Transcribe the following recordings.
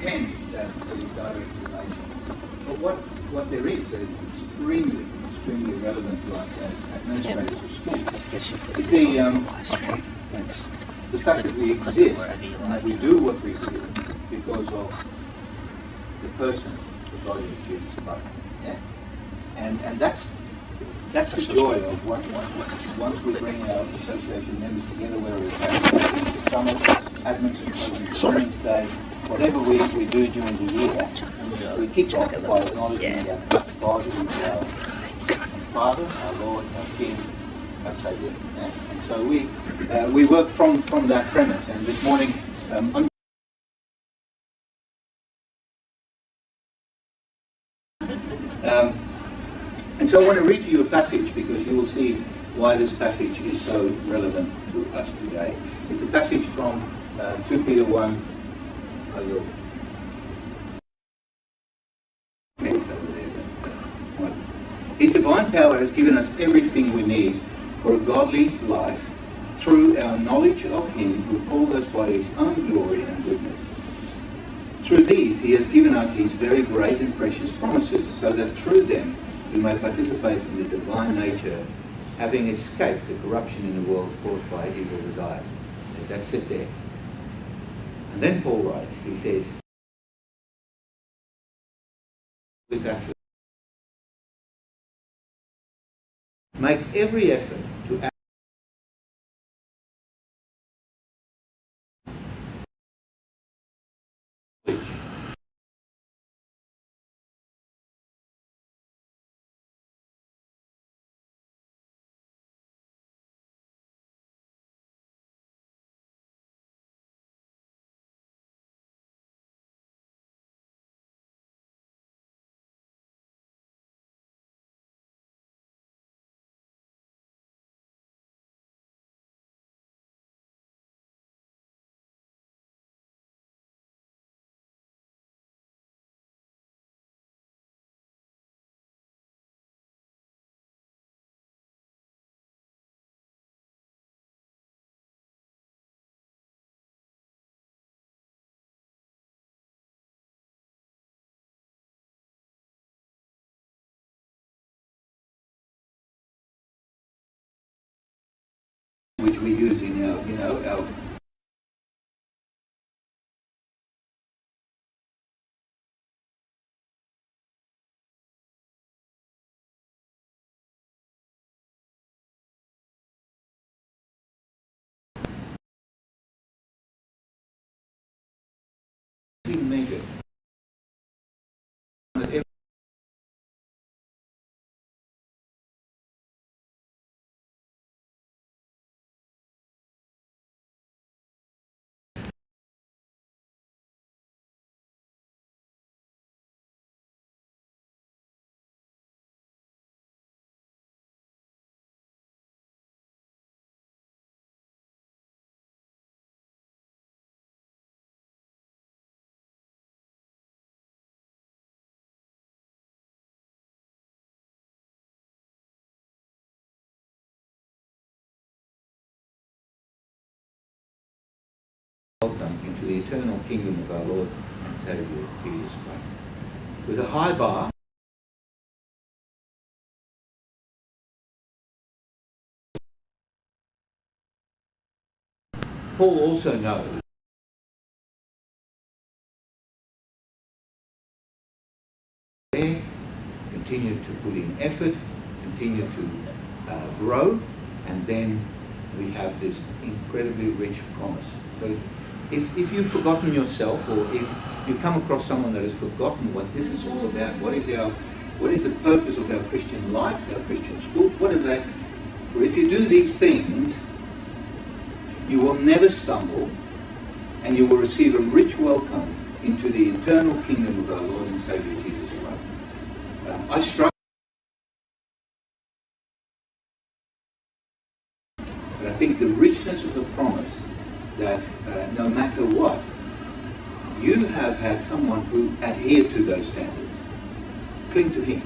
pretend that there is direct relation. But what there is that is extremely relevant to us as administrators of schools is the fact that we exist and that we do what we do because of the person, the body of Jesus Christ. Yeah? And that's the joy of once we bring our association members together, whether it's the summit, admins, Women's Day, whatever we do during the year, we kick off by acknowledging that God is our Father, our Lord, our King, our Saviour. Yeah? And so we work from that premise. And this morning, and so I want to read to you a passage because you will see why this passage is so relevant to us today. It's a passage from 2 Peter 1. His divine power has given us everything we need for a godly life through our knowledge of Him who called us by His own glory and goodness. Through these He has given us His very great and precious promises, so that through them we may participate in the divine nature, having escaped the corruption in the world caused by evil desires. That's it there. And then Paul writes, he says, make every effort to act which we use in our measure. Welcome into the eternal kingdom of our Lord and Saviour Jesus Christ. With a high bar, Paul also knows continue to put in effort, continue to grow, and then we have this incredibly rich promise. So if you've forgotten yourself, or if you come across someone that has forgotten what this is all about, what is the purpose of our Christian life, our Christian schools, what is that? Well, if you do these things, you will never stumble, and you will receive a rich welcome into the eternal kingdom of our Lord and Saviour Jesus Christ. I struggle, but I think the richness of the promise that no matter what, you have had someone who adhered to those standards. Cling to Him.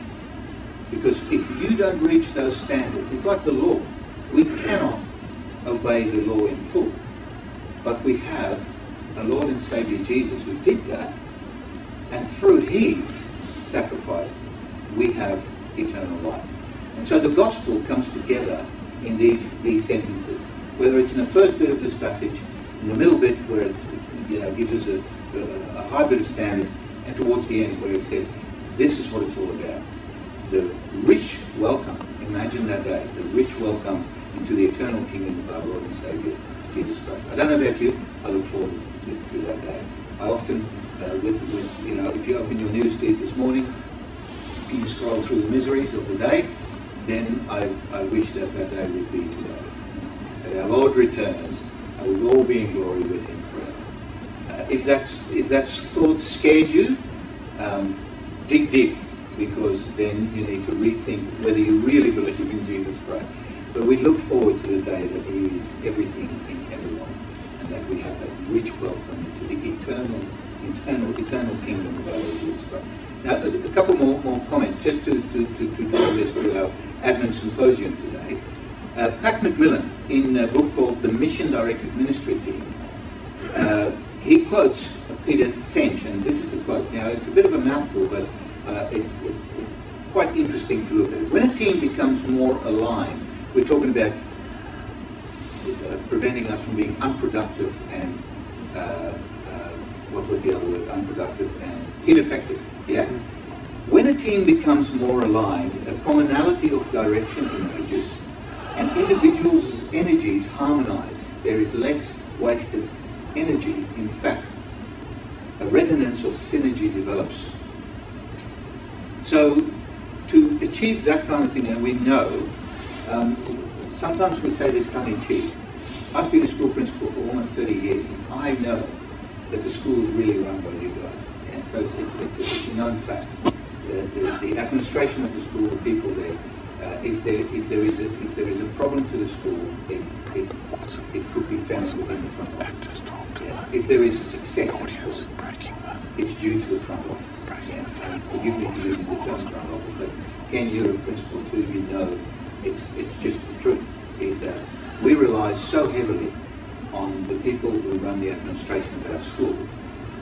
Because if you don't reach those standards, it's like the law. We cannot obey the law in full. But we have a Lord and Saviour Jesus who did that, And through his sacrifice, we have eternal life. And so the gospel comes together in these sentences, whether it's in the first bit of this passage, in the middle bit where it gives us a high bit of standards, and towards the end where it says, this is what it's all about. The rich welcome, imagine that day, the rich welcome into the eternal kingdom of our Lord and Saviour, Jesus Christ. I don't know about you, I look forward to that day. I often, if you open your news feed this morning, and you scroll through the miseries of the day, then I wish that day would be today. That our Lord returns, and we'll all be in glory with him forever. If that thought scares you, dig deep, because then you need to rethink whether you really believe in Jesus Christ. But we look forward to the day that he is everything in everyone, and that we have that rich welcome into the eternal kingdom of our Lord Jesus Christ. Now, a couple more comments, just to draw this to our admin symposium today. Pat McMillan, in a book called The Mission Directed Ministry Team, he quotes Peter Senge, and this is the quote. Now, it's a bit of a mouthful, but it's quite interesting to look at it. When a team becomes more aligned, we're talking about preventing us from being unproductive and, what was the other word? Unproductive and ineffective. Yeah? When a team becomes more aligned, a commonality of direction emerges, and individuals' energies harmonize. There is less wasted energy. In fact, a resonance of synergy develops. So, to achieve that kind of thing, and we know, sometimes we say this tongue-in-cheek. I've been a school principal for almost 30 years, and I know that the school is really run by you guys. And so it's a known fact. The administration of the school, the people there, if there is a problem to the school, it could be found within the front office. Yeah. If there is a success in school, it's due to the front office. Yeah. And forgive me for using the term front office, but Ken, you're a principal too, you know it's just the truth, is that we rely so heavily on the people who run the administration of our school.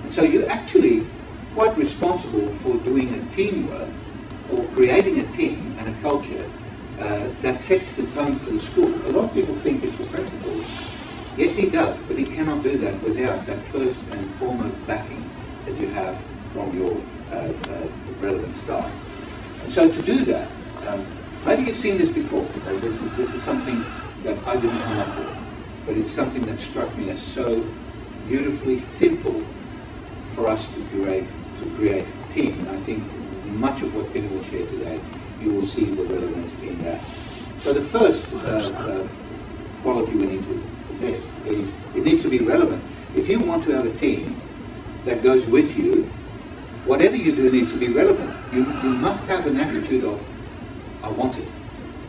And so you're actually quite responsible for doing a teamwork or creating a team and a culture that sets the tone for the school. A lot of people think it's the principal. Yes, he does, but he cannot do that without that first and foremost backing that you have from your relevant staff. And so to do that, maybe you've seen this before. This is something that I didn't come up with, but it's something that struck me as so beautifully simple for us to create a team. And I think much of what Tim will share today, you will see the relevance in that. So the first quality we need to possess is it needs to be relevant. If you want to have a team that goes with you, whatever you do needs to be relevant. You must have an attitude of, I want it.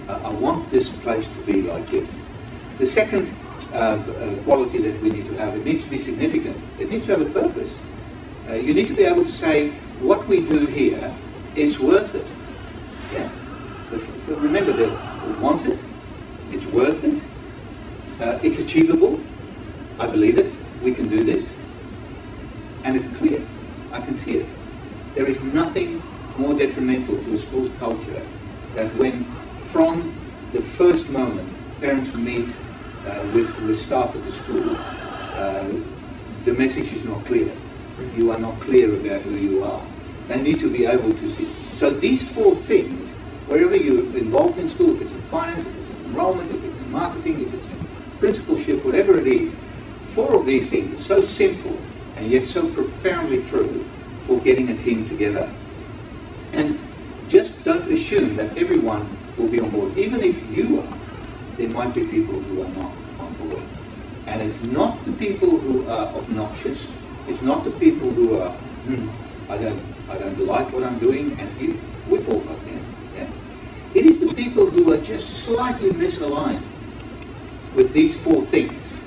I want this place to be like this. The second quality that we need to have, it needs to be significant. It needs to have a purpose. You need to be able to say, what we do here is worth it. Yeah. Remember that we want it, it's worth it, it's achievable, I believe it, we can do this, and it's clear, I can see it. There is nothing more detrimental to a school's culture than when from the first moment parents meet with staff at the school, the message is not clear. You are not clear about who you are. They need to be able to see. So these four things, wherever you're involved in school, if it's in finance, if it's in enrollment, if it's in marketing, if it's in principalship, whatever it is, four of these things are so simple and yet so profoundly true for getting a team together. And just don't assume that everyone will be on board. Even if you are, there might be people who are not on board. And it's not the people who are obnoxious. It's not the people who are, I don't like what I'm doing, and we've all got them. Yeah? It is the people who are just slightly misaligned with these four things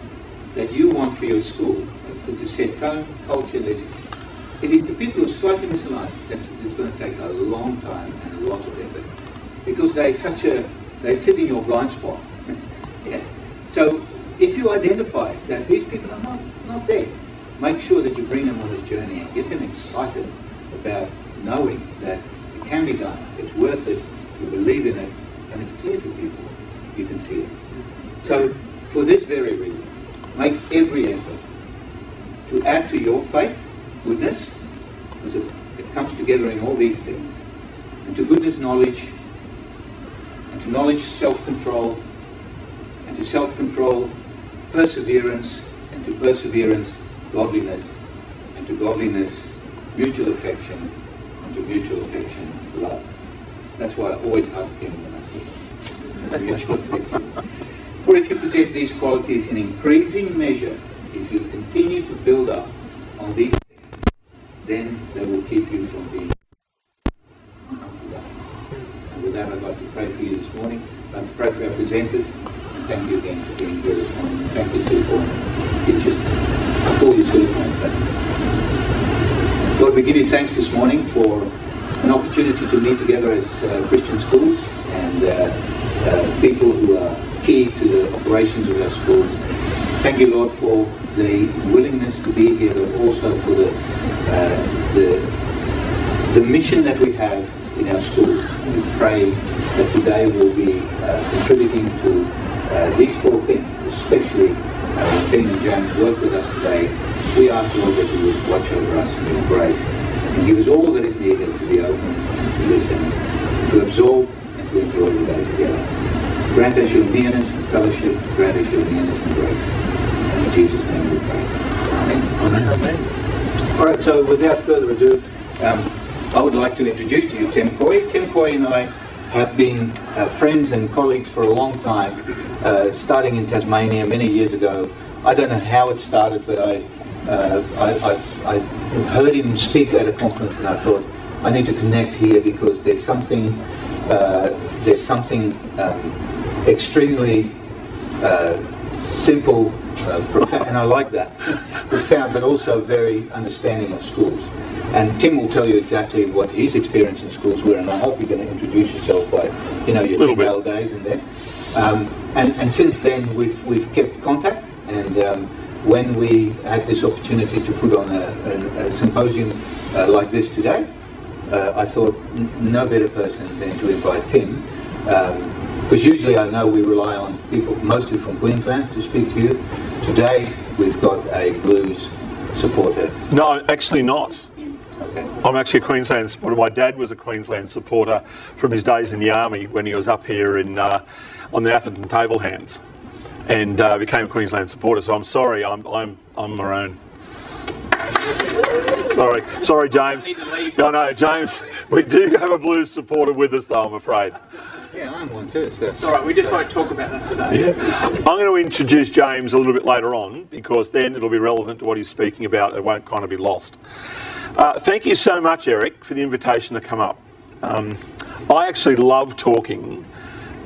that you want for your school, to set tone, culture, leadership. It is the people who are slightly misaligned that it's going to take a long time and a lot of effort, because they sit in your blind spot. Yeah? So if you identify that these people are not there, make sure that you bring them on this journey and get them excited about knowing that it can be done, it's worth it, you believe in it, and it's clear to people. You can see it. So, for this very reason, make every effort to add to your faith goodness, because it comes together in all these things, and to goodness knowledge, and to knowledge self-control, and to self-control perseverance, and to perseverance godliness, and to godliness mutual affection, and to mutual affection love. That's why I always hug Tim when I see him. Mutual affection. For if you possess these qualities in increasing measure, if you continue to build up on these things, then they will keep you from being unwithout. And with that, I'd like to pray for you this morning. I'd like to pray for our presenters, and thank you again for being here this morning. Thank you, Silicon. I call you Silicon, but Lord, we give you thanks this morning for an opportunity to meet together as Christian schools and people who are key to the operations of our schools. Thank you, Lord, for the willingness to be here, but also for the mission that we have in our schools. And we pray that today we'll be contributing to these four things, especially when Ben and James work with us today. We ask, Lord, that you would watch over us in your grace and give us all that is needed to be open and to listen, to absorb and to enjoy the day together. Grant us your nearness and fellowship. Grant us your nearness and grace. And in Jesus' name we pray. Amen. Amen. All right, so without further ado, I would like to introduce to you Tim Coy. Tim Coy and I have been friends and colleagues for a long time, starting in Tasmania many years ago. I don't know how it started, but I heard him speak at a conference and I thought, I need to connect here because there's something extremely simple, profound, and I like that, profound, but also very understanding of schools. And Tim will tell you exactly what his experience in schools were, and I hope you're going to introduce yourself by, your female days in there. And since then we've kept contact, and when we had this opportunity to put on a symposium like this today, I thought no better person than to invite Tim, because usually I know we rely on people mostly from Queensland to speak to you. Today we've got a blues supporter. No, actually not. Okay. I'm actually a Queensland supporter. My dad was a Queensland supporter from his days in the army when he was up here on the Atherton Table Hands, and became a Queensland supporter. So I'm sorry, I'm maroon. Sorry, James. No, James. We do have a blues supporter with us, though, I'm afraid. Yeah, I'm one too. So. It's all right. We just won't talk about that today. Yeah. I'm going to introduce James a little bit later on, because then it'll be relevant to what he's speaking about. It won't kind of be lost. Thank you so much, Eric, for the invitation to come up. I actually love talking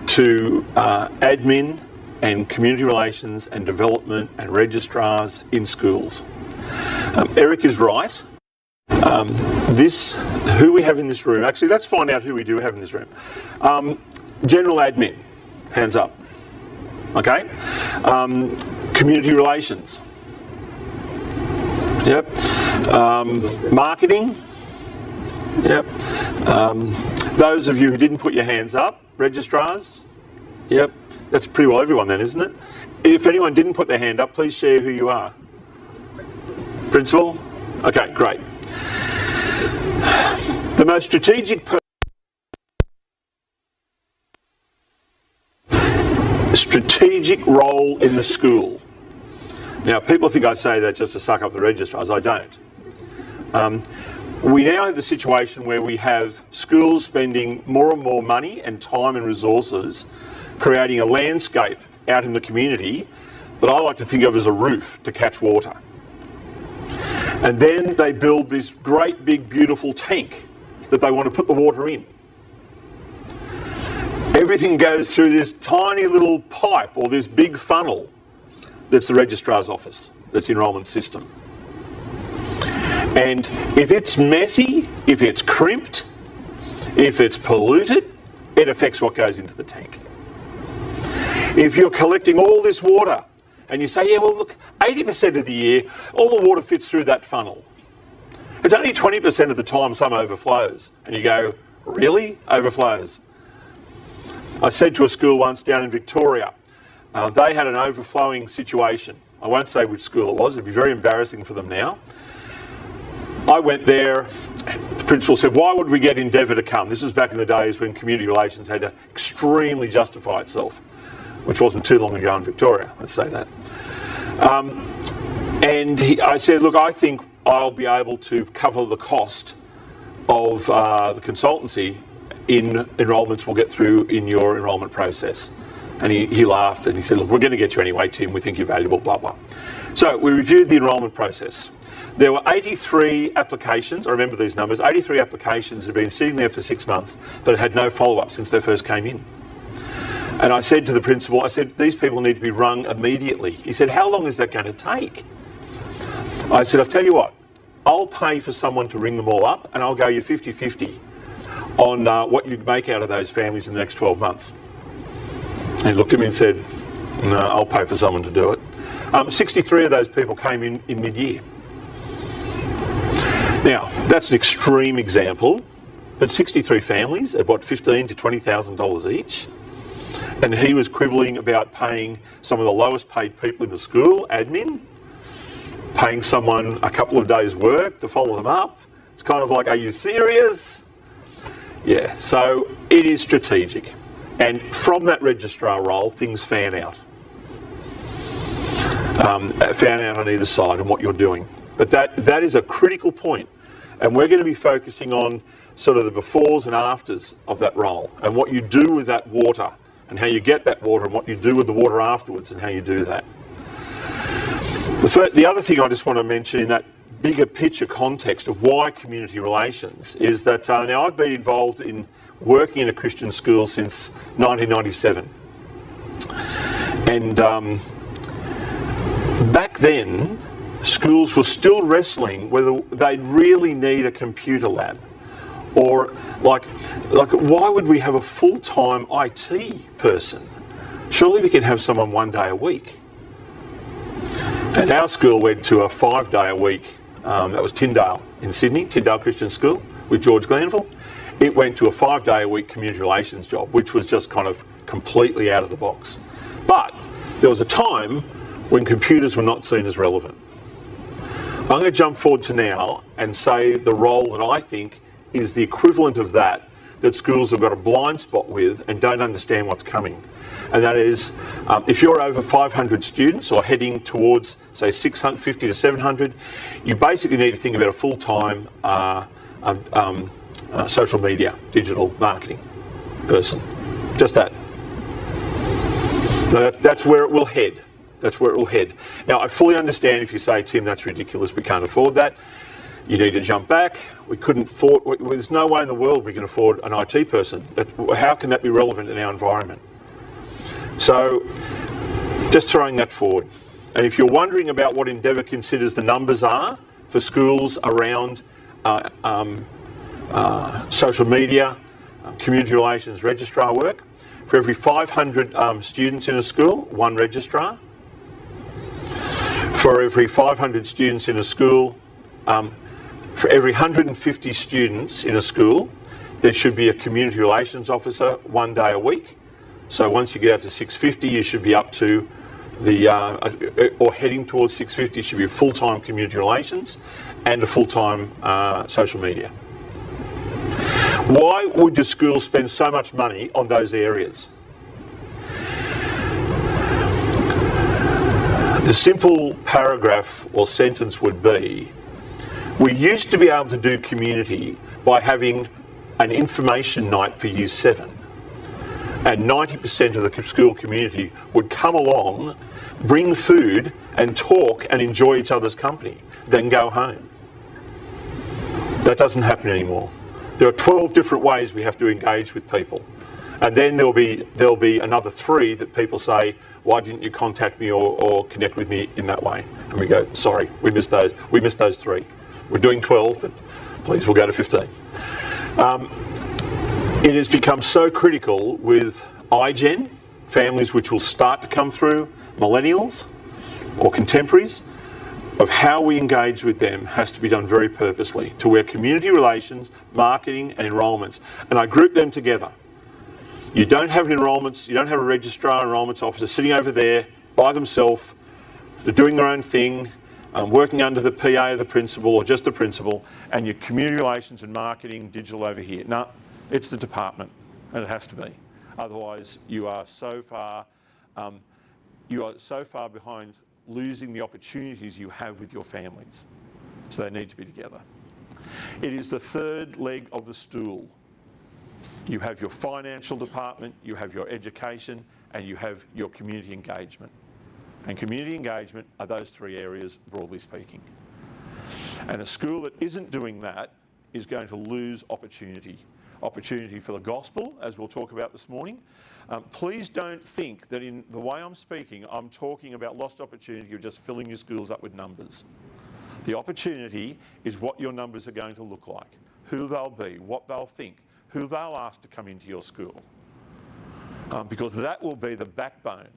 to admin and community relations and development and registrars in schools. Eric is right. Who we have in this room, actually let's find out who we do have in this room. General admin, hands up. Okay. Community relations. Yep. Marketing. Yep. Those of you who didn't put your hands up, registrars. Yep. That's pretty well everyone then, isn't it? If anyone didn't put their hand up, please share who you are. Principal? Okay, great. The most strategic role in the school. Now, people think I say that just to suck up the registrars. I don't. We now have the situation where we have schools spending more and more money and time and resources creating a landscape out in the community that I like to think of as a roof to catch water. And then they build this great big beautiful tank that they want to put the water in. Everything goes through this tiny little pipe or this big funnel that's the registrar's office, that's the enrolment system. And if it's messy, if it's crimped, if it's polluted, it affects what goes into the tank. If you're collecting all this water and you say, yeah, well, look, 80% of the year, all the water fits through that funnel. It's only 20% of the time some overflows. And you go, really? Overflows? I said to a school once down in Victoria, they had an overflowing situation. I won't say which school it was, it'd be very embarrassing for them now. I went there, the principal said, why would we get Endeavour to come? This was back in the days when community relations had to extremely justify itself, which wasn't too long ago in Victoria, let's say that. I said, look, I think I'll be able to cover the cost of the consultancy in enrolments we'll get through in your enrolment process. And he laughed and he said, look, we're going to get you anyway, Tim, we think you're valuable, blah, blah. So we reviewed the enrolment process. There were 83 applications, I remember these numbers, 83 applications had been sitting there for 6 months that had no follow-up since they first came in. And I said to the principal, I said, these people need to be rung immediately. He said, how long is that going to take? I said, I'll tell you what, I'll pay for someone to ring them all up and I'll go you 50-50 on what you'd make out of those families in the next 12 months. And he looked at me and said, no, I'll pay for someone to do it. 63 of those people came in mid-year. Now, that's an extreme example, but 63 families at what, $15,000 to $20,000 each? And he was quibbling about paying some of the lowest paid people in the school, admin, paying someone a couple of days' work to follow them up. It's kind of like, are you serious? Yeah, so it is strategic. And from that registrar role, things fan out. Fan out on either side and what you're doing. But that is a critical point. And we're going to be focusing on sort of the befores and afters of that role and what you do with that water and how you get that water and what you do with the water afterwards and how you do that. The other thing I just want to mention in that bigger picture context of why community relations is that now I've been involved in working in a Christian school since 1997. And back then, schools were still wrestling whether they really need a computer lab, or like why would we have a full-time IT person? Surely we can have someone 1 day a week. And our school went to a 5-day a week. That was Tyndale in Sydney, Tyndale Christian School with George Glanville. It went to a 5-day a week community relations job, which was just kind of completely out of the box. But there was a time when computers were not seen as relevant. I'm going to jump forward to now and say the role that I think is the equivalent of that schools have got a blind spot with and don't understand what's coming. And that is, if you're over 500 students or heading towards, say, 650 to 700, you basically need to think about a full-time social media, digital marketing person. Just that. Now that's where it will head. That's where it will head. Now, I fully understand if you say, Tim, that's ridiculous, we can't afford that. You need to jump back. We couldn't afford, there's no way in the world we can afford an IT person. How can that be relevant in our environment? So, just throwing that forward. And if you're wondering about what Endeavour considers the numbers are for schools around social media, community relations registrar work, for every 500 students in a school, 1 registrar. For every 500 students in a school, for every 150 students in a school, there should be a community relations officer 1 day a week. So once you get out to 650, you should be up to the, or heading towards 650, should be full-time community relations and a full-time social media. Why would the school spend so much money on those areas? The simple paragraph or sentence would be, we used to be able to do community by having an information night for Year 7. And 90% of the school community would come along, bring food and talk and enjoy each other's company, then go home. That doesn't happen anymore. There are 12 different ways we have to engage with people. And then there'll be another 3 that people say, why didn't you contact me or connect with me in that way? And we go, sorry, we missed those. We missed those 3. We're doing 12, but please, we'll go to 15. It has become so critical with iGen, families which will start to come through, millennials or contemporaries. of how we engage with them has to be done very purposely, to where community relations, marketing and enrolments, and I group them together. You don't have an enrolments, you don't have a registrar enrolments officer sitting over there by themselves, they're doing their own thing, working under the PA of the principal or just the principal, and your community relations and marketing digital over here. No, it's the department, and it has to be. Otherwise, you are so far behind losing the opportunities you have with your families. So they need to be together. It is the third leg of the stool. You have your financial department, you have your education, and you have your community engagement. And community engagement are those three areas, broadly speaking. And a school that isn't doing that is going to lose opportunity. Opportunity for the gospel, as we'll talk about this morning. Please don't think that in the way I'm speaking, I'm talking about lost opportunity of just filling your schools up with numbers. The opportunity is what your numbers are going to look like, who they'll be, what they'll think, who they'll ask to come into your school. Because that will be the backbone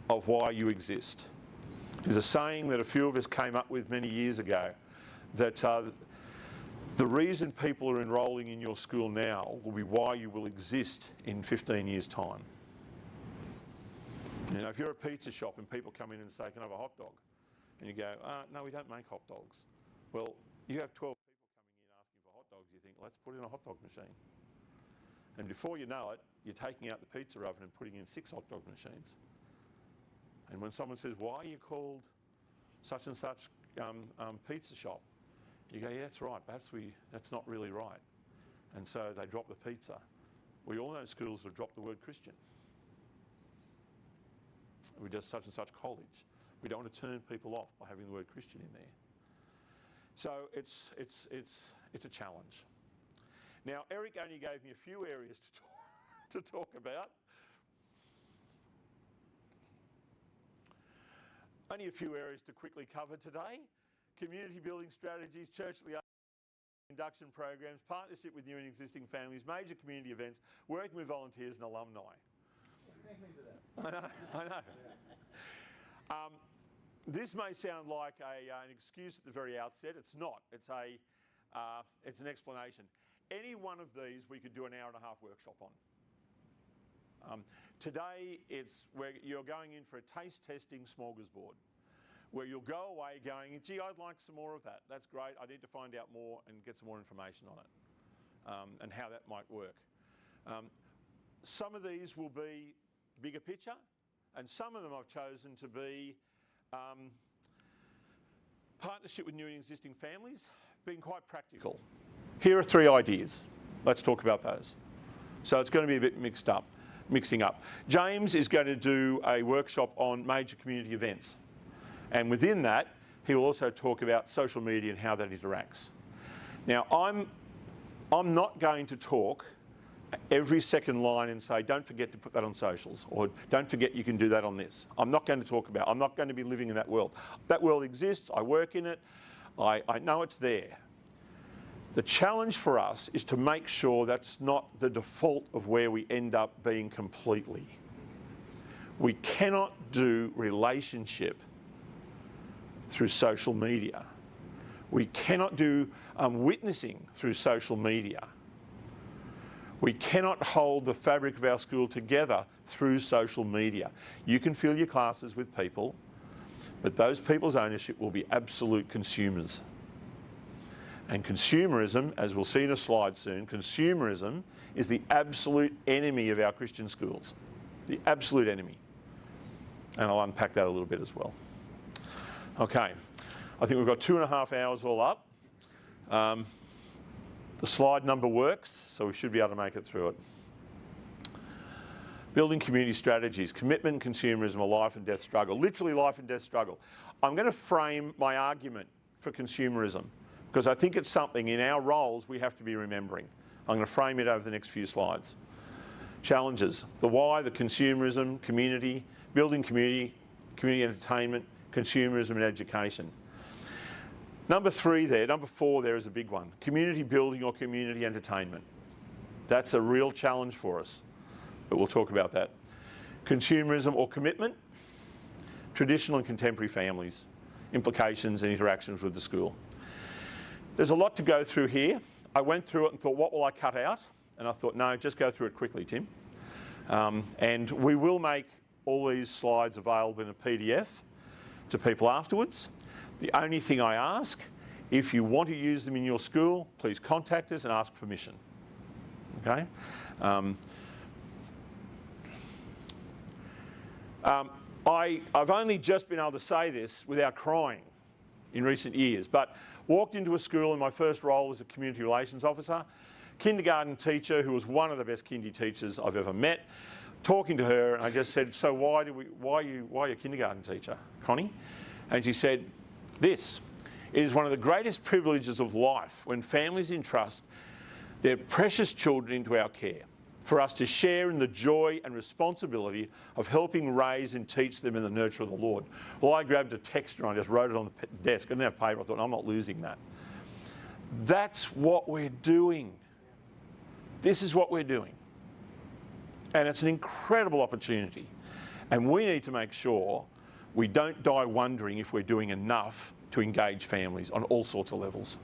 of why you exist. There's a saying that a few of us came up with many years ago, that the reason people are enrolling in your school now will be why you will exist in 15 years' time. You know, if you're a pizza shop and people come in and say, can I have a hot dog? And you go, no, we don't make hot dogs. Well, you have 12 people coming in asking for hot dogs, you think, let's put in a hot dog machine. And before you know it, you're taking out the pizza oven and putting in 6 hot dog machines. And when someone says, why are you called such and such pizza shop? You go, yeah, that's right, perhaps that's not really right. And so they drop the pizza. We all know schools have dropped the word Christian. We just such and such college. We don't want to turn people off by having the word Christian in there. So it's a challenge. Now, Eric only gave me a few areas to talk about. Only a few areas to quickly cover today. Community building strategies, church induction programs, partnership with new and existing families, major community events, working with volunteers and alumni. I know. This may sound like an excuse at the very outset. It's not. It's an explanation. Any one of these we could do an hour and a half workshop on. Today it's where you're going in for a taste testing smorgasbord, where you'll go away going, gee, I'd like some more of that. That's great. I need to find out more and get some more information on it and how that might work. Some of these will be bigger picture, and some of them I've chosen to be partnership with new and existing families, being quite practical. Here are 3 ideas. Let's talk about those. So it's going to be a bit mixing up. James is going to do a workshop on major community events. And within that, he will also talk about social media and how that interacts. Now, I'm not going to talk every second line and say, don't forget to put that on socials, or don't forget you can do that on this. I'm not going to talk about, I'm not going to be living in that world. That world exists, I work in it, I know it's there. The challenge for us is to make sure that's not the default of where we end up being completely. We cannot do relationship through social media. We cannot do witnessing through social media. We cannot hold the fabric of our school together through social media. You can fill your classes with people, but those people's ownership will be absolute consumers. And consumerism, as we'll see in a slide soon, consumerism is the absolute enemy of our Christian schools. The absolute enemy. And I'll unpack that a little bit as well. Okay, I think we've got 2.5 hours all up. The slide number works, so we should be able to make it through it. Building community strategies, commitment, consumerism, a life and death struggle. Literally life and death struggle. I'm going to frame my argument for consumerism, because I think it's something in our roles we have to be remembering. I'm going to frame it over the next few slides. Challenges, the why, the consumerism, community, building community, community entertainment, consumerism and education. Number 4 there is a big one. Community building or community entertainment. That's a real challenge for us, but we'll talk about that. Consumerism or commitment, traditional and contemporary families. implications and interactions with the school. There's a lot to go through here. I went through it and thought, what will I cut out? And I thought, no, just go through it quickly, Tim. And we will make all these slides available in a PDF to people afterwards. The only thing I ask, if you want to use them in your school, please contact us and ask permission. Okay? I've only just been able to say this without crying in recent years, but walked into a school in my first role as a community relations officer, kindergarten teacher who was one of the best kindy teachers I've ever met, talking to her, and I just said, so why are you a kindergarten teacher, Connie? And she said, this, it is one of the greatest privileges of life when families entrust their precious children into our care, for us to share in the joy and responsibility of helping raise and teach them in the nurture of the Lord. Well, I grabbed a text and I just wrote it on the desk. I didn't have paper. I thought, I'm not losing that. That's what we're doing. This is what we're doing. And it's an incredible opportunity. And we need to make sure we don't die wondering if we're doing enough to engage families on all sorts of levels.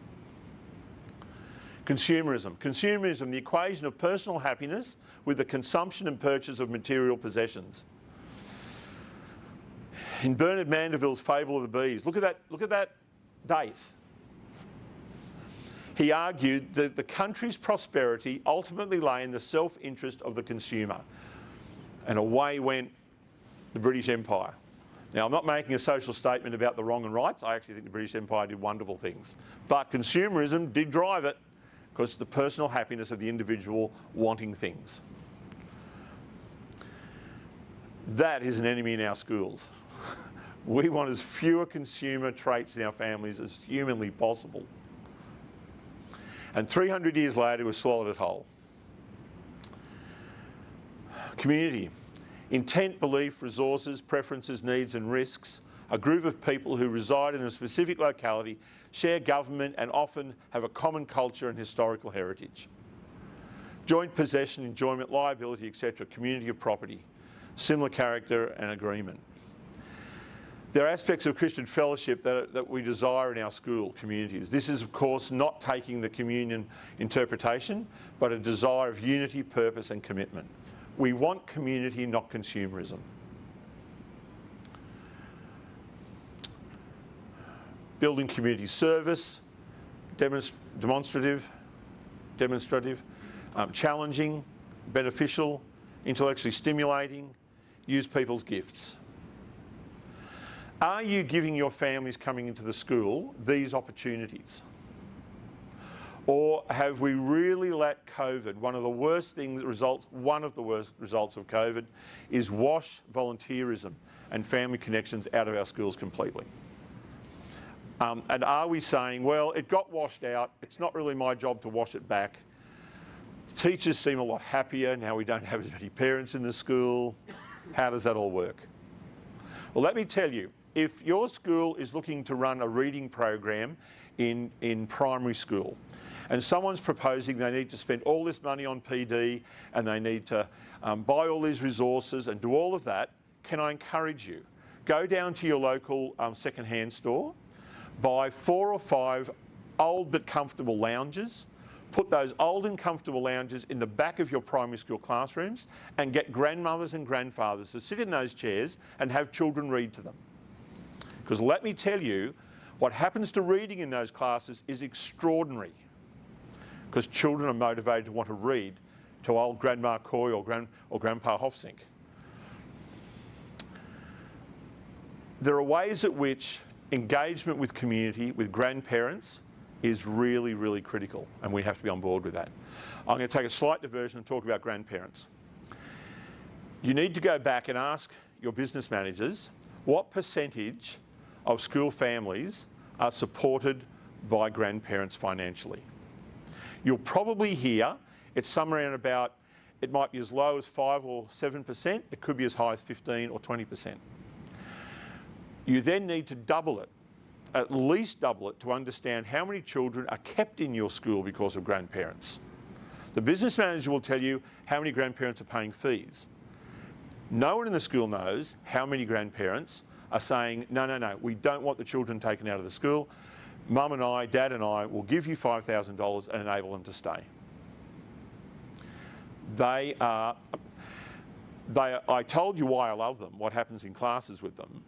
Consumerism. Consumerism, the equation of personal happiness with the consumption and purchase of material possessions. In Bernard Mandeville's Fable of the Bees, look at that date. He argued that the country's prosperity ultimately lay in the self-interest of the consumer. And away went the British Empire. Now, I'm not making a social statement about the wrong and rights. I actually think the British Empire did wonderful things. But consumerism did drive it, because it's the personal happiness of the individual wanting things. That is an enemy in our schools. We want as fewer consumer traits in our families as humanly possible. And 300 years later, we've swallowed it whole. Community. Intent, belief, resources, preferences, needs and risks. A group of people who reside in a specific locality, share government and often have a common culture and historical heritage. Joint possession, enjoyment, liability, etc. Community of property. Similar character and agreement. There are aspects of Christian fellowship that we desire in our school communities. This is, of course, not taking the communion interpretation, but a desire of unity, purpose and commitment. We want community, not consumerism. Building community service, demonstrative, challenging, beneficial, intellectually stimulating, use people's gifts. Are you giving your families coming into the school these opportunities? Or have we really let COVID, one of the worst results of COVID is wash volunteerism and family connections out of our schools completely? And are we saying, well, it got washed out, it's not really my job to wash it back. Teachers seem a lot happier now we don't have as many parents in the school. How does that all work? Well, let me tell you, if your school is looking to run a reading program in primary school, and someone's proposing they need to spend all this money on PD and they need to buy all these resources and do all of that, can I encourage you? Go down to your local second-hand store, buy 4 or 5 old but comfortable lounges, put those old and comfortable lounges in the back of your primary school classrooms and get grandmothers and grandfathers to sit in those chairs and have children read to them. Because let me tell you, what happens to reading in those classes is extraordinary. Because children are motivated to want to read to old Grandma Coy or Grandpa Hofsink. There are ways at which engagement with community, with grandparents, is really, really critical, and we have to be on board with that. I'm going to take a slight diversion and talk about grandparents. You need to go back and ask your business managers what percentage of school families are supported by grandparents financially. You'll probably hear it's somewhere around about, it might be as low as 5 or 7%, it could be as high as 15 or 20%. You then need to double it, at least double it, to understand how many children are kept in your school because of grandparents. The business manager will tell you how many grandparents are paying fees. No one in the school knows how many grandparents are saying, no, we don't want the children taken out of the school. Mum and I, Dad and I will give you $5,000 and enable them to stay. I told you why I love them, what happens in classes with them.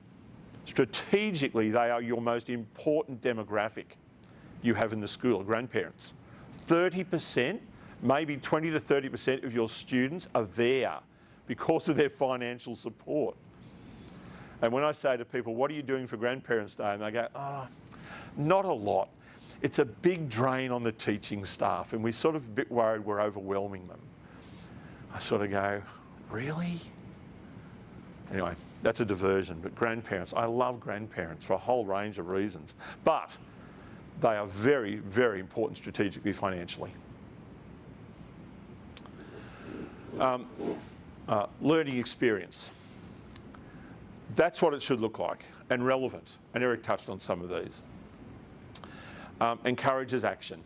Strategically, they are your most important demographic you have in the school, grandparents. 30%, maybe 20 to 30% of your students are there because of their financial support. And when I say to people, what are you doing for Grandparents' Day? And they go, not a lot. It's a big drain on the teaching staff, and we're sort of a bit worried we're overwhelming them. I sort of go, really? Anyway, that's a diversion, but grandparents, I love grandparents for a whole range of reasons, but they are very, very important strategically, financially. Learning experience. That's what it should look like, and relevant, and Eric touched on some of these. Encourages action,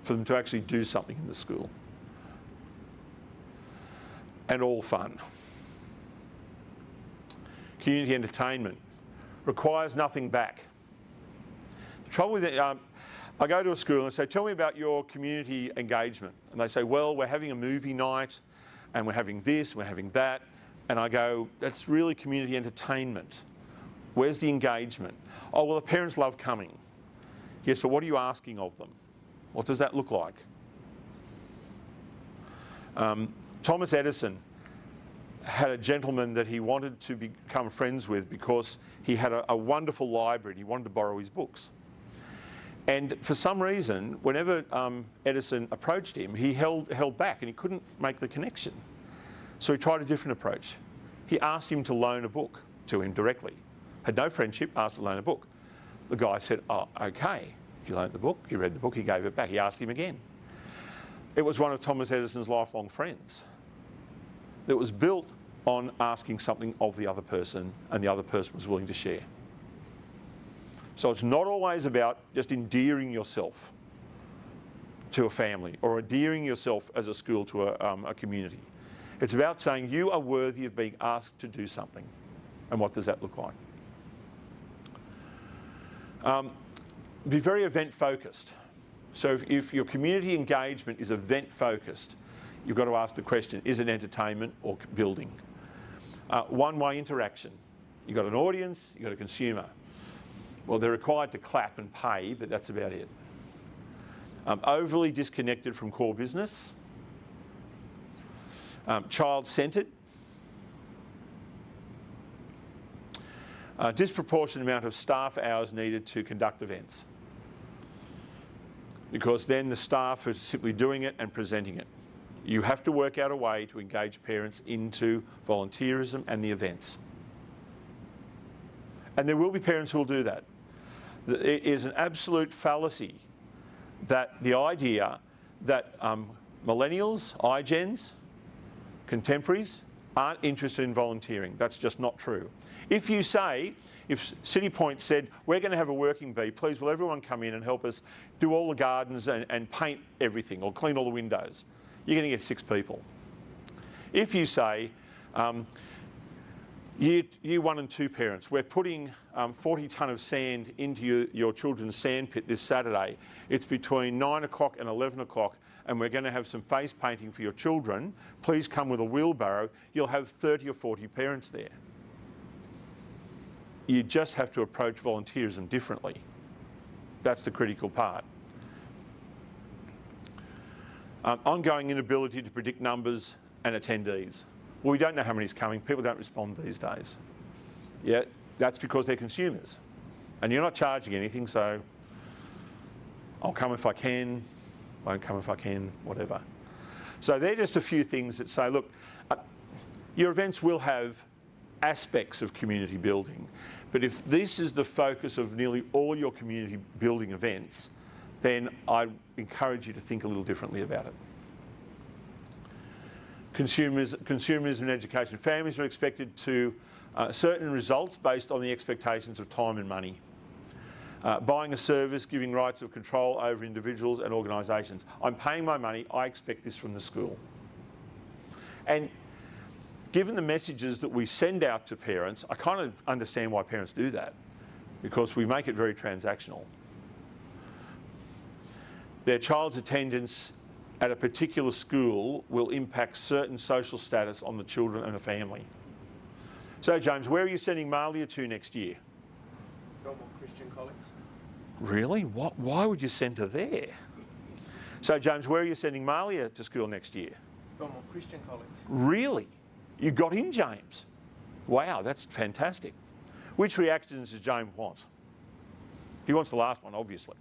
for them to actually do something in the school. And all fun. Community entertainment requires nothing back. The trouble with it, I go to a school and I say, tell me about your community engagement. And they say, well, we're having a movie night, and we're having this, we're having that. And I go, that's really community entertainment. Where's the engagement? Oh, well, the parents love coming. Yes, but what are you asking of them? What does that look like? Thomas Edison had a gentleman that he wanted to become friends with because he had a wonderful library and he wanted to borrow his books. And for some reason, whenever Edison approached him, he held back and he couldn't make the connection. So he tried a different approach. He asked him to loan a book to him directly. Had no friendship, asked to loan a book. The guy said, oh, okay. He loaned the book, he read the book, he gave it back. He asked him again. It was one of Thomas Edison's lifelong friends. It was built on asking something of the other person, and the other person was willing to share. So it's not always about just endearing yourself to a family or endearing yourself as a school to a community. It's about saying you are worthy of being asked to do something. And what does that look like? Be very event focused. So if your community engagement is event focused, you've got to ask the question, is it entertainment or building? One-way interaction. You've got an audience, you've got a consumer. Well, they're required to clap and pay, but that's about it. Overly disconnected from core business. Child-centred. Disproportionate amount of staff hours needed to conduct events, because then the staff are simply doing it and presenting it. You have to work out a way to engage parents into volunteerism and the events. And there will be parents who will do that. It is an absolute fallacy that the idea that millennials, iGens, contemporaries aren't interested in volunteering. That's just not true. If you say, if City Point said, we're going to have a working bee, please will everyone come in and help us do all the gardens and paint everything or clean all the windows, you're going to get 6 people. If you say, year 1 and 2 parents, we're putting 40 tonne of sand into your children's sand pit this Saturday. It's between 9 o'clock and 11 o'clock and we're going to have some face painting for your children. Please come with a wheelbarrow. You'll have 30 or 40 parents there. You just have to approach volunteerism differently. That's the critical part. Ongoing inability to predict numbers and attendees. Well, we don't know how many's coming. People don't respond these days. Yeah, that's because they're consumers. And you're not charging anything, so I'll come if I can, won't come if I can, whatever. So they're just a few things that say, look, your events will have aspects of community building, but if this is the focus of nearly all your community building events, then I encourage you to think a little differently about it. Consumerism in education. Families are expected to certain results based on the expectations of time and money. Buying a service, giving rights of control over individuals and organisations. I'm paying my money, I expect this from the school. And given the messages that we send out to parents, I kind of understand why parents do that, because we make it very transactional. Their child's attendance at a particular school will impact certain social status on the children and the family. So James, where are you sending Malia to next year? Belmont Christian College. Really? Why would you send her there? So James, where are you sending Malia to school next year? Belmont Christian College. Really? You got in, James? Wow, that's fantastic. Which reactions does James want? He wants the last one, obviously.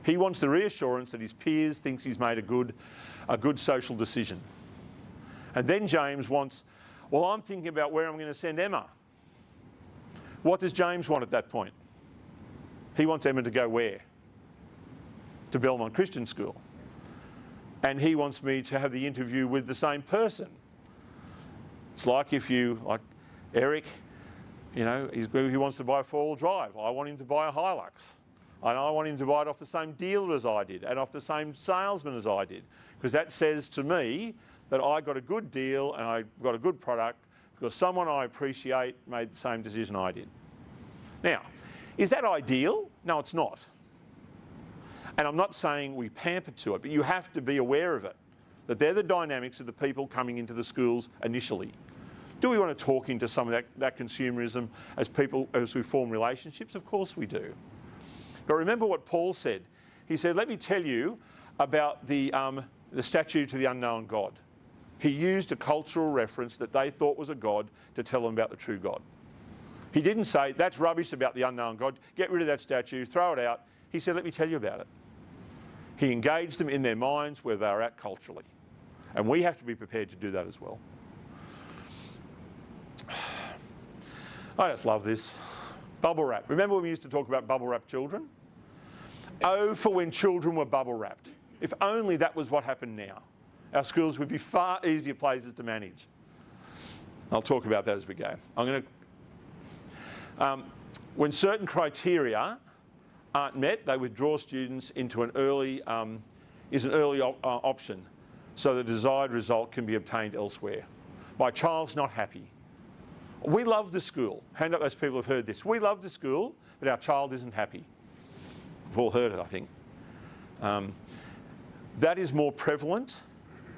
He wants the reassurance that his peers thinks he's made a good social decision. And then James wants, well, I'm thinking about where I'm going to send Emma. What does James want at that point? He wants Emma to go where? To Belmont Christian School. And he wants me to have the interview with the same person. It's like if you, like Eric, you know, he wants to buy a four-wheel drive. I want him to buy a Hilux. And I want him to buy it off the same dealer as I did and off the same salesman as I did. Because that says to me that I got a good deal and I got a good product because someone I appreciate made the same decision I did. Now, is that ideal? No, it's not. And I'm not saying we pamper to it, but you have to be aware of it, that they're the dynamics of the people coming into the schools initially. Do we want to talk into some of that consumerism as we form relationships? Of course we do. But remember what Paul said. He said, let me tell you about the statue to the unknown God. He used a cultural reference that they thought was a God to tell them about the true God. He didn't say, that's rubbish about the unknown God, get rid of that statue, throw it out. He said, let me tell you about it. He engaged them in their minds where they are at culturally. And we have to be prepared to do that as well. I just love this. Bubble wrap. Remember when we used to talk about bubble wrap children? Oh, for when children were bubble wrapped. If only that was what happened now. Our schools would be far easier places to manage. I'll talk about that as we go. When certain criteria aren't met, they withdraw students into an early option, so the desired result can be obtained elsewhere. My child's not happy. We love the school. Hand up those people who've heard this. We love the school, but our child isn't happy. We've all heard it, I think. That is more prevalent.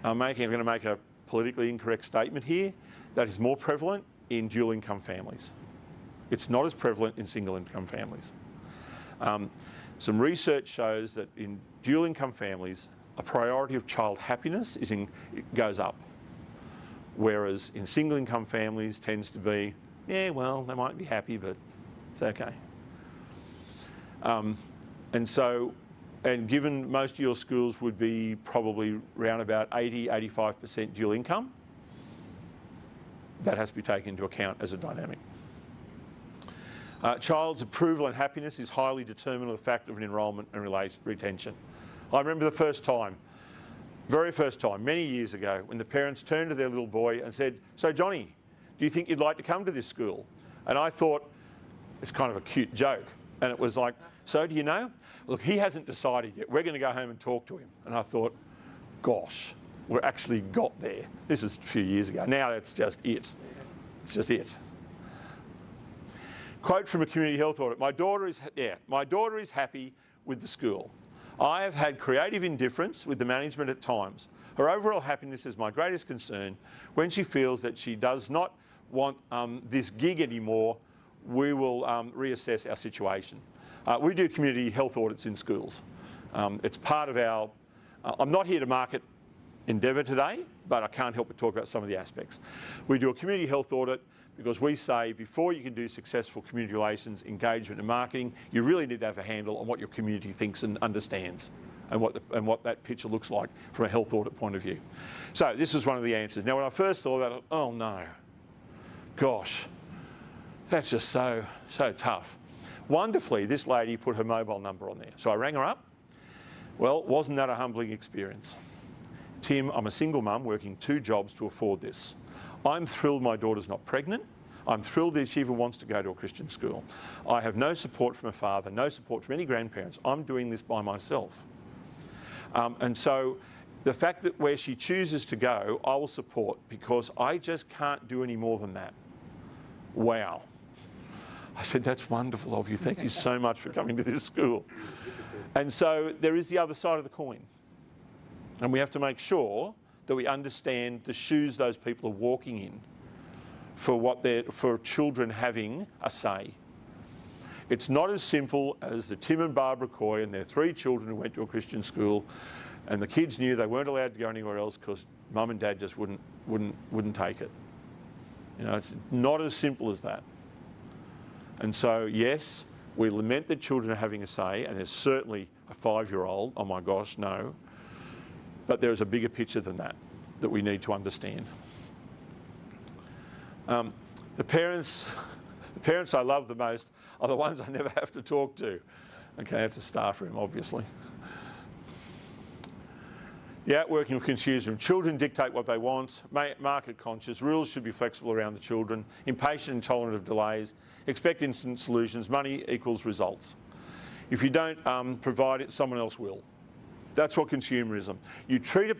I'm going to make a politically incorrect statement here. That is more prevalent in dual income families. It's not as prevalent in single income families. Some research shows that in dual income families, a priority of child happiness goes up. Whereas in single income families tends to be, yeah, well, they might be happy, but it's okay. And given most of your schools would be probably around about 80-85% dual income, that has to be taken into account as a dynamic. Child's approval and happiness is highly determined of the fact of an enrolment and retention. I remember the very first time, many years ago, when the parents turned to their little boy and said, so Johnny, do you think you'd like to come to this school? And I thought, it's kind of a cute joke. And it was like, so do you know? Look, he hasn't decided yet. We're going to go home and talk to him. And I thought, gosh, we're actually got there. This is a few years ago. Now that's just it. It's just it. Quote from a community health audit. My daughter is happy with the school. I have had creative indifference with the management at times. Her overall happiness is my greatest concern. When she feels that she does not want this gig anymore, we will reassess our situation. We do community health audits in schools. It's part of our... I'm not here to market Endeavour today, but I can't help but talk about some of the aspects. We do a community health audit because we say before you can do successful community relations, engagement and marketing, you really need to have a handle on what your community thinks and understands and what that picture looks like from a health audit point of view. So this was one of the answers. Now when I first thought about it, oh no, gosh, that's just so tough. Wonderfully, this lady put her mobile number on there. So I rang her up. Well, wasn't that a humbling experience? Tim, I'm a single mum working 2 jobs to afford this. I'm thrilled my daughter's not pregnant. I'm thrilled that she even wants to go to a Christian school. I have no support from a father, no support from any grandparents. I'm doing this by myself. And so The fact that where she chooses to go, I will support, because I just can't do any more than that. Wow. I said, that's wonderful of you. Thank you so much for coming to this school. And so there is the other side of the coin. And we have to make sure that we understand the shoes those people are walking in for children having a say. It's not as simple as the Tim and Barbara Coy and their 3 children who went to a Christian school, and the kids knew they weren't allowed to go anywhere else because mum and dad just wouldn't take it. You know, it's not as simple as that. And so, yes, we lament that children are having a say, and there's certainly a 5-year-old, oh my gosh, no. But there is a bigger picture than that we need to understand. The parents I love the most are the ones I never have to talk to. Okay, that's a staff room, obviously. Yeah, working with consumers. Children dictate what they want, market conscious, rules should be flexible around the children, impatient and intolerant of delays, expect instant solutions, money equals results. If you don't provide it, someone else will. That's what consumerism. You treat a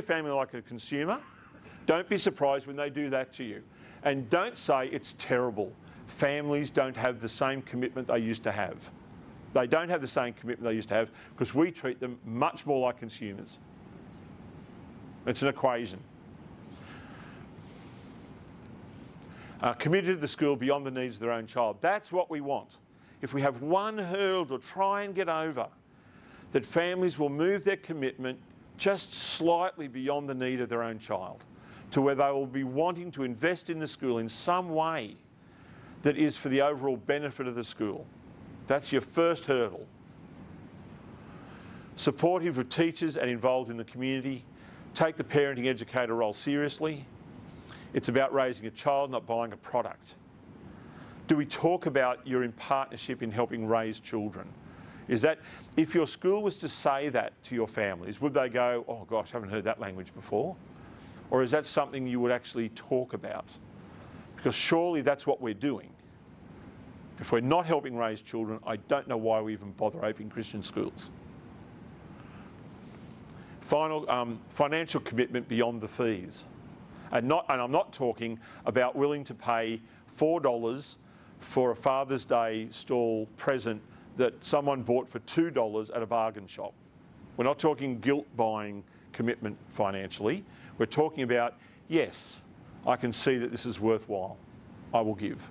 family like a consumer, don't be surprised when they do that to you. And don't say it's terrible. Families don't have the same commitment they used to have. They don't have the same commitment they used to have because we treat them much more like consumers. It's an equation. Committed to the school beyond the needs of their own child. That's what we want. If we have one hurdle to try and get over, that families will move their commitment just slightly beyond the need of their own child, to where they will be wanting to invest in the school in some way that is for the overall benefit of the school. That's your first hurdle. Supportive of teachers and involved in the community. Take the parenting educator role seriously. It's about raising a child, not buying a product. Do we talk about you're in partnership in helping raise children? Is that, if your school was to say that to your families, would they go, oh gosh, I haven't heard that language before? Or is that something you would actually talk about? Because surely that's what we're doing. If we're not helping raise children, I don't know why we even bother opening Christian schools. Final, financial commitment beyond the fees. And I'm not talking about willing to pay $4 for a Father's Day stall present that someone bought for $2 at a bargain shop. We're not talking guilt buying commitment financially. We're talking about, yes, I can see that this is worthwhile. I will give.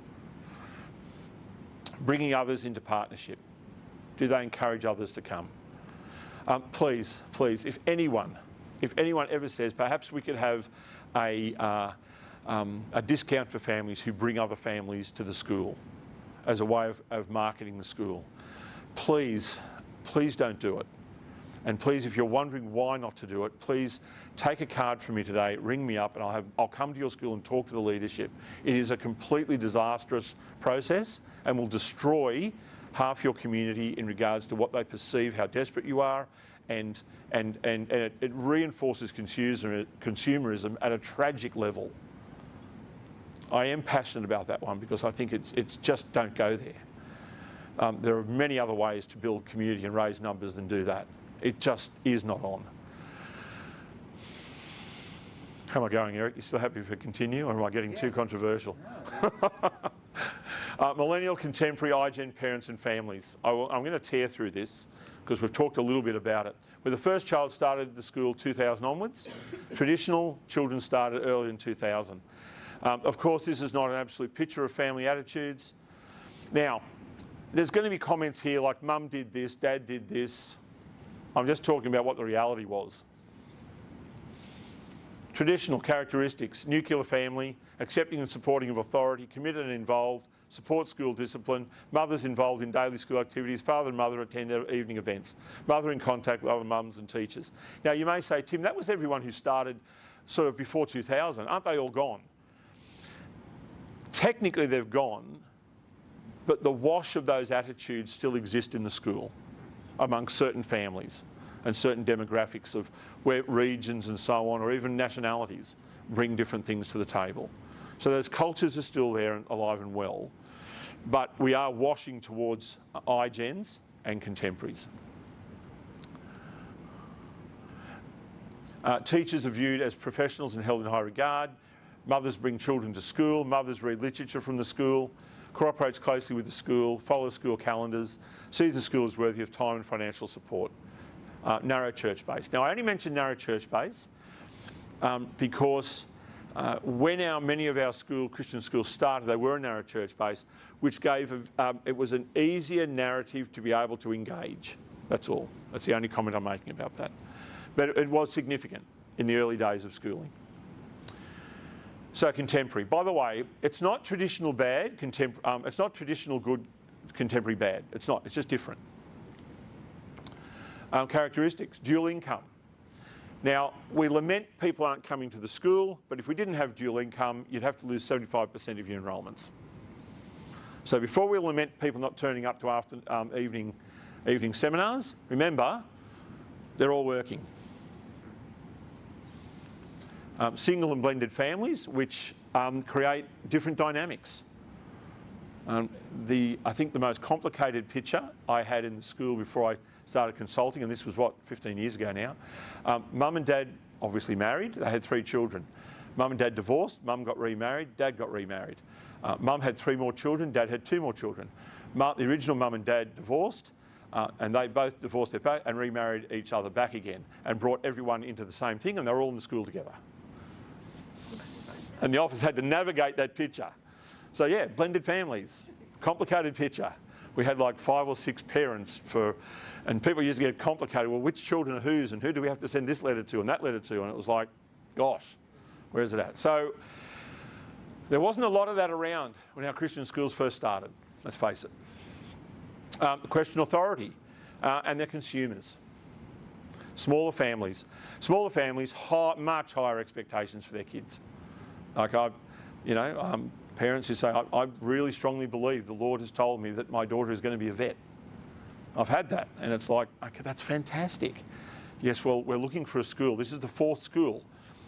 Bringing others into partnership. Do they encourage others to come? Please, if anyone ever says, perhaps we could have a discount for families who bring other families to the school as a way of marketing the school. Please don't do it. And please, if you're wondering why not to do it, please take a card from me today, ring me up, and I'll come to your school and talk to the leadership. It is a completely disastrous process and will destroy half your community in regards to what they perceive, how desperate you are, and it reinforces consumerism at a tragic level. I am passionate about that one because I think it's just don't go there. There are many other ways to build community and raise numbers than do that. It just is not on. How am I going, Eric? You still happy to continue, or am I getting too controversial? Millennial, contemporary, iGen parents and families. I'm going to tear through this because we've talked a little bit about it. Where the first child started the school 2000 onwards, traditional children started early in 2000. Of course, this is not an absolute picture of family attitudes. Now, there's going to be comments here like mum did this, dad did this. I'm just talking about what the reality was. Traditional characteristics: nuclear family, accepting and supporting of authority, committed and involved, support school discipline, mothers involved in daily school activities, father and mother attend evening events, mother in contact with other mums and teachers. Now you may say, Tim, that was everyone who started sort of before 2000. Aren't they all gone? Technically they've gone, but the wash of those attitudes still exist in the school among certain families and certain demographics of where regions and so on, or even nationalities, bring different things to the table. So those cultures are still there and alive and well, but we are washing towards iGens and contemporaries. Teachers are viewed as professionals and held in high regard. Mothers bring children to school. Mothers read literature from the school, cooperates closely with the school, follows school calendars, sees the school as worthy of time and financial support. Narrow church base. Now, I only mention narrow church base because when many of our Christian schools started, they were a narrow church base, which gave, it was an easier narrative to be able to engage. That's all. That's the only comment I'm making about that. But it was significant in the early days of schooling. So contemporary. By the way, it's not traditional bad, it's not traditional good, contemporary bad. It's not, it's just different. Characteristics, dual income. Now, we lament people aren't coming to the school, but if we didn't have dual income, you'd have to lose 75% of your enrolments. So before we lament people not turning up to evening seminars, remember, they're all working. Single and blended families, which create different dynamics. I think the most complicated picture I had in the school before I started consulting, and this was 15 years ago now, mum and dad obviously married, they had 3 children. Mum and dad divorced, mum got remarried, dad got remarried. Mum had 3 more children, dad had 2 more children. The original mum and dad divorced, and they both divorced their parents and remarried each other back again and brought everyone into the same thing, and they were all in the school together. And the office had to navigate that picture. So yeah, blended families, complicated picture. We had like 5 or 6 parents and people used to get complicated. Well, which children are whose and who do we have to send this letter to and that letter to? And it was like, gosh, where is it at? So there wasn't a lot of that around when our Christian schools first started, let's face it. Question authority and their consumers. Smaller families. Smaller families, much higher expectations for their kids. Like parents who say, I really strongly believe the Lord has told me that my daughter is going to be a vet. I've had that, and it's like, okay, that's fantastic. Yes, well, we're looking for a school. This is the 4th school,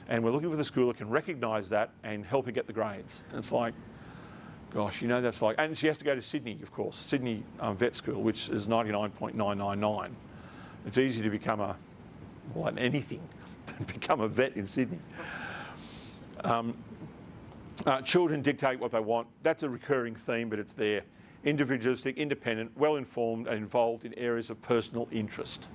and we're looking for the school that can recognise that and help her get the grades. And it's like, gosh, that's like, and she has to go to Sydney, of course, Sydney Vet School, which is 99.999. It's easy to become anything than become a vet in Sydney. Children dictate what they want. That's a recurring theme, but it's there. Individualistic, independent, well-informed and involved in areas of personal interest.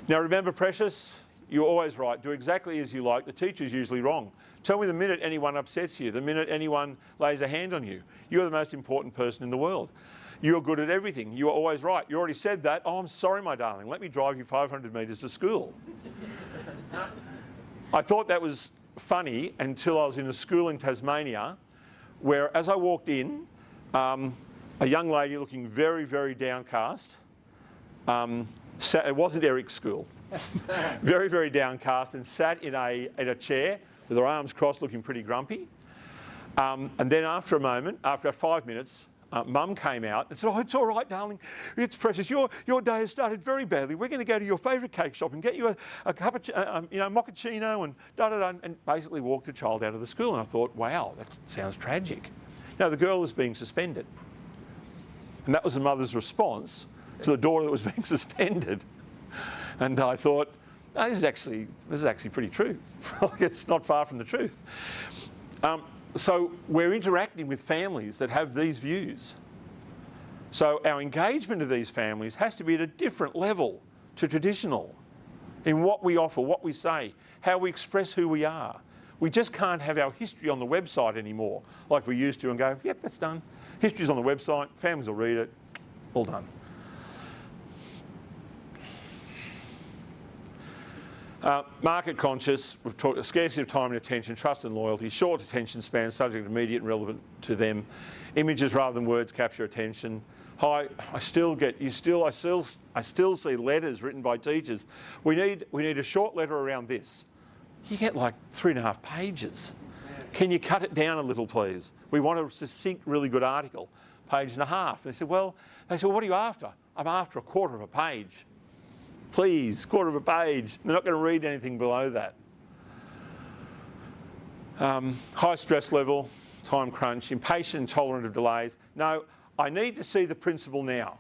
Now remember, precious, you're always right. Do exactly as you like. The teacher's usually wrong. Tell me the minute anyone upsets you, the minute anyone lays a hand on you. You're the most important person in the world. You're good at everything. You're always right. You already said that. Oh, I'm sorry, my darling. Let me drive you 500 metres to school. I thought that was funny until I was in a school in Tasmania where, as I walked in, a young lady looking very, very downcast, it wasn't Eric's school, very, very downcast, and sat in a chair with her arms crossed looking pretty grumpy. And then after a moment, after 5 minutes, Mum came out and said, oh, it's all right, darling. It's precious. Your day has started very badly. We're going to go to your favourite cake shop and get you a cup of, mochaccino and da-da-da, and basically walked the child out of the school. And I thought, wow, that sounds tragic. Now, the girl was being suspended. And that was the mother's response to the daughter that was being suspended. And I thought, no, this is actually pretty true. It's not far from the truth. So we're interacting with families that have these views. So our engagement of these families has to be at a different level to traditional in what we offer, what we say, how we express who we are. We just can't have our history on the website anymore like we used to and go, yep, that's done. History's on the website, families will read it, all done. Market conscious, we've talked scarcity of time and attention, trust and loyalty, short attention spans, subject immediate and relevant to them, images rather than words capture attention. I still see letters written by teachers. We need a short letter around this. You get like 3.5 pages. Can you cut it down a little, please? We want a succinct, really good article, 1.5 pages. They said, well, what are you after? I'm after 1/4 of a page. Please, 1/4 of a page. They're not going to read anything below that. High stress level, time crunch, impatient and tolerant of delays. No, I need to see the principal now.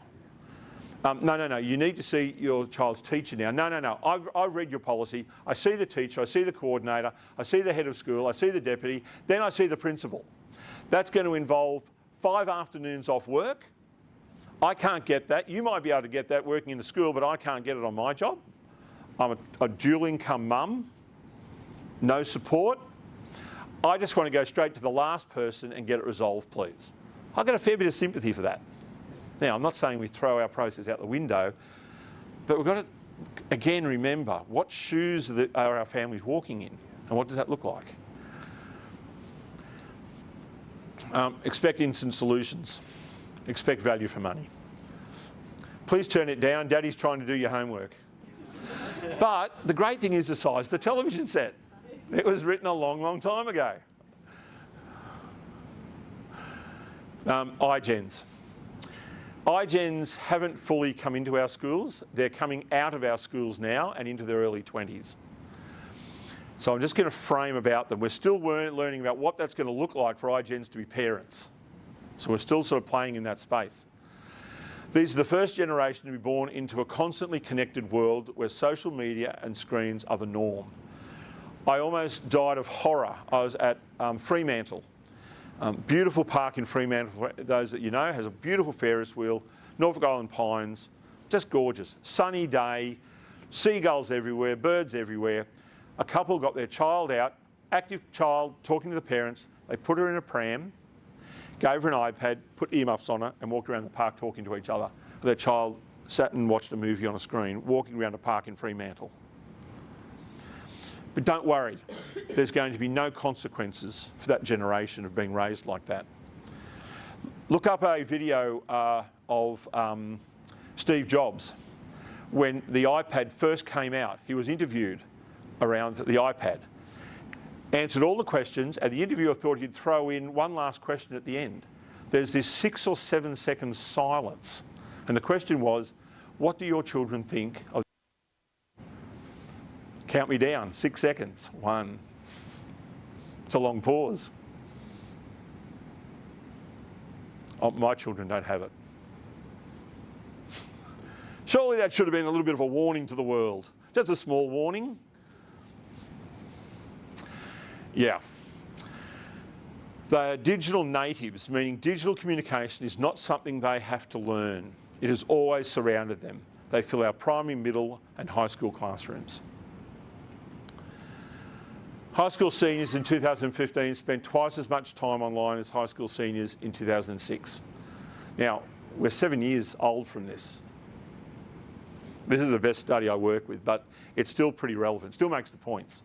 No. You need to see your child's teacher now. No. I've read your policy. I see the teacher. I see the coordinator. I see the head of school. I see the deputy. Then I see the principal. That's going to involve 5 afternoons off work. I can't get that. You might be able to get that working in the school, but I can't get it on my job. I'm a dual income mum. No support. I just want to go straight to the last person and get it resolved, please. I've got a fair bit of sympathy for that. Now, I'm not saying we throw our process out the window, but we've got to, again, remember what shoes are our families walking in and what does that look like? Expect instant solutions. Expect value for money. Please turn it down. Daddy's trying to do your homework. But the great thing is the size of the television set. It was written a long, long time ago. iGens. iGens haven't fully come into our schools. They're coming out of our schools now and into their early 20s. So I'm just going to frame about them. We're still learning about what that's going to look like for iGens to be parents. So we're still sort of playing in that space. These are the first generation to be born into a constantly connected world where social media and screens are the norm. I almost died of horror. I was at Fremantle. Beautiful park in Fremantle, for those that you know, has a beautiful Ferris wheel, Norfolk Island Pines, just gorgeous. Sunny day, seagulls everywhere, birds everywhere. A couple got their child out, active child, talking to the parents. They put her in a pram, gave her an iPad, put earmuffs on her and walked around the park talking to each other. Their child sat and watched a movie on a screen, walking around a park in Fremantle. But don't worry, there's going to be no consequences for that generation of being raised like that. Look up a video of Steve Jobs. When the iPad first came out, he was interviewed around the iPad, answered all the questions, and the interviewer thought he'd throw in one last question at the end. There's this 6 or 7 second silence, and the question was, what do your children think of? Count me down, 6 seconds. 1. It's a long pause. Oh, my children don't have it. Surely that should have been a little bit of a warning to the world. Just a small warning. Yeah. They are digital natives, meaning digital communication is not something they have to learn. It has always surrounded them. They fill our primary, middle and high school classrooms. High school seniors in 2015 spent twice as much time online as high school seniors in 2006. Now, we're 7 years old from this. This is the best study I work with, but it's still pretty relevant, still makes the points.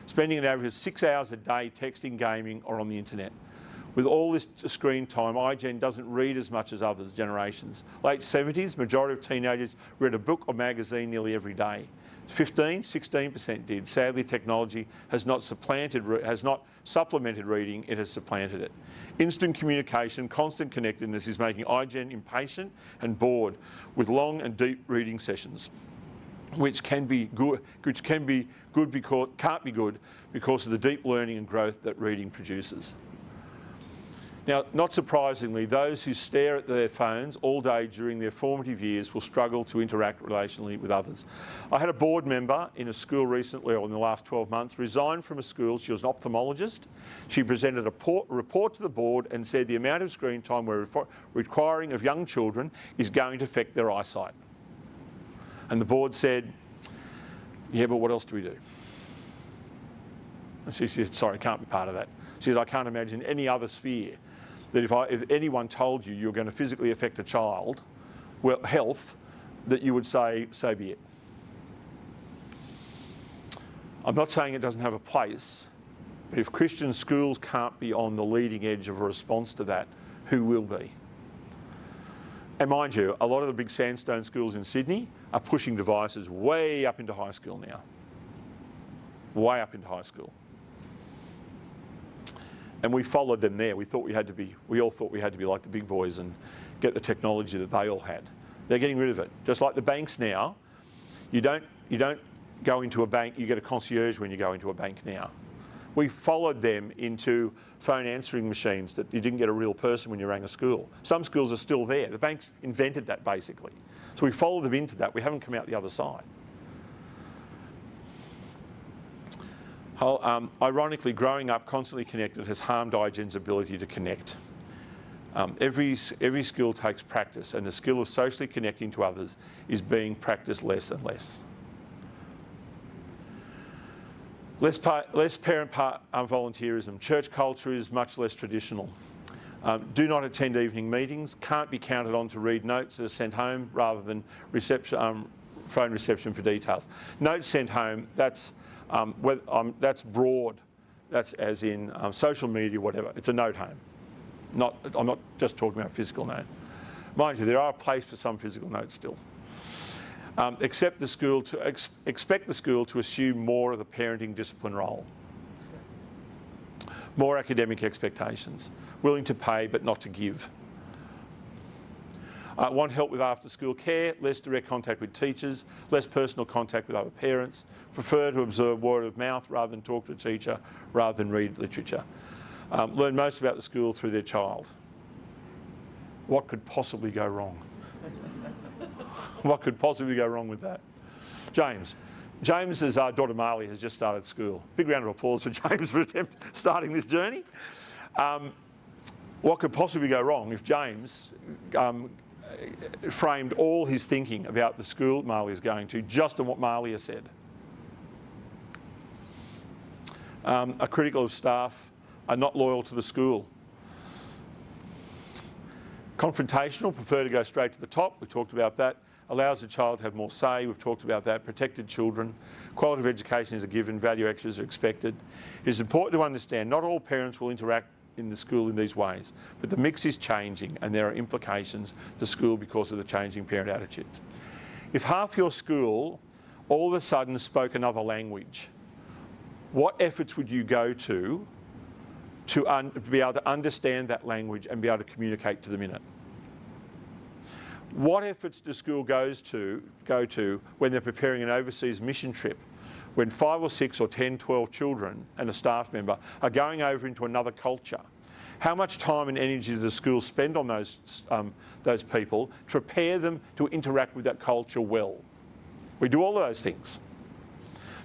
Spending an average of 6 hours a day texting, gaming or on the internet. With all this screen time, iGen doesn't read as much as other generations. Late 70s, majority of teenagers read a book or magazine nearly every day. 16% did. Sadly, technology has not supplemented reading, it has supplanted it. Instant communication, constant connectedness is making iGen impatient and bored with long and deep reading sessions, which can't be good because of the deep learning and growth that reading produces. Now, not surprisingly, those who stare at their phones all day during their formative years will struggle to interact relationally with others. I had a board member in a school recently, or in the last 12 months, resign from a school. She was an ophthalmologist. She presented a report to the board and said the amount of screen time we're requiring of young children is going to affect their eyesight. And the board said, yeah, but what else do we do? And she said, sorry, I can't be part of that. She said, I can't imagine any other sphere that if anyone told you you're going to physically affect a child, well, health, that you would say, so be it. I'm not saying it doesn't have a place, but if Christian schools can't be on the leading edge of a response to that, who will be? And mind you, a lot of the big sandstone schools in Sydney are pushing devices way up into high school now. Way up into high school. And we followed them there. We all thought we had to be like the big boys and get the technology that they all had. They're getting rid of it. Just like the banks now, you don't go into a bank, you get a concierge when you go into a bank now. We followed them into phone answering machines that you didn't get a real person when you rang a school. Some schools are still there. The banks invented that basically. So we follow them into that. We haven't come out the other side. Ironically, growing up constantly connected has harmed iGen's ability to connect. Every skill takes practice, and the skill of socially connecting to others is being practiced less and less. Less parent volunteerism. Church culture is much less traditional. Do not attend evening meetings. Can't be counted on to read notes that are sent home rather than phone reception for details. Notes sent home, that's broad. That's as in social media, whatever. It's a note home. I'm not just talking about physical note. Mind you, there are a place for some physical notes still. Expect the school to assume more of the parenting discipline role. More academic expectations. Willing to pay but not to give. Want help with after school care, less direct contact with teachers, less personal contact with other parents, prefer to observe word of mouth rather than talk to a teacher, rather than read literature. Learn most about the school through their child. What could possibly go wrong? What could possibly go wrong with that? James. James's daughter Marley has just started school. Big round of applause for James for starting this journey. What could possibly go wrong if James framed all his thinking about the school Marley is going to just on what Marley has said? Are critical of staff, are not loyal to the school. Confrontational, prefer to go straight to the top. We talked about that. Allows the child to have more say. We've talked about that. Protected children. Quality of education is a given. Value extras are expected. It is important to understand not all parents will interact in the school in these ways, but the mix is changing and there are implications to school because of the changing parent attitudes. If half your school all of a sudden spoke another language, what efforts would you go to be able to understand that language and be able to communicate to them in it? What efforts does school go to when they're preparing an overseas mission trip, when 5 or 6 or 10, 12 children and a staff member are going over into another culture? How much time and energy does the school spend on those people to prepare them to interact with that culture well? We do all of those things.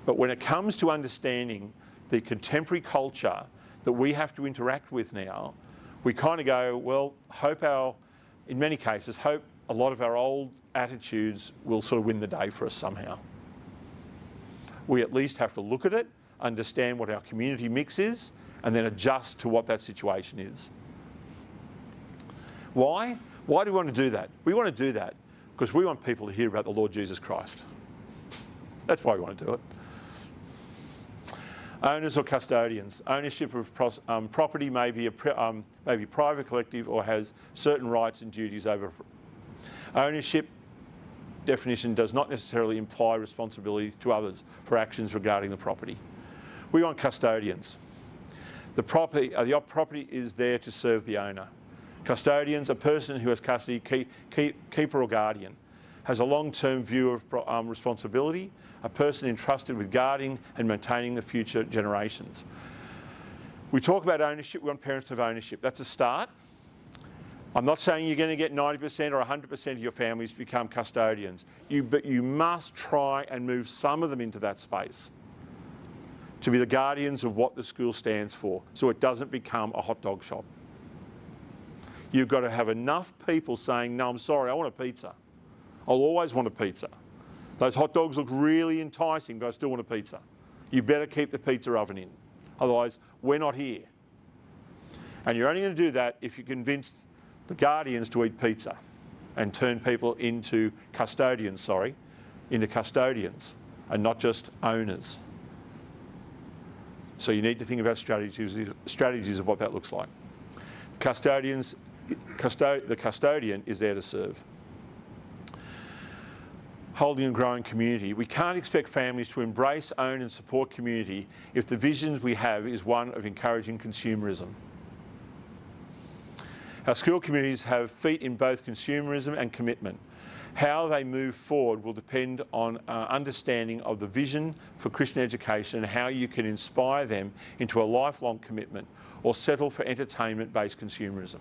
But when it comes to understanding the contemporary culture that we have to interact with now, we kind of go, well, in many cases, hope a lot of our old attitudes will sort of win the day for us somehow. We at least have to look at it, understand what our community mix is, and then adjust to what that situation is. Why? Why do we want to do that? We want to do that because we want people to hear about the Lord Jesus Christ. That's why we want to do it. Owners or custodians. Ownership of property may be private, collective, or has certain rights and duties over. Ownership definition does not necessarily imply responsibility to others for actions regarding the property. We want custodians. The property is there to serve the owner. Custodians, a person who has custody, keeper or guardian, has a long-term view of responsibility, a person entrusted with guarding and maintaining the future generations. We talk about ownership, we want parents to have ownership. That's a start. I'm not saying you're going to get 90% or 100% of your families to become custodians, but you must try and move some of them into that space to be the guardians of what the school stands for, so it doesn't become a hot dog shop. You've got to have enough people saying, no, I'm sorry, I want a pizza. I'll always want a pizza. Those hot dogs look really enticing, but I still want a pizza. You better keep the pizza oven in. Otherwise, we're not here. And you're only going to do that if you convince the guardians to eat pizza and turn people into custodians, and not just owners. So you need to think about strategies of what that looks like. The custodian is there to serve. Holding and growing community. We can't expect families to embrace, own and support community if the vision we have is one of encouraging consumerism. Our school communities have feet in both consumerism and commitment. How they move forward will depend on understanding of the vision for Christian education and how you can inspire them into a lifelong commitment or settle for entertainment-based consumerism.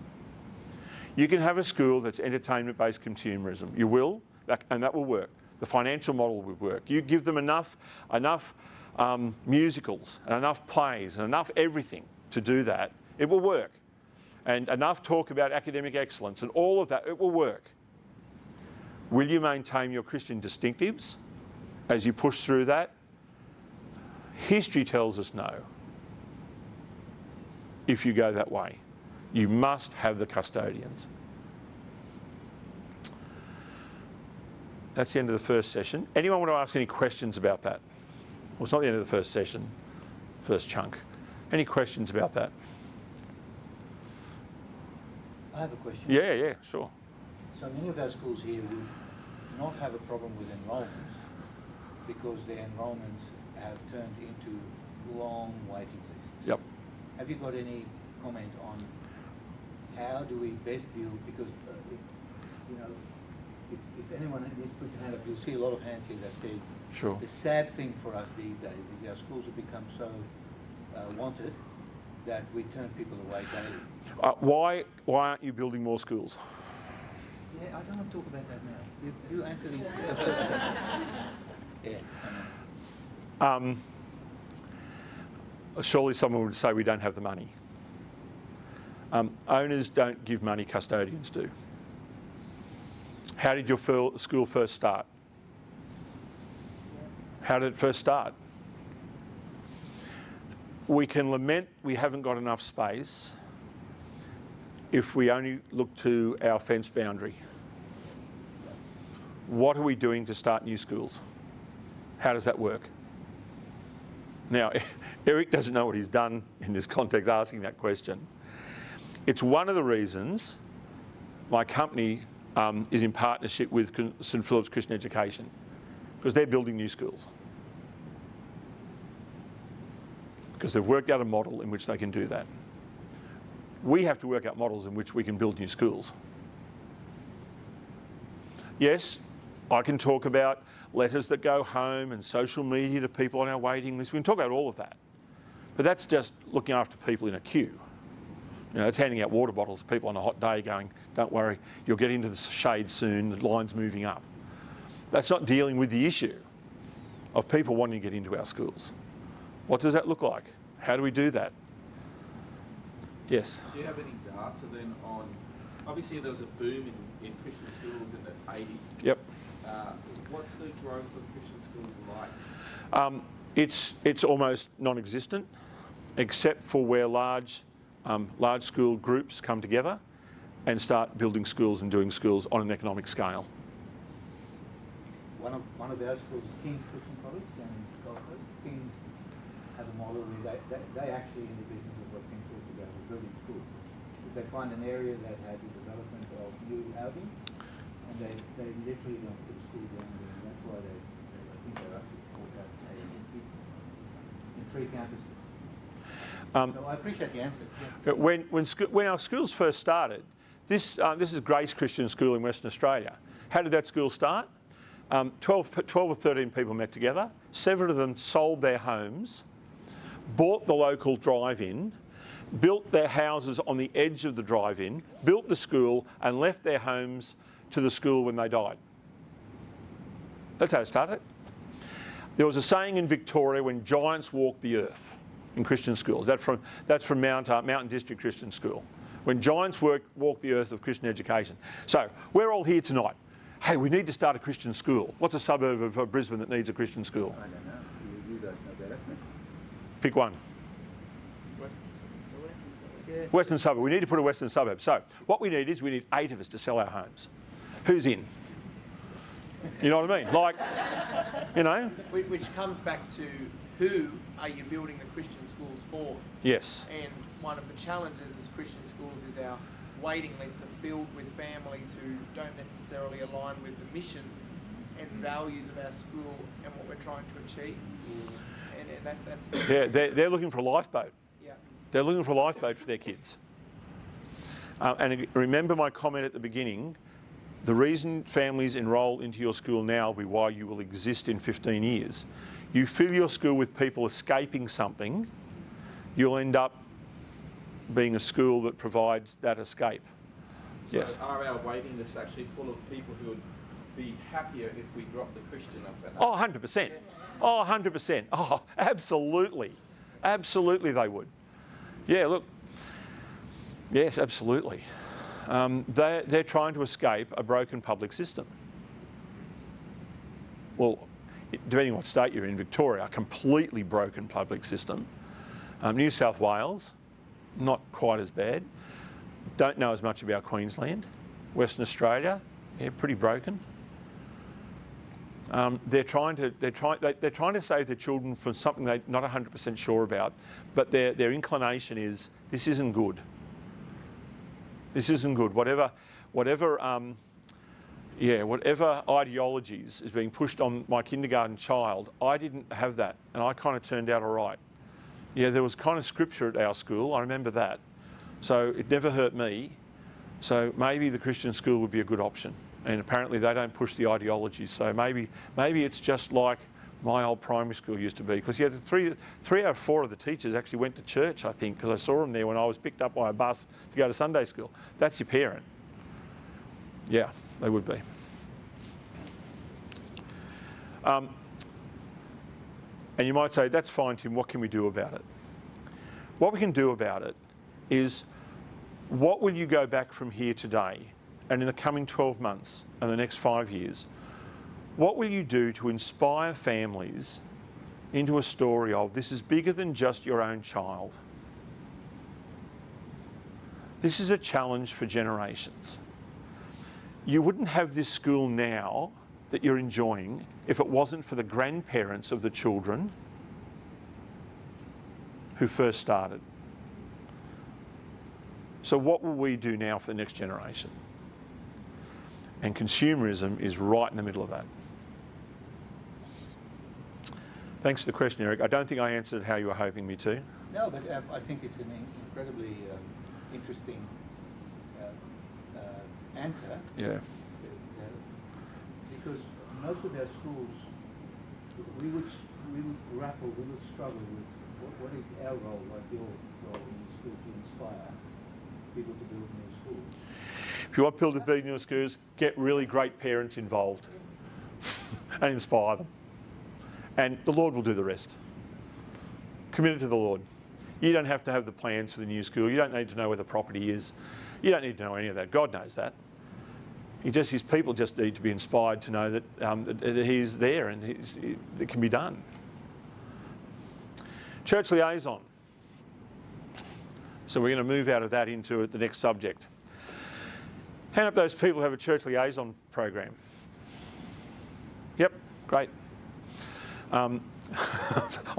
You can have a school that's entertainment-based consumerism. You will. and that will work. The financial model will work. You give them enough musicals and enough plays and enough everything to do that, it will work. And enough talk about academic excellence and all of that, it will work. Will you maintain your Christian distinctives as you push through that? History tells us no. If you go that way, you must have the custodians. That's the end of the first session. Anyone want to ask any questions about that? Well, it's not the end of the first session, first chunk. Any questions about that? I have a question. Yeah, sure. So many of our schools here would not have a problem with enrolments because their enrolments have turned into long waiting lists. Yep. Have you got any comment on how do we best deal, because if anyone needs to put their hand up, you'll see a lot of hands here that says, Sure. the sad thing for us these days is our schools have become so wanted that we turn people away daily. Why aren't you building more schools? Yeah, I don't want to talk about that now. You answer the... Yeah, I know. Surely someone would say we don't have the money. Owners don't give money, custodians do. How did your school first start? How did it first start? We can lament we haven't got enough space if we only look to our fence boundary. What are we doing to start new schools? How does that work? Now, Eric doesn't know what he's done in this context asking that question. It's one of the reasons my company is in partnership with St Philip's Christian Education, because they're building new schools. Because they've worked out a model in which they can do that. We have to work out models in which we can build new schools. Yes, I can talk about letters that go home and social media to people on our waiting list. We can talk about all of that. But that's just looking after people in a queue. It's handing out water bottles to people on a hot day going, don't worry, you'll get into the shade soon, the line's moving up. That's not dealing with the issue of people wanting to get into our schools. What does that look like? How do we do that? Yes? Do you have any data then on, obviously there was a boom in Christian schools in the 80s. Yep. What's the growth of Christian schools like? It's almost non-existent, except for where large school groups come together and start building schools and doing schools on an economic scale. One of our schools is King's Christian College down in Gold Coast. King's have a model where they actually in the business of what King talked about, was building schools. If they find an area that has the development of new housing, and they literally don't put a school down there, and that's why I think they're up to 4,000 people in 3 campuses. So I appreciate the answer. Yeah. When our schools first started, this is Grace Christian School in Western Australia. How did that school start? 12 or 13 people met together. 7 of them sold their homes, bought the local drive-in, built their houses on the edge of the drive-in, built the school and left their homes to the school when they died. That's how it started. There was a saying in Victoria, when giants walk the earth, in Christian schools. That's from Mountain District Christian School. When giants walk the earth of Christian education. So we're all here tonight. Hey, we need to start a Christian school. What's a suburb of Brisbane that needs a Christian school? I don't know. You guys know better. Pick one. Western suburb. We need to put a western suburb. So what we need is 8 of us to sell our homes. Who's in? You know what I mean? Like, Which comes back to who are you building the Christian schools for? Yes. And one of the challenges as Christian schools is our waiting lists are filled with families who don't necessarily align with the mission and values of our school and what we're trying to achieve. And that's Yeah, they're looking for a lifeboat. yeah. They're looking for a lifeboat for their kids. And remember my comment at the beginning, the reason families enrol into your school now will be why you will exist in 15 years. You fill your school with people escaping something, you'll end up being a school that provides that escape. So Yes. are our waiting lists actually full of people who be happier if we drop the Christian off that. Oh, 100%. Oh, 100%. Oh, absolutely. Absolutely they would. Yeah, look. Yes, absolutely. They're trying to escape a broken public system. Well, depending on what state you're in, Victoria, a completely broken public system. New South Wales, not quite as bad. Don't know as much about Queensland. Western Australia, yeah, pretty broken. They're trying to save their children from something they're not 100% sure about, but their inclination is this isn't good. This isn't good. Whatever ideologies is being pushed on my kindergarten child, I didn't have that, and I kind of turned out all right. Yeah, there was kind of scripture at our school. I remember that, so it never hurt me. So maybe the Christian school would be a good option. And apparently they don't push the ideologies. So maybe it's just like my old primary school used to be. Because yeah, three out of four of the teachers actually went to church, I think, because I saw them there when I was picked up by a bus to go to Sunday school. That's your parent. Yeah, they would be. And you might say, that's fine, Tim, what can we do about it? What we can do about it is, what will you go back from here today and in the coming 12 months and the next 5 years? What will you do to inspire families into a story of this is bigger than just your own child? This is a challenge for generations. You wouldn't have this school now that you're enjoying if it wasn't for the grandparents of the children who first started. So what will we do now for the next generation? And consumerism is right in the middle of that. Thanks for the question, Eric. I don't think I answered how you were hoping me to. No, but I think it's an incredibly interesting answer. Yeah. Because most of our schools, we would struggle with what is our role, like your role in the school, to inspire people to build new schools. If you want people to build new schools, get really great parents involved and inspire them. And the Lord will do the rest. Commit it to the Lord. You don't have to have the plans for the new school. You don't need to know where the property is. You don't need to know any of that. God knows that. His people just need to be inspired to know that, that He's there and it can be done. Church liaison. So we're going to move out of that into the next subject. Hand up those people who have a church liaison program. Yep, great. I'm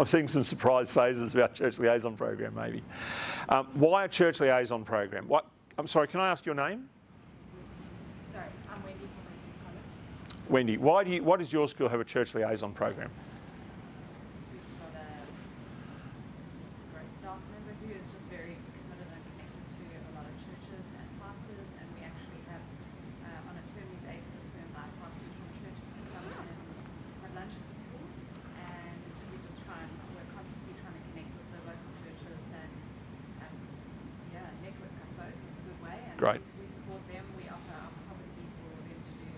seeing some surprise phases about church liaison program maybe. Why a church liaison program? I'm sorry, can I ask your name? Sorry, I'm Wendy from Lincoln's College. Wendy, why does your school have a church liaison program? We've got a great staff member who is just very committed and connected to a lot of churches and pastors, and we actually have, on a termly basis, we invite pastors from churches to come in and have lunch at the school, and we're constantly trying to connect with the local churches and network, I suppose, is a good way. And Great. we support them. We offer our property for them to do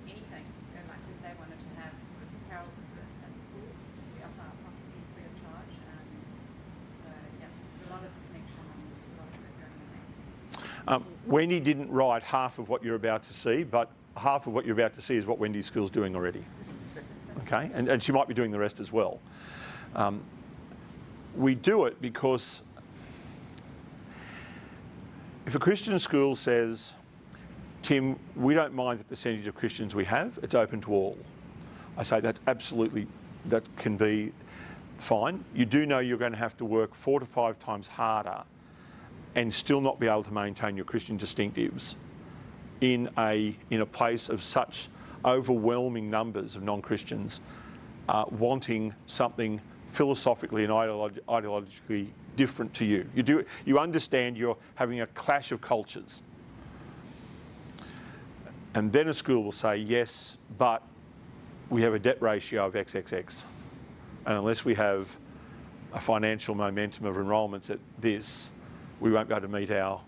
anything. Like if they wanted to have Christmas carols at the school, we offer our property free of charge. So yeah, there's a lot of connection and a lot of work going on there. Wendy didn't write half of what you're about to see, but half of what you're about to see is what Wendy's school's doing already. Okay, and she might be doing the rest as well. We do it because if a Christian school says, Tim, we don't mind the percentage of Christians we have, it's open to all. I say that can be fine. You do know you're going to have to work 4 to 5 times harder and still not be able to maintain your Christian distinctives in a place of such overwhelming numbers of non-Christians wanting something philosophically and ideologically different to you. You understand you're having a clash of cultures. And then a school will say, yes, but we have a debt ratio of XXX. And unless we have a financial momentum of enrolments at this, we won't be able to meet our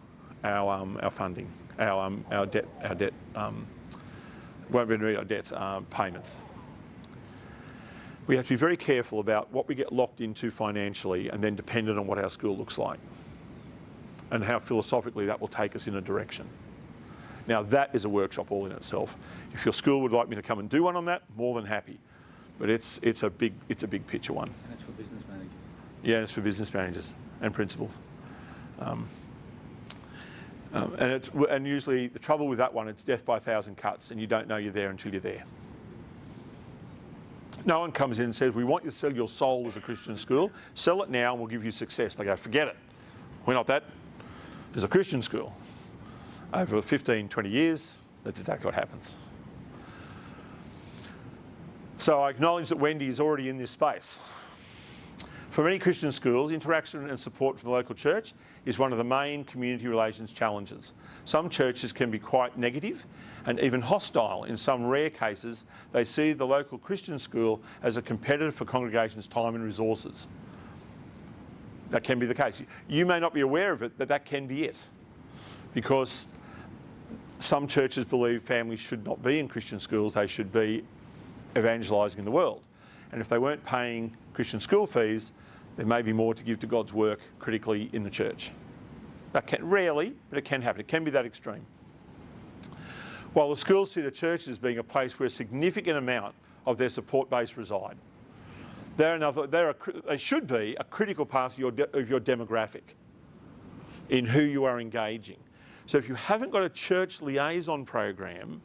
funding, our debt won't be meet our debt payments. We have to be very careful about what we get locked into financially and then dependent on what our school looks like and how philosophically that will take us in a direction. Now that is a workshop all in itself. If your school would like me to come and do one on that, more than happy. But it's a big picture one. And it's for business managers. Yeah, it's for business managers and principals. And usually the trouble with that one, it's death by a thousand cuts, and you don't know you're there until you're there. No one comes in and says, we want you to sell your soul as a Christian school. Sell it now and we'll give you success. They go, forget it. We're not that. It's a Christian school. Over 15, 20 years, that's exactly what happens. So I acknowledge that Wendy is already in this space. For many Christian schools, interaction and support from the local church is one of the main community relations challenges. Some churches can be quite negative and even hostile. In some rare cases, they see the local Christian school as a competitor for congregations' time and resources. That can be the case. You may not be aware of it, but that can be it. Because some churches believe families should not be in Christian schools, they should be evangelising in the world. And if they weren't paying Christian school fees, there may be more to give to God's work critically in the church. That can, rarely, but it can happen. It can be that extreme. While the schools see the church as being a place where a significant amount of their support base reside, they should be a critical part of your demographic in who you are engaging. So if you haven't got a church liaison program,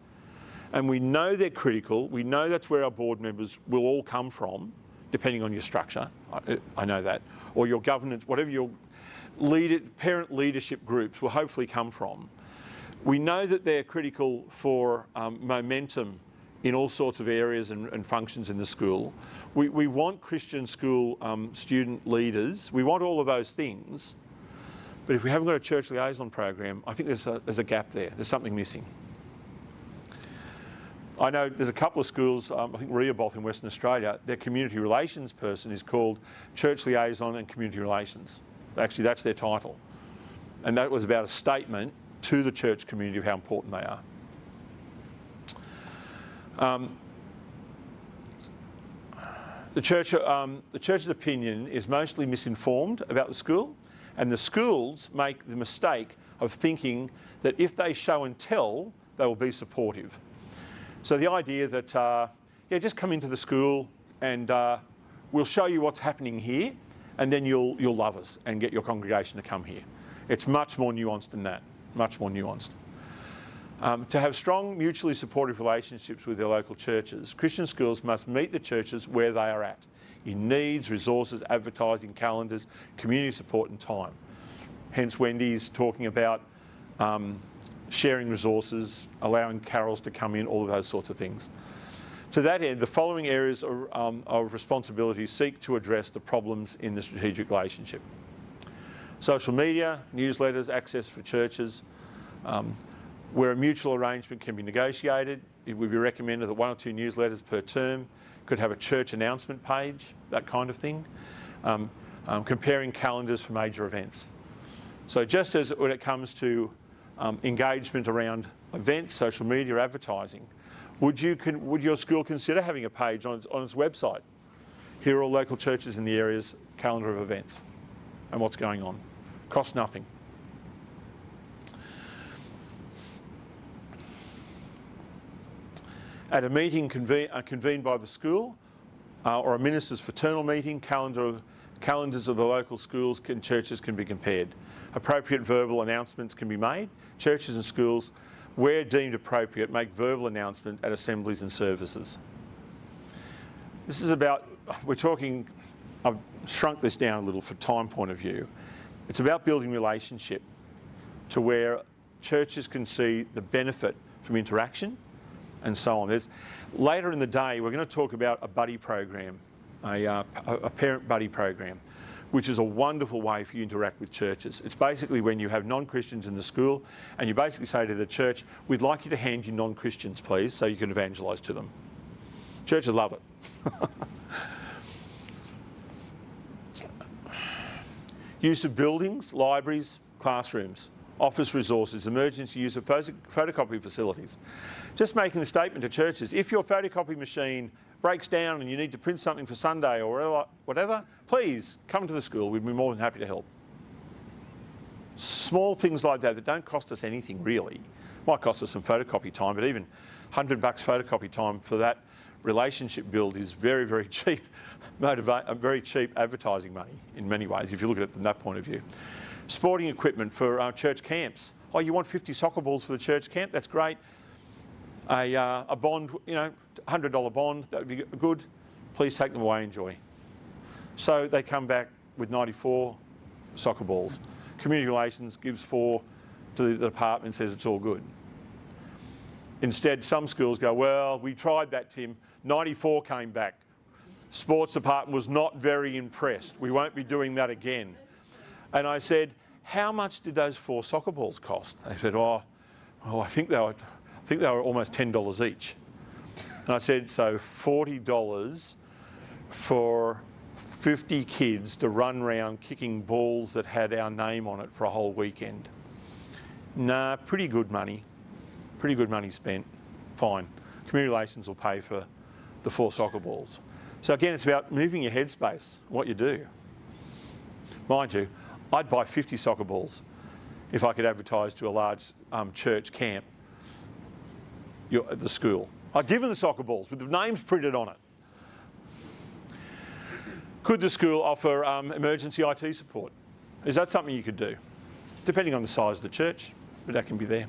and we know they're critical, we know that's where our board members will all come from, depending on your structure, I know that, or your governance, whatever your parent leadership groups will hopefully come from. We know that they're critical for momentum in all sorts of areas and functions in the school. We want Christian school student leaders, we want all of those things, but if we haven't got a church liaison program, I think there's a gap there, there's something missing. I know there's a couple of schools, I think Rehoboth in Western Australia, their community relations person is called Church Liaison and Community Relations. Actually, that's their title. And that was about a statement to the church community of how important they are. The church's opinion is mostly misinformed about the school, and the schools make the mistake of thinking that if they show and tell, they will be supportive. So the idea that, just come into the school and we'll show you what's happening here, and then you'll love us and get your congregation to come here. It's much more nuanced than that, much more nuanced. To have strong mutually supportive relationships with their local churches, Christian schools must meet the churches where they are at, in needs, resources, advertising, calendars, community support and time. Hence Wendy's talking about sharing resources, allowing carols to come in, all of those sorts of things. To that end, the following areas of responsibility seek to address the problems in the strategic relationship. Social media, newsletters, access for churches, where a mutual arrangement can be negotiated. It would be recommended that 1 or 2 newsletters per term could have a church announcement page, that kind of thing. Comparing calendars for major events. So just as when it comes to engagement around events, social media, advertising, would your school consider having a page on its website? Here are all local churches in the area's calendar of events and what's going on. Costs nothing. At a meeting convened by the school or a minister's fraternal meeting, calendars of the local schools and churches can be compared. Appropriate verbal announcements can be made. Churches and schools, where deemed appropriate, make verbal announcement at assemblies and services. This is about, I've shrunk this down a little for time point of view. It's about building relationship to where churches can see the benefit from interaction and so on. Later in the day, we're going to talk about a buddy program, a parent buddy program, which is a wonderful way for you to interact with churches. It's basically when you have non-Christians in the school and you basically say to the church, we'd like you to hand you non-Christians, please, so you can evangelise to them. Churches love it. Use of buildings, libraries, classrooms. office resources, emergency use of photocopy facilities. Just making the statement to churches, if your photocopy machine breaks down and you need to print something for Sunday or whatever, please come to the school. We'd be more than happy to help. Small things like that don't cost us anything really. Might cost us some photocopy time, but even $100 photocopy time for that relationship build is very, very cheap, very cheap advertising money in many ways, if you look at it from that point of view. Sporting equipment for our church camps. Oh, you want 50 soccer balls for the church camp? That's great. A bond, you know, $100 bond, that would be good. Please take them away, enjoy. So they come back with 94 soccer balls. Community Relations gives 4 to the department and says it's all good. Instead, some schools go, well, we tried that, Tim. 94 came back. Sports department was not very impressed. We won't be doing that again. And I said, how much did those 4 soccer balls cost? They said, oh, I think they were almost $10 each. And I said, so $40 for 50 kids to run around kicking balls that had our name on it for a whole weekend. Nah, pretty good money. Pretty good money spent. Fine. Community Relations will pay for the 4 soccer balls. So again, it's about moving your headspace, what you do. Mind you, I'd buy 50 soccer balls if I could advertise to a large church camp at the school. I'd give them the soccer balls with the names printed on it. Could the school offer emergency IT support? Is that something you could do? Depending on the size of the church, but that can be there.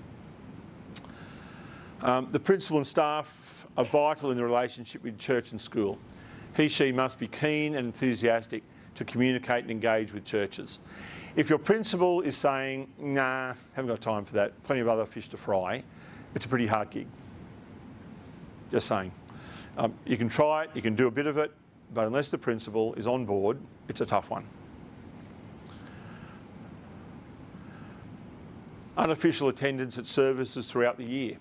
The principal and staff are vital in the relationship with church and school. He, she must be keen and enthusiastic to communicate and engage with churches. If your principal is saying, nah, haven't got time for that, plenty of other fish to fry, it's a pretty hard gig. Just saying. You can try it, you can do a bit of it, but unless the principal is on board, it's a tough one. Unofficial attendance at services throughout the year.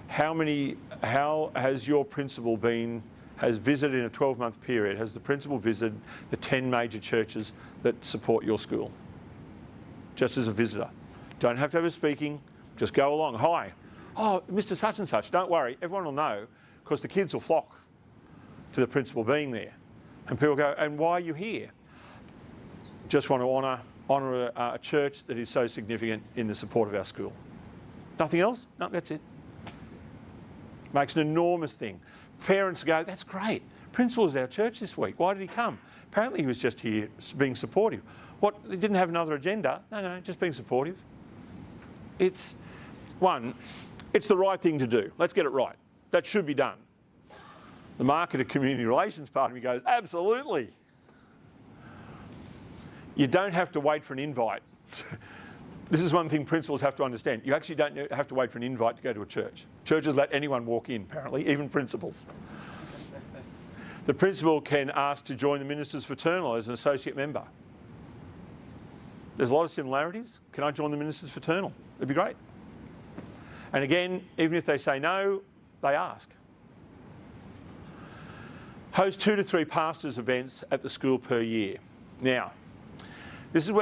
How has your principal has visited in a 12-month period, has the principal visited the 10 major churches that support your school? Just as a visitor. Don't have to have a speaking, just go along. Hi, oh, Mr. Such and such, don't worry, everyone will know because the kids will flock to the principal being there. And people go, and why are you here? Just want to honour a church that is so significant in the support of our school. Nothing else? No, that's it. Makes an enormous thing. Parents go, that's great. Principal is our church this week. Why did he come? Apparently he was just here being supportive. What, he didn't have another agenda? No, just being supportive. It's the right thing to do. Let's get it right. That should be done. The market of community relations part of me goes, absolutely. You don't have to wait for an invite. This is one thing principals have to understand. You actually don't have to wait for an invite to go to a church. Churches let anyone walk in, apparently, even principals. The principal can ask to join the Ministers Fraternal as an associate member. There's a lot of similarities. Can I join the Ministers Fraternal? It'd be great. And again, even if they say no, they ask. Host 2 to 3 pastors' events at the school per year. Now, this is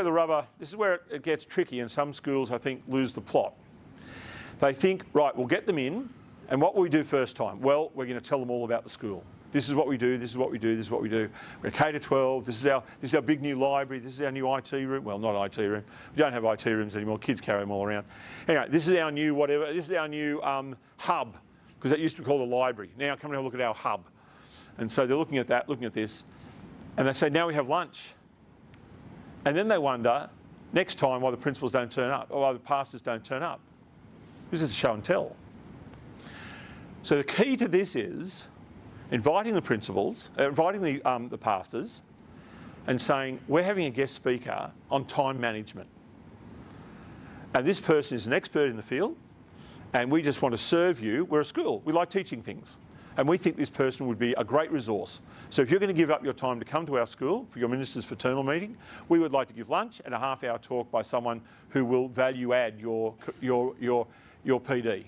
where it gets tricky, and some schools, I think, lose the plot. They think, right, we'll get them in, and what will we do first time? Well, we're going to tell them all about the school. This is what we do, this is what we do, this is what we do. We're K-12, this is our big new library, this is our new IT room. Well, not IT room. We don't have IT rooms anymore, kids carry them all around. Anyway, this is our new whatever, this is our new hub, because that used to be called a library. Now come and have a look at our hub. And so they're looking at that, looking at this, and they say, now we have lunch. And then they wonder, next time, why the principals don't turn up, or why the pastors don't turn up. This is a show and tell. So the key to this is inviting the principals, inviting the pastors, and saying, we're having a guest speaker on time management. And this person is an expert in the field, and we just want to serve you. We're a school, we like teaching things. And we think this person would be a great resource. So if you're going to give up your time to come to our school for your Ministers Fraternal meeting, we would like to give lunch and a half-hour talk by someone who will value add your PD.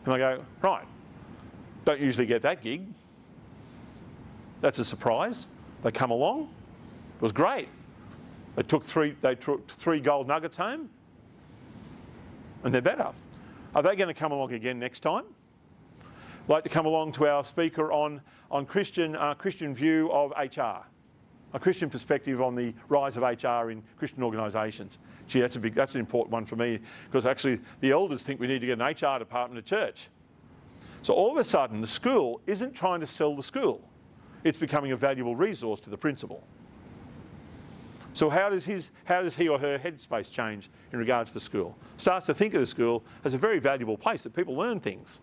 And I go, right, don't usually get that gig. That's a surprise. They come along, it was great. They took three gold nuggets home, and they're better. Are they going to come along again next time? I'd like to come along to our speaker on Christian view of HR, a Christian perspective on the rise of HR in Christian organisations. Gee, that's an important one for me, because actually the elders think we need to get an HR department at church. So all of a sudden, the school isn't trying to sell the school. It's becoming a valuable resource to the principal. So how does he or her headspace change in regards to the school? Starts to think of the school as a very valuable place that people learn things.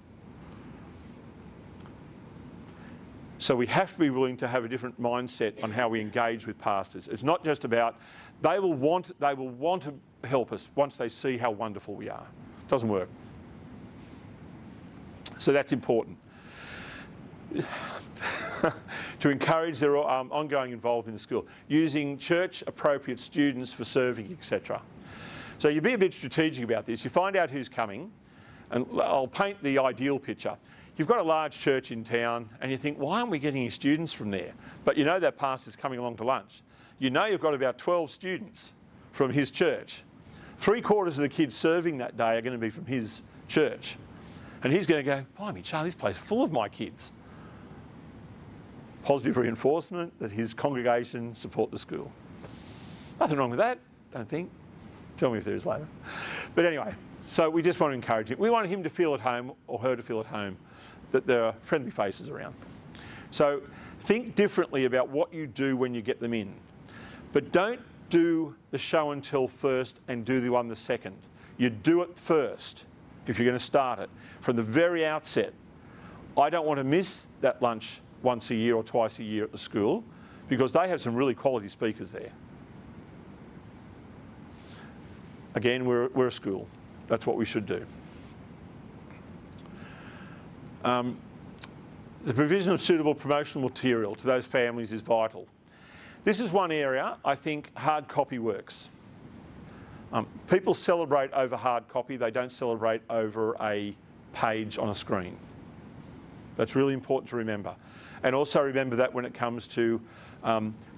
So we have to be willing to have a different mindset on how we engage with pastors. It's not just about they will want to help us once they see how wonderful we are. It doesn't work. So that's important. To encourage their ongoing involvement in the school, using church-appropriate students for serving, etc. So you be a bit strategic about this. You find out who's coming, and I'll paint the ideal picture. You've got a large church in town, and you think, why aren't we getting any students from there? But you know that pastor's coming along to lunch. You know you've got about 12 students from his church. 3/4 of the kids serving that day are going to be from his church. And he's going to go, blimey, Charlie, this place is full of my kids. Positive reinforcement that his congregation support the school. Nothing wrong with that, don't think. Tell me if there is later. But anyway, so we just want to encourage him. We want him to feel at home, or her to feel at home, that there are friendly faces around. So think differently about what you do when you get them in. But don't do the show and tell first and do the one the second. You do it first if you're going to start it. From the very outset, I don't want to miss that lunch once a year or twice a year at the school, because they have some really quality speakers there. Again, we're a school. That's what we should do. The provision of suitable promotional material to those families is vital. This is one area I think hard copy works. People celebrate over hard copy, they don't celebrate over a page on a screen. That's really important to remember. And also remember that when it comes to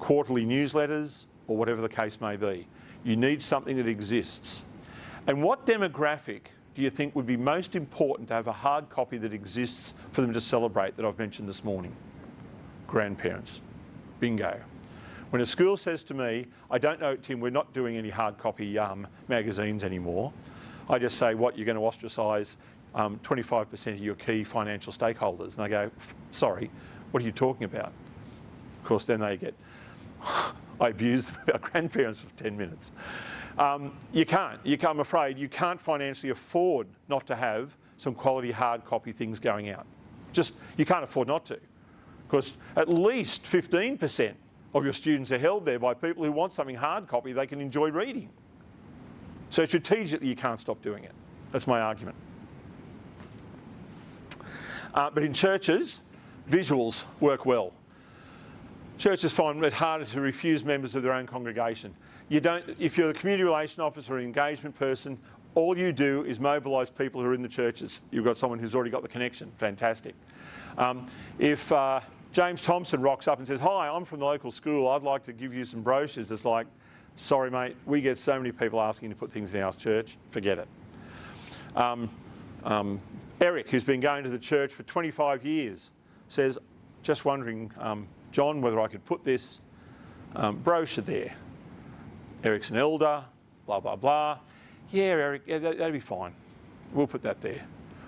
quarterly newsletters or whatever the case may be. You need something that exists. And what demographic do you think would be most important to have a hard copy that exists for them to celebrate that I've mentioned this morning? Grandparents. Bingo. When a school says to me, I don't know, Tim, we're not doing any hard copy magazines anymore, I just say, what, you're going to ostracise 25% of your key financial stakeholders? And they go, sorry, what are you talking about? Of course, then they get, I abuse them about grandparents for 10 minutes. You can't. I'm afraid you can't financially afford not to have some quality hard copy things going out. Just, you can't afford not to. Because at least 15% of your students are held there by people who want something hard copy they can enjoy reading. So strategically you can't stop doing it. That's my argument. But in churches, visuals work well. Churches find it harder to refuse members of their own congregation. If you're the community relation officer or an engagement person, all you do is mobilise people who are in the churches. You've got someone who's already got the connection. Fantastic. If James Thompson rocks up and says, hi, I'm from the local school, I'd like to give you some brochures, it's like, sorry mate, we get so many people asking to put things in our church, forget it. Eric, who's been going to the church for 25 years, says, just wondering, John, whether I could put this brochure there. Eric's an elder, blah, blah, blah. Yeah, Eric, yeah, that'd be fine. We'll put that there.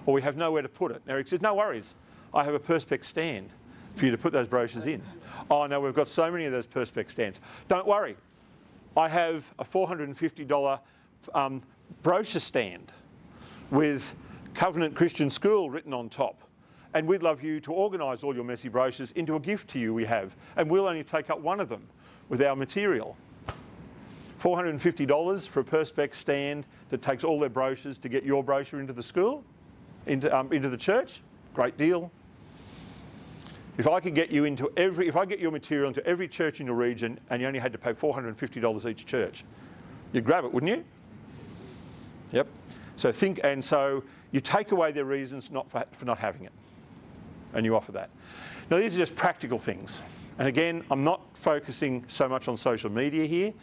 Or we have nowhere to put it. And Eric says, no worries. I have a Perspex stand for you to put those brochures in. Oh, no, we've got so many of those Perspex stands. Don't worry. I have a $450 brochure stand with Covenant Christian School written on top. And we'd love you to organise all your messy brochures into a gift to you we have. And we'll only take up one of them with our material. $450 for a Perspex stand that takes all their brochures to get your brochure into the school, into the church. Great deal. If I could get you if I get your material into every church in your region and you only had to pay $450 each church, you'd grab it, wouldn't you? Yep. So you take away their reasons for not having it, and you offer that. Now these are just practical things. And again, I'm not focusing so much on social media here.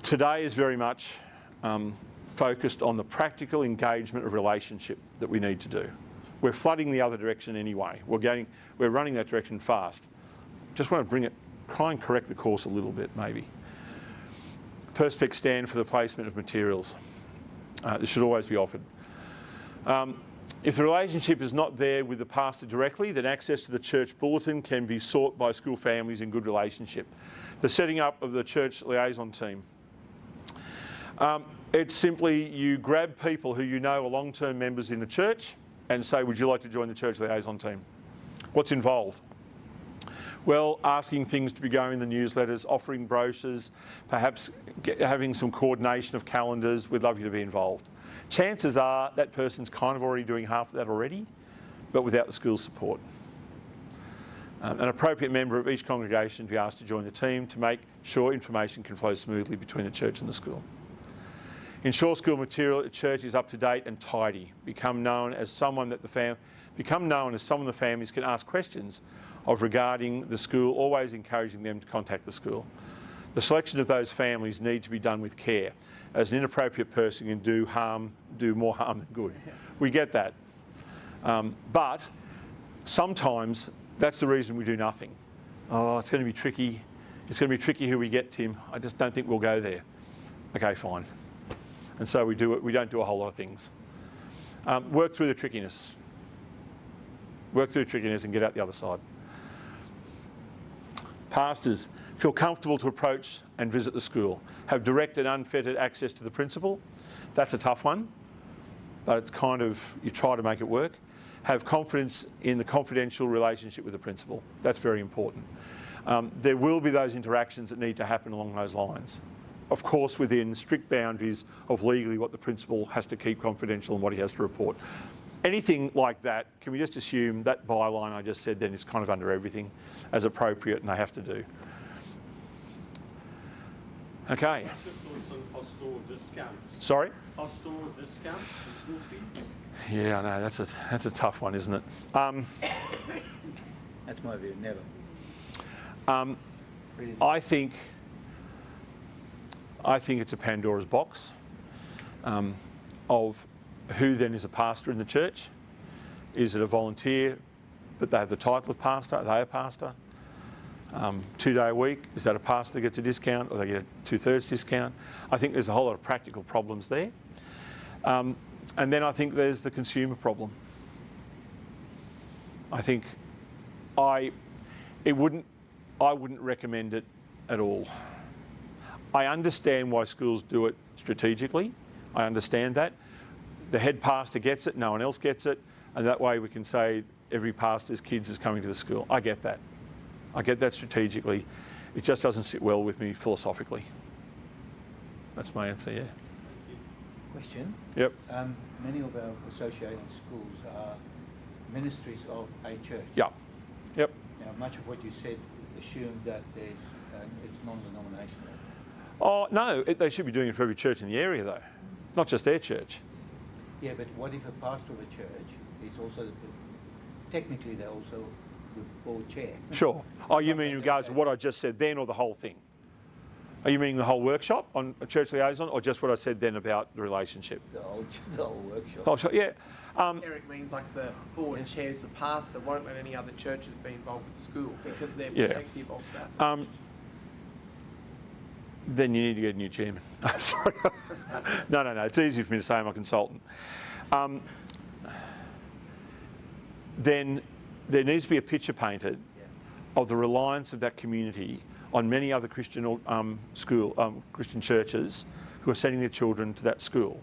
Today is very much focused on the practical engagement of relationship that we need to do. We're flooding the other direction anyway. We're running that direction fast. Just want to try and correct the course a little bit, maybe. Perspex stand for the placement of materials. This should always be offered. If the relationship is not there with the pastor directly, then access to the church bulletin can be sought by school families in good relationship. The setting up of the church liaison team. It's simply you grab people who you know are long-term members in the church and say, would you like to join the church liaison team? What's involved? Well, asking things to be going in the newsletters, offering brochures, perhaps having some coordination of calendars. We'd love you to be involved. Chances are that person's kind of already doing half of that already, but without the school's support. An appropriate member of each congregation to be asked to join the team to make sure information can flow smoothly between the church and the school. Ensure school material at the church is up to date and tidy. Become known as someone the families can ask questions of regarding the school, always encouraging them to contact the school. The selection of those families need to be done with care, as an inappropriate person can do more harm than good. We get that. But sometimes that's the reason we do nothing. Oh, it's going to be tricky. It's going to be tricky who we get, Tim. I just don't think we'll go there. Okay, fine. And so we don't do a whole lot of things. Work through the trickiness. Work through the trickiness and get out the other side. Pastors, feel comfortable to approach and visit the school. Have direct and unfettered access to the principal. That's a tough one, but it's kind of, you try to make it work. Have confidence in the confidential relationship with the principal. That's very important. There will be those interactions that need to happen along those lines. Of course, within strict boundaries of legally what the principal has to keep confidential and what he has to report. Anything like that, can we just assume that byline I just said then is kind of under everything as appropriate and they have to do. Okay. What's your thoughts on pastoral discounts? Sorry? Pastoral discounts for school fees? Yeah, I know, that's a tough one, isn't it? That's my view, never. I think it's a Pandora's box of who then is a pastor in the church. Is it a volunteer, but they have the title of pastor? Are they a pastor? 2 day a week, is that a pastor that gets a discount or they get a 2/3 discount? I think there's a whole lot of practical problems there. And then I think there's the consumer problem. I think I wouldn't recommend it at all. I understand why schools do it strategically. I understand that. The head pastor gets it, no one else gets it, and that way we can say every pastor's kids is coming to the school. I get that. I get that strategically. It just doesn't sit well with me philosophically. That's my answer, yeah. Question? Yep. Many of our associated schools are ministries of a church. Yeah. Yep. Now, much of what you said assumed that it's non-denominational. Oh, no, they should be doing it for every church in the area though, not just their church. Yeah, but what if a pastor of a church is also, technically they're also the board chair? Sure. Oh, you mean in regards to what I just said then or the whole thing? Are you meaning the whole workshop on a church liaison or just what I said then about the relationship? The whole workshop. Oh, so, yeah. Eric means like the board chairs the pastor won't let any other churches be involved with the school because they're Yeah. protective of that. Then you need to get a new chairman. I'm sorry. No. It's easy for me to say I'm a consultant. Then there needs to be a picture painted of the reliance of that community on many other Christian Christian churches who are sending their children to that school.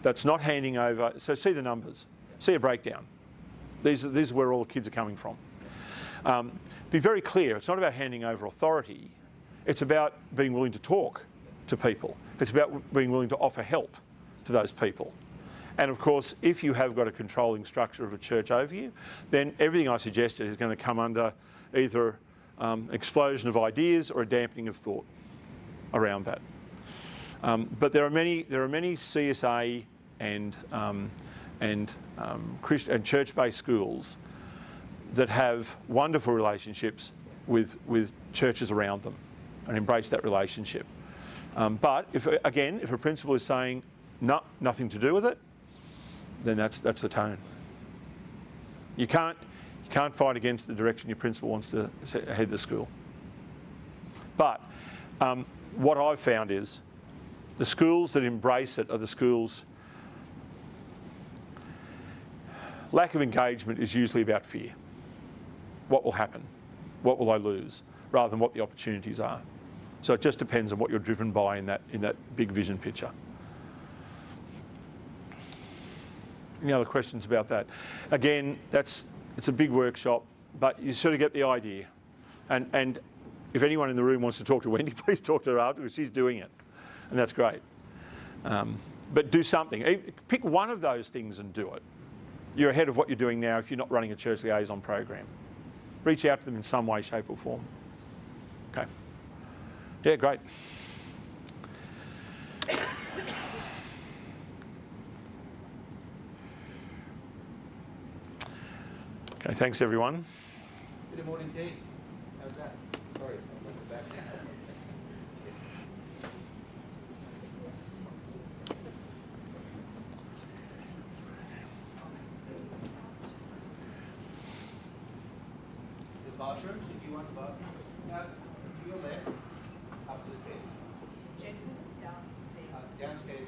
That's not handing over. So see the numbers. See a breakdown. These are where all the kids are coming from. Be very clear. It's not about handing over authority. It's about being willing to talk to people. It's about being willing to offer help to those people. And of course, if you have got a controlling structure of a church over you, then everything I suggested is going to come under either explosion of ideas or a dampening of thought around that. But there are many CSA and church-based schools that have wonderful relationships with churches around them. and embrace that relationship. But if a principal is saying, no, nothing to do with it, then that's the tone. You can't fight against the direction your principal wants to head the school. But what I've found is the schools that embrace it are the schools. Lack of engagement is usually about fear. What will happen? What will I lose? Rather than what the opportunities are. So it just depends on what you're driven by in that big vision picture. Any other questions about that? Again, it's a big workshop, but you sort of get the idea. And if anyone in the room wants to talk to Wendy, please talk to her after, because she's doing it, and that's great. But do something. Pick one of those things and do it. You're ahead of what you're doing now if you're not running a church liaison program. Reach out to them in some way, shape or form. Okay. Yeah, great. Okay, thanks everyone. Good morning, Dean. How's that? Sorry, I'm at the back. The bathrooms, if you want the bathroom, to your left, up the stairs. Downstairs.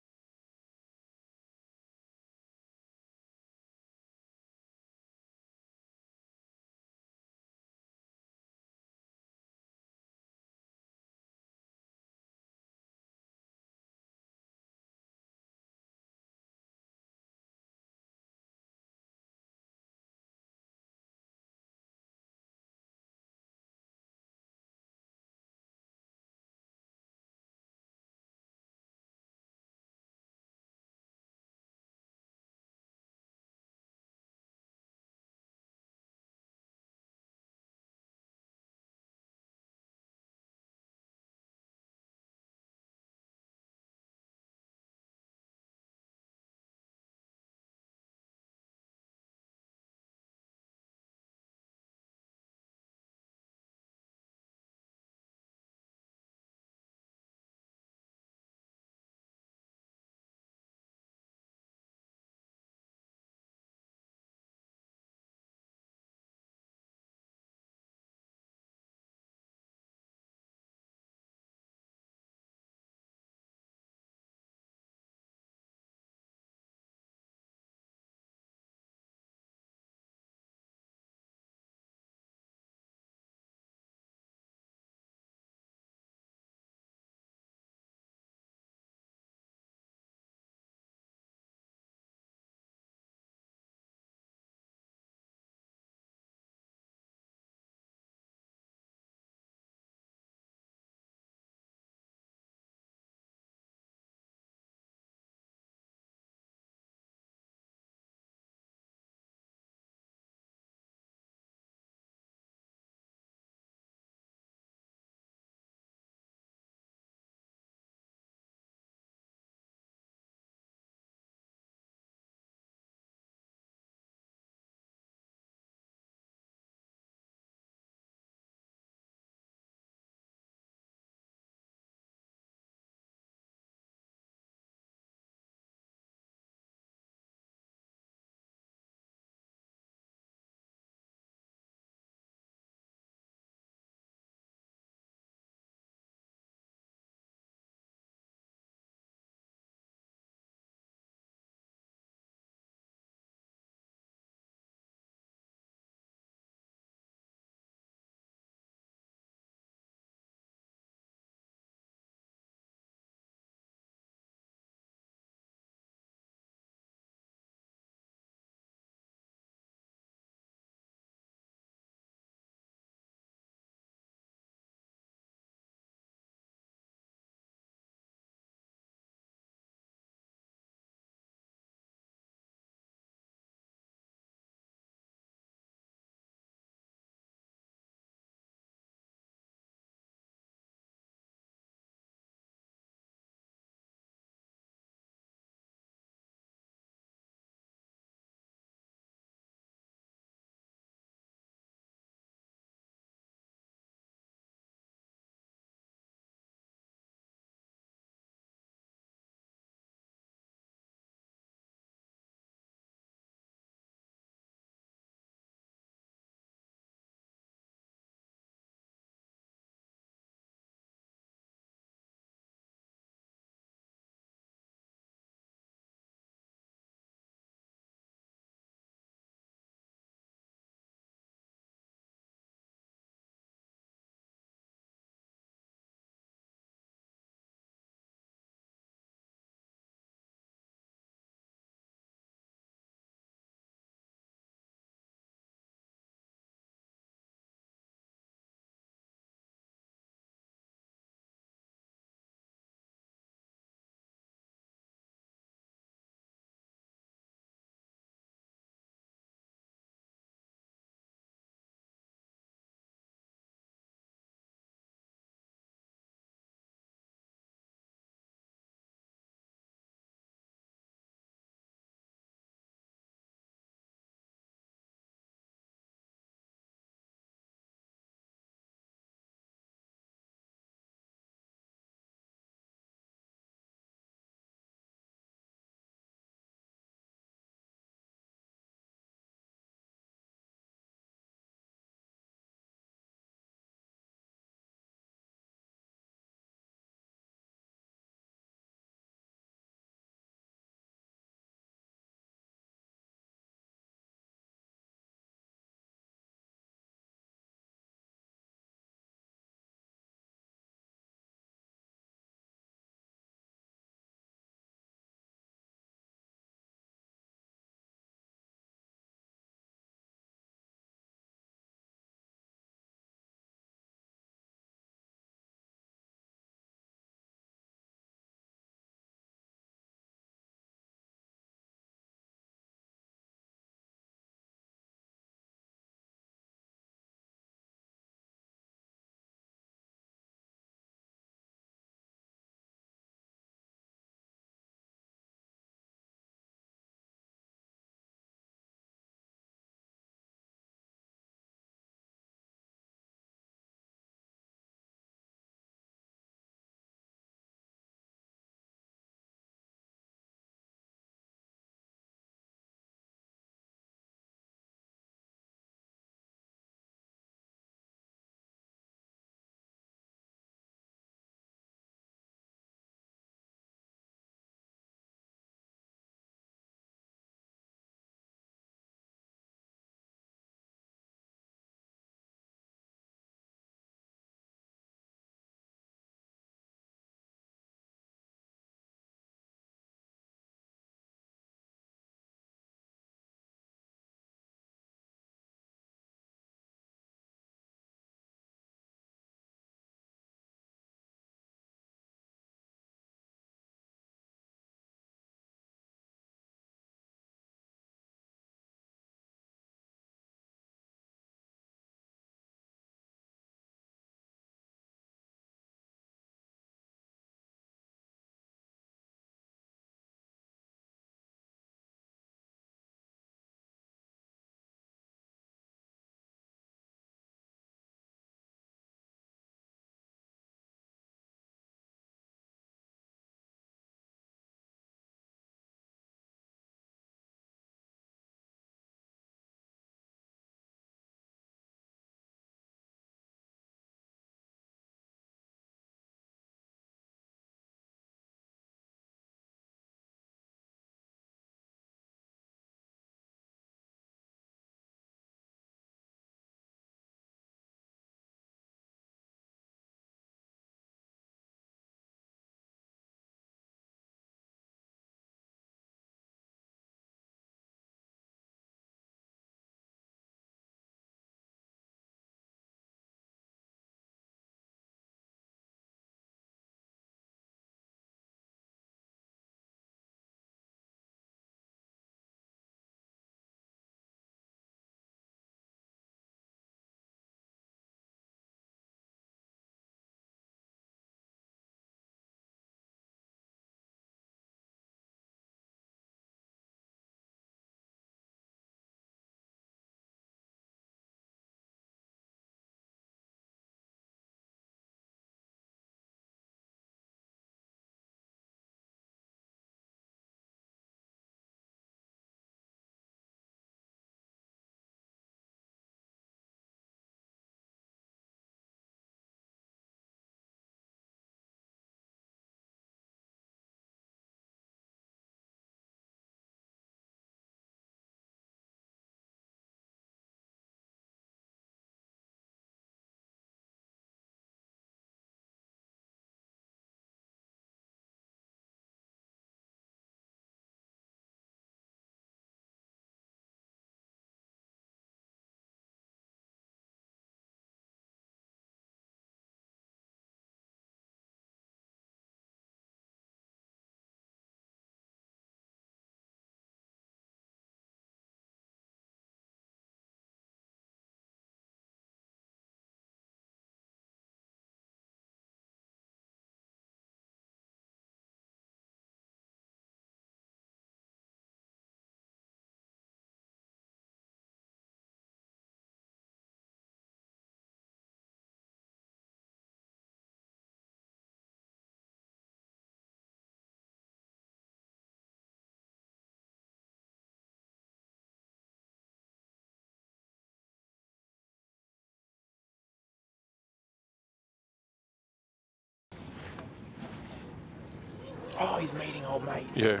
Oh, he's meeting old mate. Yeah.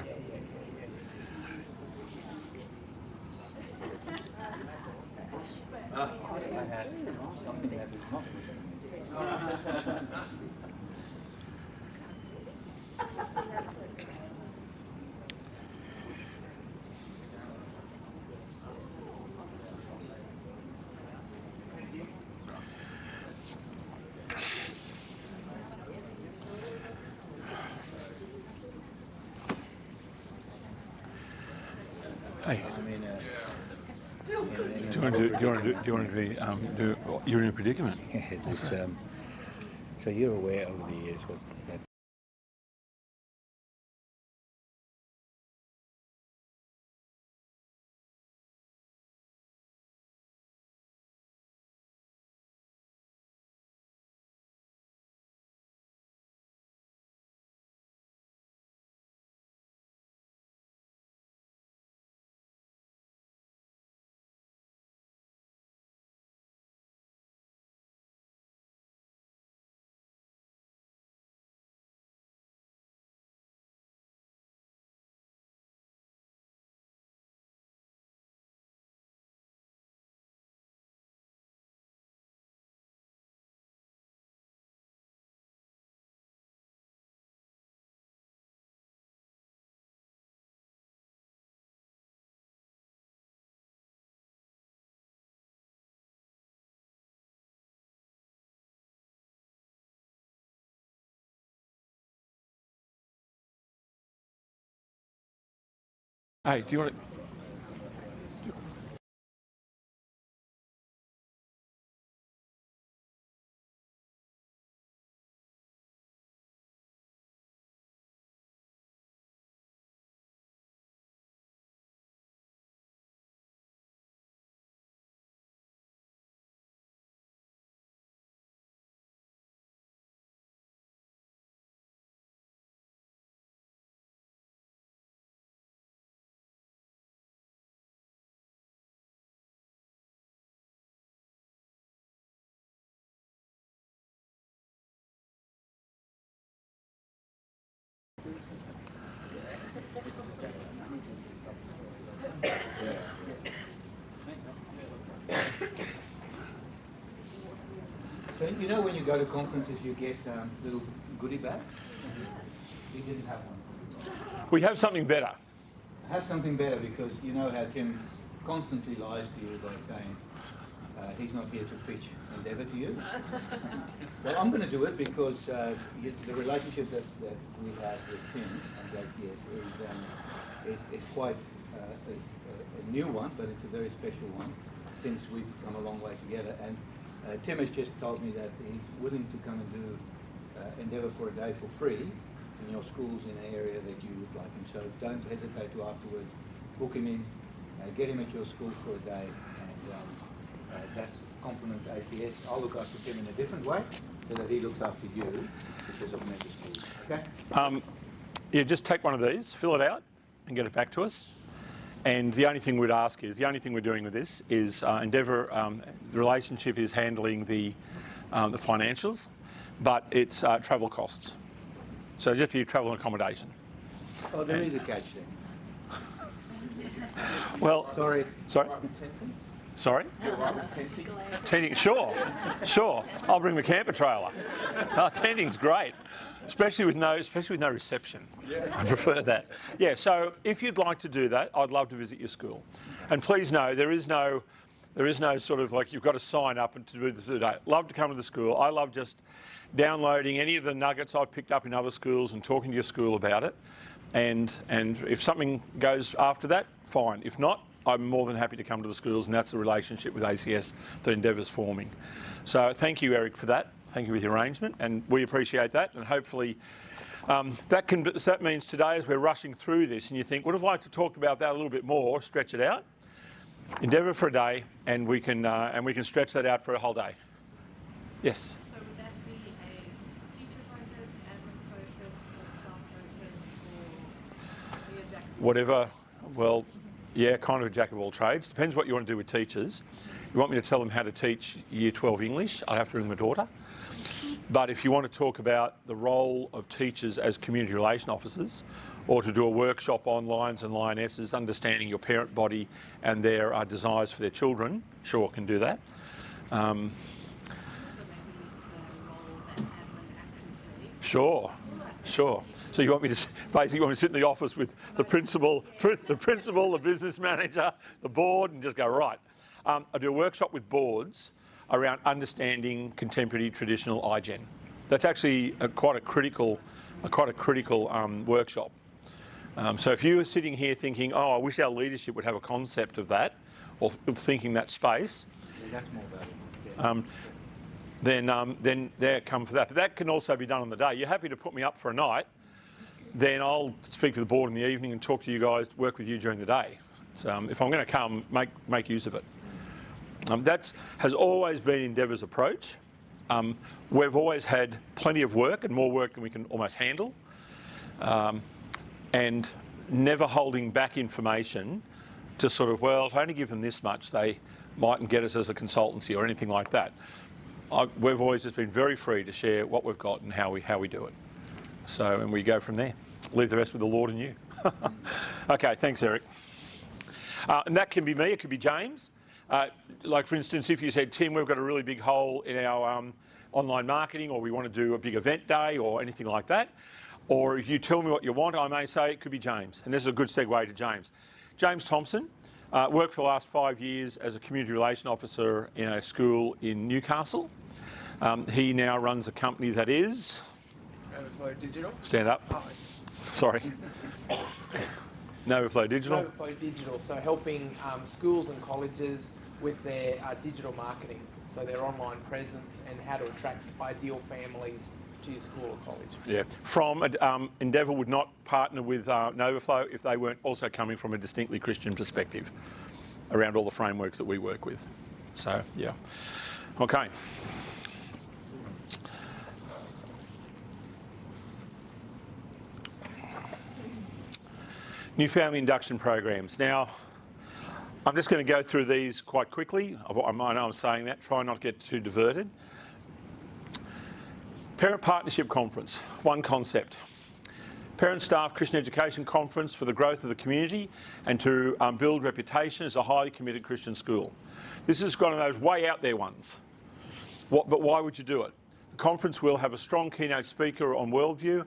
I had something that is not written. Hey, I mean, do you want to be you're in a predicament. this, so you're aware over the years what that. Hey, do you want to? So you know when you go to conferences you get little goodie bags? We didn't have one. We have something better. I have something better because you know how Tim constantly lies to you by saying he's not here to pitch Endeavour to you. Well, I'm going to do it because the relationship that we have with Tim and JCS is quite a new one, but it's a very special one since we've come a long way together. And Tim has just told me that he's willing to come and do Endeavour for a day for free in your schools in an area that you would like him. So don't hesitate to afterwards book him in, get him at your school for a day, and that's compliments ACS. I'll look after Tim in a different way so that he looks after you because of Measure Schools. Okay? Yeah, just take one of these, fill it out, and get it back to us. And the only thing we'd ask is, the only thing we're doing with this is Endeavour, the relationship is handling the financials, but it's travel costs. So just be travel and accommodation. Oh, there is a catch there. Well, Sorry. sorry, sorry. Tenting, sure. I'll bring the camper trailer. Tenting's great, especially with no reception. I prefer that. Yeah. So if you'd like to do that, I'd love to visit your school, and please know there is no sort of like you've got to sign up and to do this today. Love to come to the school. I love just downloading any of the nuggets I've picked up in other schools and talking to your school about it. And if something goes after that, fine. If not, I'm more than happy to come to the schools, and that's the relationship with ACS that Endeavour's forming. So thank you, Eric, for that. Thank you for the arrangement, and we appreciate that. And hopefully that means today, as we're rushing through this, and you think, would have liked to talk about that a little bit more, stretch it out. Endeavour for a day, and we can stretch that out for a whole day. Yes. So would that be a teacher focused, admin focused, or staff focused, or be a jack? Whatever. Well, yeah, kind of a jack of all trades. Depends what you want to do with teachers. You want me to tell them how to teach Year 12 English? I have to ring my daughter. But if you want to talk about the role of teachers as community relation officers, or to do a workshop on lions and lionesses, understanding your parent body and their desires for their children, sure, can do that. Also maybe the role that admin actually plays. Sure. So you want me to basically sit in the office with the principal, the business manager, the board, and just go, right. I do a workshop with boards around understanding contemporary traditional iGen. That's actually quite a critical workshop. So if you were sitting here thinking, oh, I wish our leadership would have a concept of that, or thinking that space, That's more valuable. Yeah. then there come for that. But that can also be done on the day. You're happy to put me up for a night, then I'll speak to the board in the evening and talk to you guys, work with you during the day. So if I'm going to come, make use of it. That has always been Endeavour's approach. We've always had plenty of work, and more work than we can almost handle, and never holding back information to sort of, well, if I only give them this much, they mightn't get us as a consultancy or anything like that. We've always just been very free to share what we've got and how we do it. So, and we go from there. Leave the rest with the Lord and you. Okay, thanks, Eric. And that can be me, it could be James. Like for instance, if you said, Tim, we've got a really big hole in our online marketing, or we want to do a big event day or anything like that, or if you tell me what you want, I may say it could be James. And this is a good segue to James. James Thompson worked for the last 5 years as a community relation officer in a school in Newcastle. He now runs a company that is... Novaflow Digital. Stand up. Oh, Sorry. Novaflow Digital. Novaflow Digital, so helping schools and colleges with their digital marketing, so their online presence and how to attract ideal families to your school or college. Yeah. From Endeavour would not partner with Novaflow if they weren't also coming from a distinctly Christian perspective around all the frameworks that we work with. So, yeah. Okay. New family induction programs. Now, I'm just going to go through these quite quickly. I know I'm saying that, try not to get too diverted. Parent Partnership Conference, one concept. Parent Staff Christian Education Conference for the growth of the community and to build reputation as a highly committed Christian school. This is one of those way out there ones. But why would you do it? The conference will have a strong keynote speaker on worldview,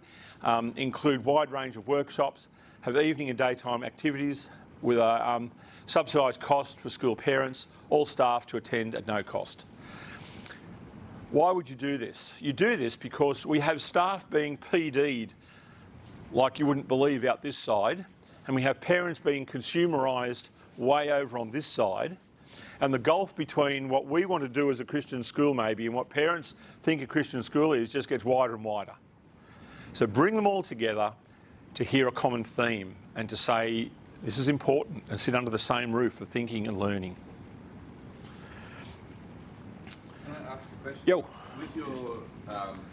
include wide range of workshops, have evening and daytime activities with a subsidised cost for school parents, all staff to attend at no cost. Why would you do this? You do this because we have staff being PD'd like you wouldn't believe out this side, and we have parents being consumerised way over on this side, and the gulf between what we want to do as a Christian school maybe and what parents think a Christian school is just gets wider and wider. So bring them all together to hear a common theme and to say this is important and sit under the same roof for thinking and learning. Can I ask a question? Yo. With your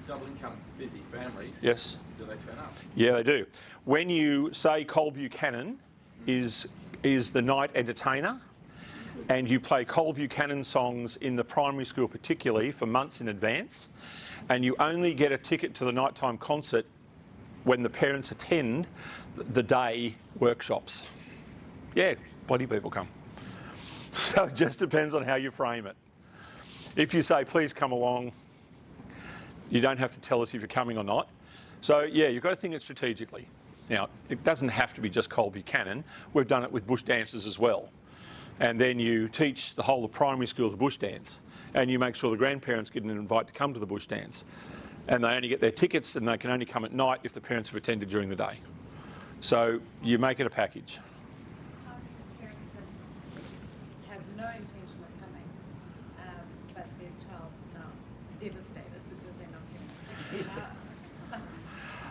double income busy families, Yes. do they turn up? Yeah, they do. When you say Cole Buchanan is the night entertainer, and you play Cole Buchanan songs in the primary school particularly for months in advance, and you only get a ticket to the nighttime concert when the parents attend the day workshops. Yeah, bloody people come. So it just depends on how you frame it. If you say, please come along, you don't have to tell us if you're coming or not. So yeah, you've got to think it strategically. Now, it doesn't have to be just Cole Buchanan. We've done it with bush dances as well. And then you teach the whole of primary school the bush dance, and you make sure the grandparents get an invite to come to the bush dance. And they only get their tickets, and they can only come at night if the parents have attended during the day. So you make it a package. How does the parents that have no intention of coming, but their child's now devastated because they're not getting a ticket?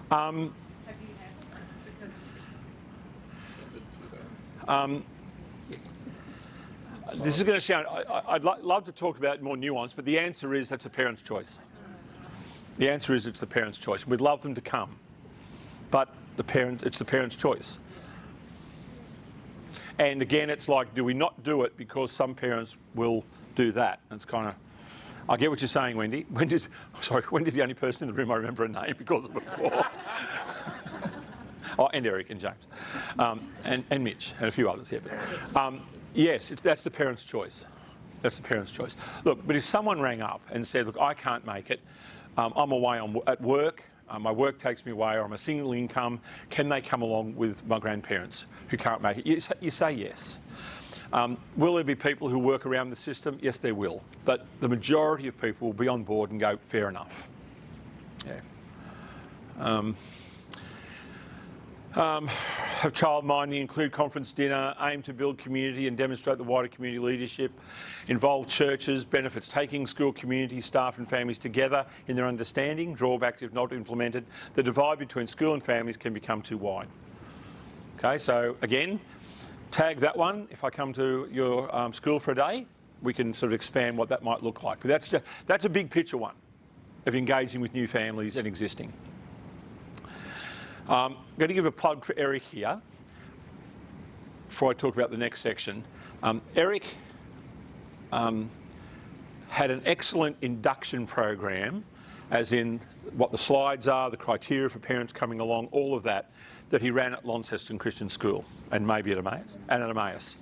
Have you had that? Because This is going to sound, I'd love to talk about more nuance, but the answer is that's a parent's choice. The answer is it's the parent's choice. We'd love them to come, but it's the parent's choice. And again, it's like, do we not do it because some parents will do that? And it's kind of, I get what you're saying, Wendy. Wendy's the only person in the room I remember her name because of before. Oh, and Eric and James, and Mitch and a few others. Yeah. Yes, that's the parents' choice. That's the parents' choice. Look, but if someone rang up and said, "Look, I can't make it. I'm away at work. My work takes me away, or I'm a single income. Can they come along with my grandparents who can't make it?" You say yes. Will there be people who work around the system? Yes, there will. But the majority of people will be on board and go, fair enough. Yeah. Have child minding, include conference dinner, aim to build community and demonstrate the wider community leadership, involve churches, benefits, taking school community, staff and families together in their understanding, drawbacks if not implemented. The divide between school and families can become too wide. Okay, so again, tag that one. If I come to your school for a day, we can sort of expand what that might look like. But that's a big picture one of engaging with new families and existing. I'm going to give a plug for Eric here before I talk about the next section. Eric had an excellent induction program, as in what the slides are, the criteria for parents coming along, all of that he ran at Launceston Christian School and maybe at Emmaus.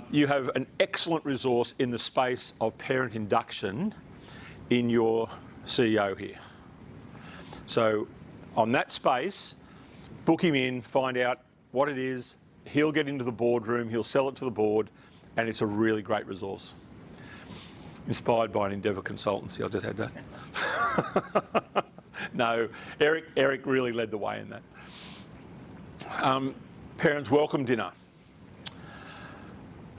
You have an excellent resource in the space of parent induction in your CEO here. So on that space, book him in, find out what it is, he'll get into the boardroom, he'll sell it to the board, and it's a really great resource. Inspired by an Endeavour consultancy, I just had that. No, Eric really led the way in that. Parents welcome dinner.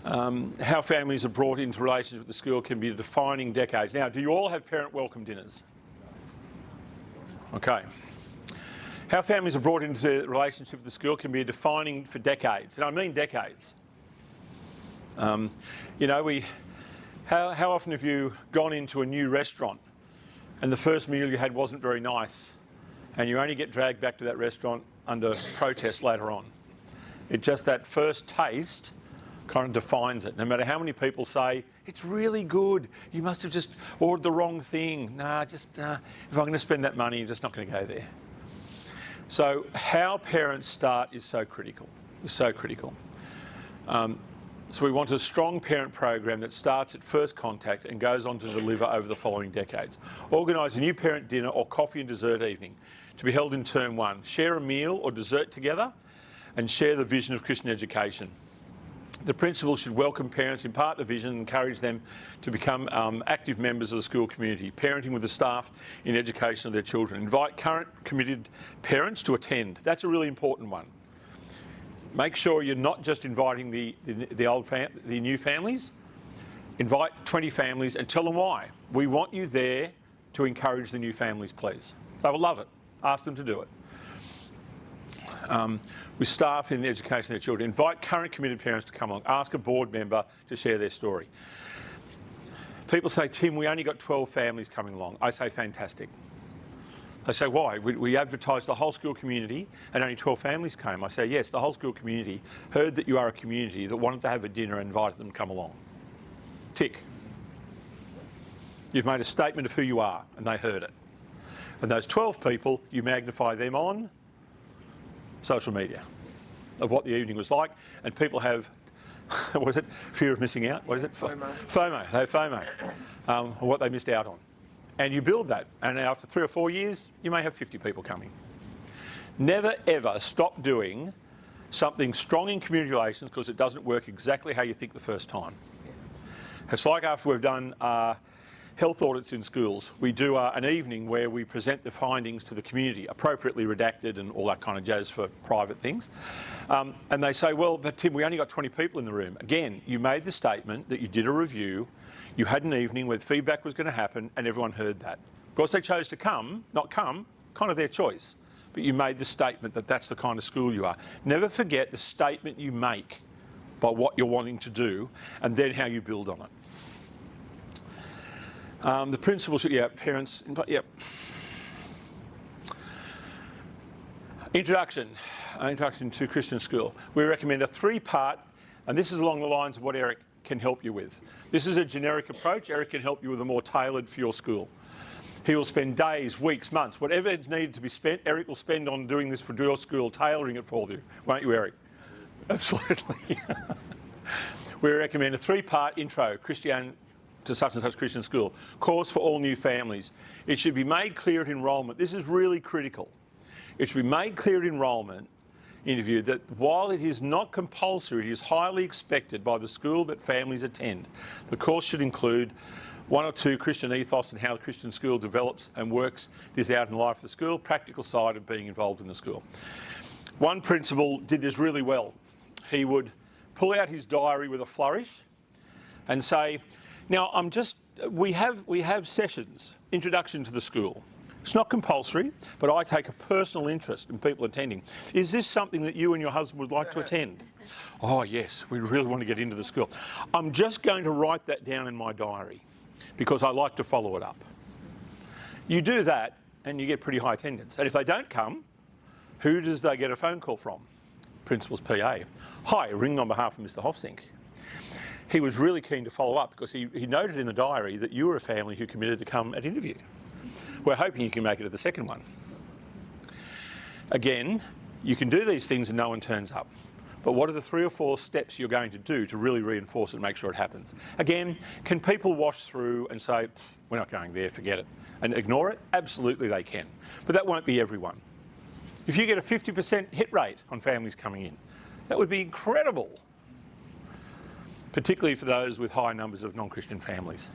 How families are brought into relations with the school can be a defining decade. Now, do you all have parent welcome dinners? Okay. How families are brought into relationship with the school can be defining for decades, and I mean decades. You know, how often have you gone into a new restaurant and the first meal you had wasn't very nice, and you only get dragged back to that restaurant under protest later on? It just, that first taste kind of defines it. No matter how many people say, it's really good, you must have just ordered the wrong thing. Nah, if I'm going to spend that money, I'm just not going to go there. So how parents start is so critical, So we want a strong parent program that starts at first contact and goes on to deliver over the following decades. Organise a new parent dinner or coffee and dessert evening to be held in term 1. Share a meal or dessert together and share the vision of Christian education. The principal should welcome parents, impart the vision and encourage them to become active members of the school community, parenting with the staff in education of their children. Invite current committed parents to attend. That's a really important one. Make sure you're not just inviting the new families. Invite 20 families and tell them why. We want you there to encourage the new families, please. They will love it. Ask them to do it. With staff in the education of their children. Invite current committed parents to come along. Ask a board member to share their story. People say, Tim, we only got 12 families coming along. I say, fantastic. They say, why? We advertised the whole school community and only 12 families came. I say, yes, the whole school community heard that you are a community that wanted to have a dinner and invited them to come along. Tick. You've made a statement of who you are and they heard it. And those 12 people, you magnify them on social media of what the evening was like, and people have, what is it? Fear of missing out? What is it? FOMO. FOMO. They have FOMO of what they missed out on. And you build that, and after 3 or 4 years, you may have 50 people coming. Never ever stop doing something strong in community relations because it doesn't work exactly how you think the first time. It's like after we've done health audits in schools, we do an evening where we present the findings to the community, appropriately redacted and all that kind of jazz for private things. And they say, well, but Tim, we only got 20 people in the room. Again, you made the statement that you did a review, you had an evening where feedback was going to happen and everyone heard that. Of course, they chose to not come, kind of their choice. But you made the statement that that's the kind of school you are. Never forget the statement you make by what you're wanting to do and then how you build on it. The principals, parents, Introduction to Christian school. We recommend a 3-part, and this is along the lines of what Eric can help you with. This is a generic approach. Eric can help you with a more tailored for your school. He will spend days, weeks, months, whatever is needed to be spent, Eric will spend on doing this for your school, tailoring it for you. Won't you, Eric? Absolutely. We recommend a 3-part intro, to such and such Christian school, course for all new families. It should be made clear at enrolment. This is really critical. It should be made clear at enrolment interview that while it is not compulsory, it is highly expected by the school that families attend. The course should include 1 or 2 Christian ethos and how the Christian school develops and works this out in the life of the school, practical side of being involved in the school. One principal did this really well. He would pull out his diary with a flourish and say, now we have sessions, introduction to the school. It's not compulsory, but I take a personal interest in people attending. Is this something that you and your husband would like to attend? Oh yes, we really want to get into the school. I'm just going to write that down in my diary because I like to follow it up. You do that and you get pretty high attendance. And if they don't come, who does they get a phone call from? Principal's PA. Hi, ringing on behalf of Mr. Hofsink. He was really keen to follow up because he noted in the diary that you were a family who committed to come at interview. We're hoping you can make it at the second one. Again, you can do these things and no one turns up. But what are the 3 or 4 steps you're going to do to really reinforce it and make sure it happens? Again, can people wash through and say, we're not going there, forget it, and ignore it? Absolutely they can. But that won't be everyone. If you get a 50% hit rate on families coming in, that would be incredible, particularly for those with high numbers of non-Christian families.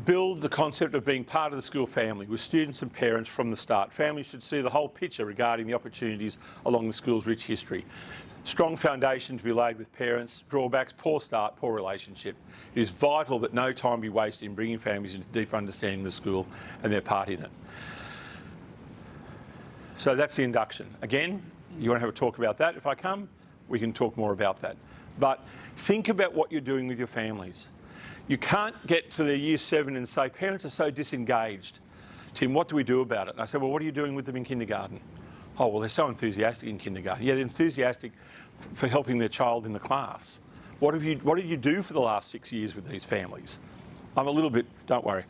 Build the concept of being part of the school family with students and parents from the start. Families should see the whole picture regarding the opportunities along the school's rich history. Strong foundation to be laid with parents, drawbacks, poor start, poor relationship. It is vital that no time be wasted in bringing families into deeper understanding of the school and their part in it. So that's the induction. Again, you want to have a talk about that? If I come, we can talk more about that. But think about what you're doing with your families. You can't get to their year 7 and say, parents are so disengaged. Tim, what do we do about it? And I said, well, what are you doing with them in kindergarten? Oh, well, they're so enthusiastic in kindergarten. Yeah, they're enthusiastic for helping their child in the class. What did you do for the last 6 years with these families? I'm a little bit, don't worry.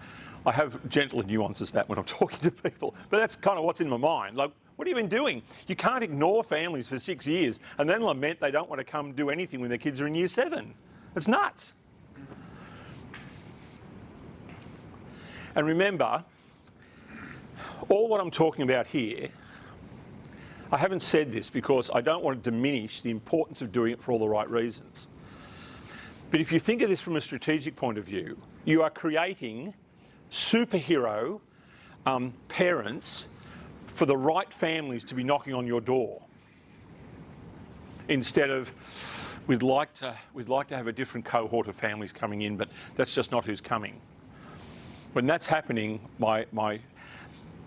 I have gentler nuances to that when I'm talking to people, but that's kind of what's in my mind. Like, what have you been doing? You can't ignore families for 6 years and then lament they don't want to come do anything when their kids are in year 7. It's nuts. And remember, all what I'm talking about here, I haven't said this because I don't want to diminish the importance of doing it for all the right reasons. But if you think of this from a strategic point of view, you are creating superhero parents for the right families to be knocking on your door. Instead of, we'd like to have a different cohort of families coming in, but that's just not who's coming. When that's happening, I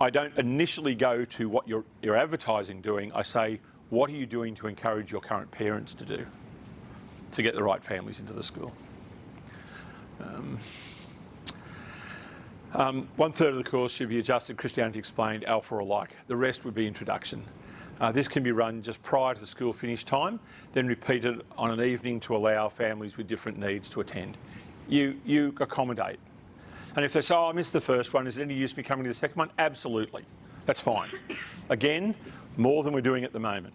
don't initially go to what you're advertising doing. I say, what are you doing to encourage your current parents to do to get the right families into the school? 1/3 of the course should be Adjusted Christianity Explained, Alpha or like. The rest would be introduction. This can be run just prior to the school finish time, then repeated on an evening to allow families with different needs to attend. You accommodate. And if they say, oh, I missed the first one, is it any use me coming to the second one? Absolutely. That's fine. Again, more than we're doing at the moment.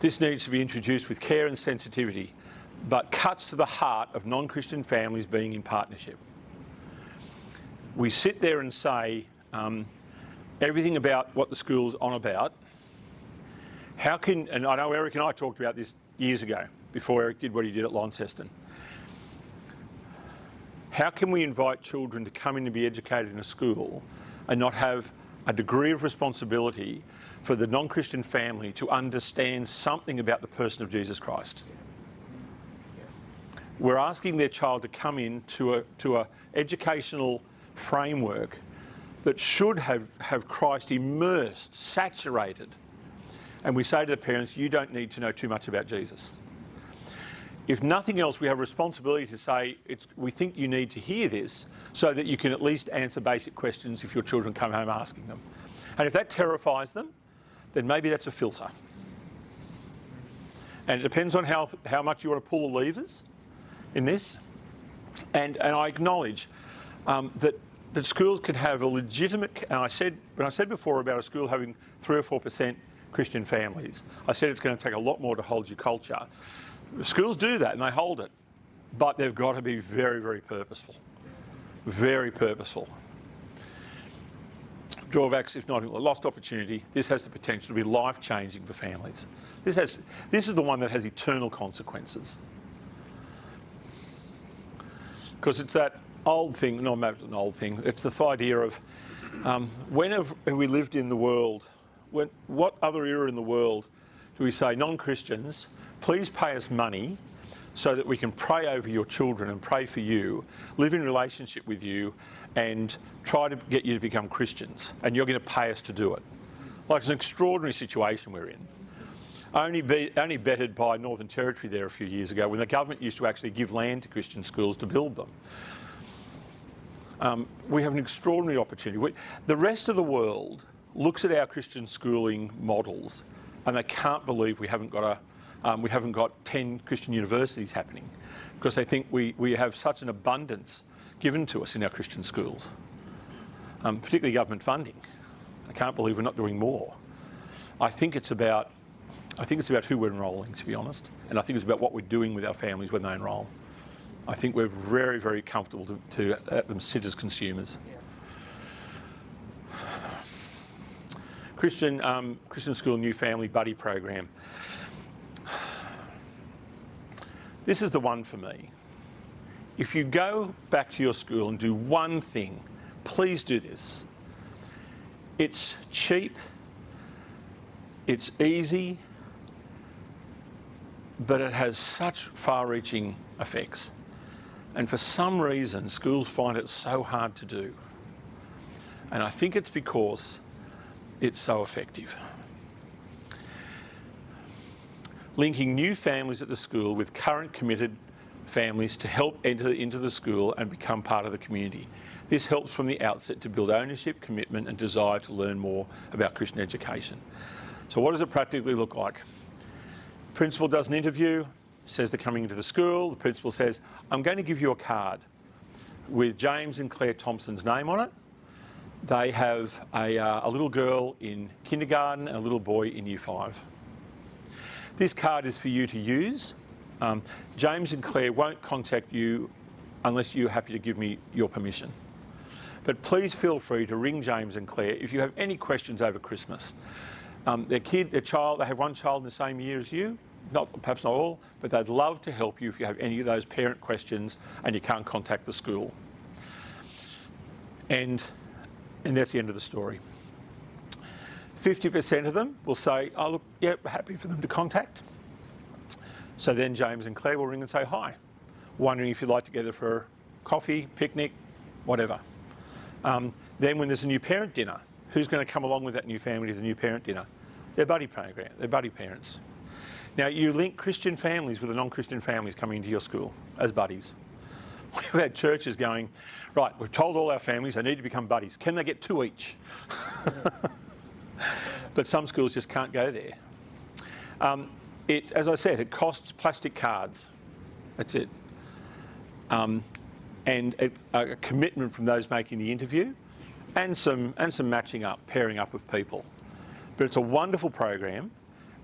This needs to be introduced with care and sensitivity, but cuts to the heart of non-Christian families being in partnership. We sit there and say everything about what the school's on about. And I know Eric and I talked about this years ago, before Eric did what he did at Launceston. How can we invite children to come in and be educated in a school and not have a degree of responsibility for the non-Christian family to understand something about the person of Jesus Christ? We're asking their child to come in to a educational framework that should have Christ immersed, saturated. And we say to the parents, you don't need to know too much about Jesus. If nothing else, we have a responsibility to say, we think you need to hear this so that you can at least answer basic questions if your children come home asking them. And if that terrifies them, then maybe that's a filter. And it depends on how much you want to pull the levers in this. And I acknowledge that schools could have a legitimate, and when I said before about a school having 3 or 4% Christian families, I said it's going to take a lot more to hold your culture. Schools do that and they hold it, but they've got to be very, very purposeful. Very purposeful. Drawbacks, if not a lost opportunity, this has the potential to be life-changing for families. This is the one that has eternal consequences. Because it's that old thing, not an old thing, it's the idea of when have we lived in the world, what other era in the world do we say, non-Christians, please pay us money so that we can pray over your children and pray for you, live in relationship with you, and try to get you to become Christians, and you're going to pay us to do it. Like, it's an extraordinary situation we're in. Only bettered by Northern Territory there a few years ago, when the government used to actually give land to Christian schools to build them. We have an extraordinary opportunity. The rest of the world looks at our Christian schooling models, and they can't believe we haven't got 10 Christian universities happening, because they think we have such an abundance given to us in our Christian schools, particularly government funding. I can't believe we're not doing more. I think it's about who we're enrolling, to be honest, and I think it's about what we're doing with our families when they enrol. I think we're very, very comfortable to let them sit as consumers. Christian School New Family Buddy Program. This is the one for me. If you go back to your school and do one thing, please do this. It's cheap, it's easy, but it has such far-reaching effects. And for some reason, schools find it so hard to do. And I think it's because it's so effective. Linking new families at the school with current committed families to help enter into the school and become part of the community. This helps from the outset to build ownership, commitment, and desire to learn more about Christian education. So what does it practically look like? Principal does an interview, says they're coming into the school. The principal says, I'm going to give you a card with James and Claire Thompson's name on it. They have a little girl in kindergarten and a little boy in Year 5. This card is for you to use. James and Claire won't contact you unless you're happy to give me your permission. But please feel free to ring James and Claire if you have any questions over Christmas. They have one child in the same year as you, perhaps not all, but they'd love to help you if you have any of those parent questions and you can't contact the school. And that's the end of the story. 50% of them will say, oh look, yeah, happy for them to contact. So then James and Claire will ring and say, hi, wondering if you'd like to get together for coffee, picnic, whatever. Then when there's a new parent dinner, who's going to come along with that new family to the new parent dinner? Their buddy program, their buddy parents. Now you link Christian families with the non-Christian families coming into your school as buddies. We've had churches going, right, we've told all our families they need to become buddies. Can they get 2 each? But some schools just can't go there. As I said, it costs plastic cards. That's it. And a commitment from those making the interview, and some matching up, pairing up of people. But it's a wonderful program,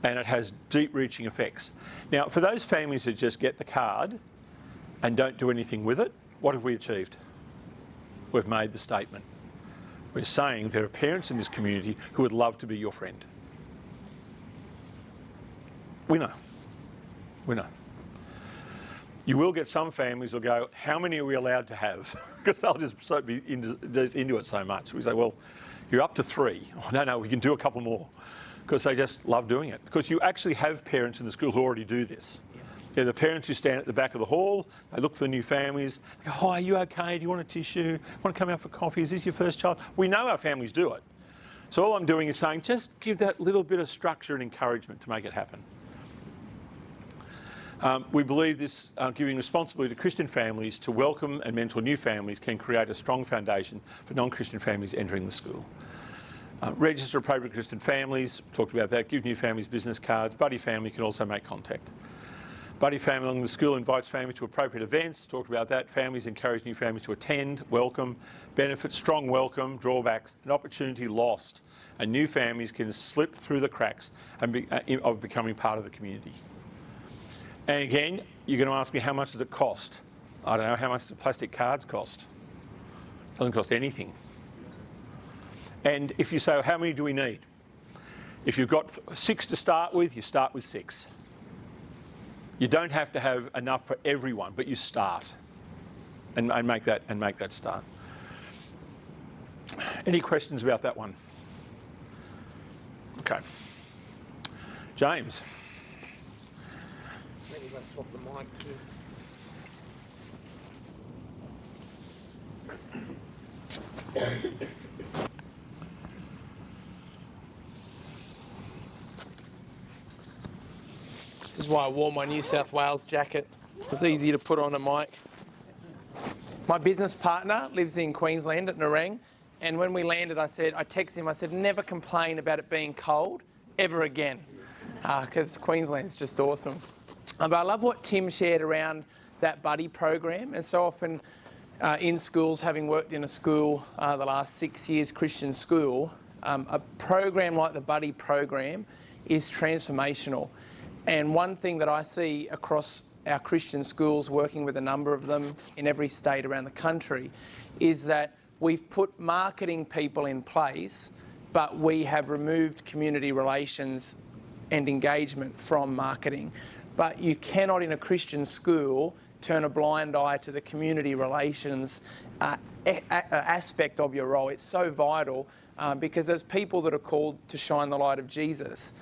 and it has deep-reaching effects. Now, for those families that just get the card and don't do anything with it, what have we achieved? We've made the statement. We're saying there are parents in this community who would love to be your friend. We know. We know. You will get some families who will go, how many are we allowed to have? Because they'll just be into it so much. We say, well, you're up to 3. Oh, no, we can do a couple more. Because they just love doing it. Because you actually have parents in the school who already do this. They're the parents who stand at the back of the hall, they look for the new families, they go, hi, are you okay? Do you want a tissue? Want to come out for coffee? Is this your first child? We know our families do it. So all I'm doing is saying, just give that little bit of structure and encouragement to make it happen. We believe this giving responsibility to Christian families to welcome and mentor new families can create a strong foundation for non-Christian families entering the school. Register appropriate Christian families, talked about that. Give new families business cards. Buddy family can also make contact. Buddy family along the school invites families to appropriate events, talked about that. Families encourage new families to attend, welcome, benefits, strong welcome, drawbacks, an opportunity lost. And new families can slip through the cracks of becoming part of the community. And again, you're going to ask me, how much does it cost? I don't know, how much do plastic cards cost? Doesn't cost anything. And if you say, well, how many do we need? If you've got 6 to start with, you start with 6. You don't have to have enough for everyone, but you start and make that start. Any questions about that one? Okay. James. Maybe let's swap the mic too. This is why I wore my New South Wales jacket. It's easy to put on a mic. My business partner lives in Queensland at Nerang, and when we landed, I texted him, I said, never complain about it being cold ever again, because Queensland's just awesome. But I love what Tim shared around that buddy program, and so often in schools, having worked in a school the last 6 years, Christian school, a program like the buddy program is transformational. And one thing that I see across our Christian schools, working with a number of them in every state around the country, is that we've put marketing people in place, but we have removed community relations and engagement from marketing. But you cannot, in a Christian school, turn a blind eye to the community relations aspect of your role. It's so vital because there's people that are called to shine the light of Jesus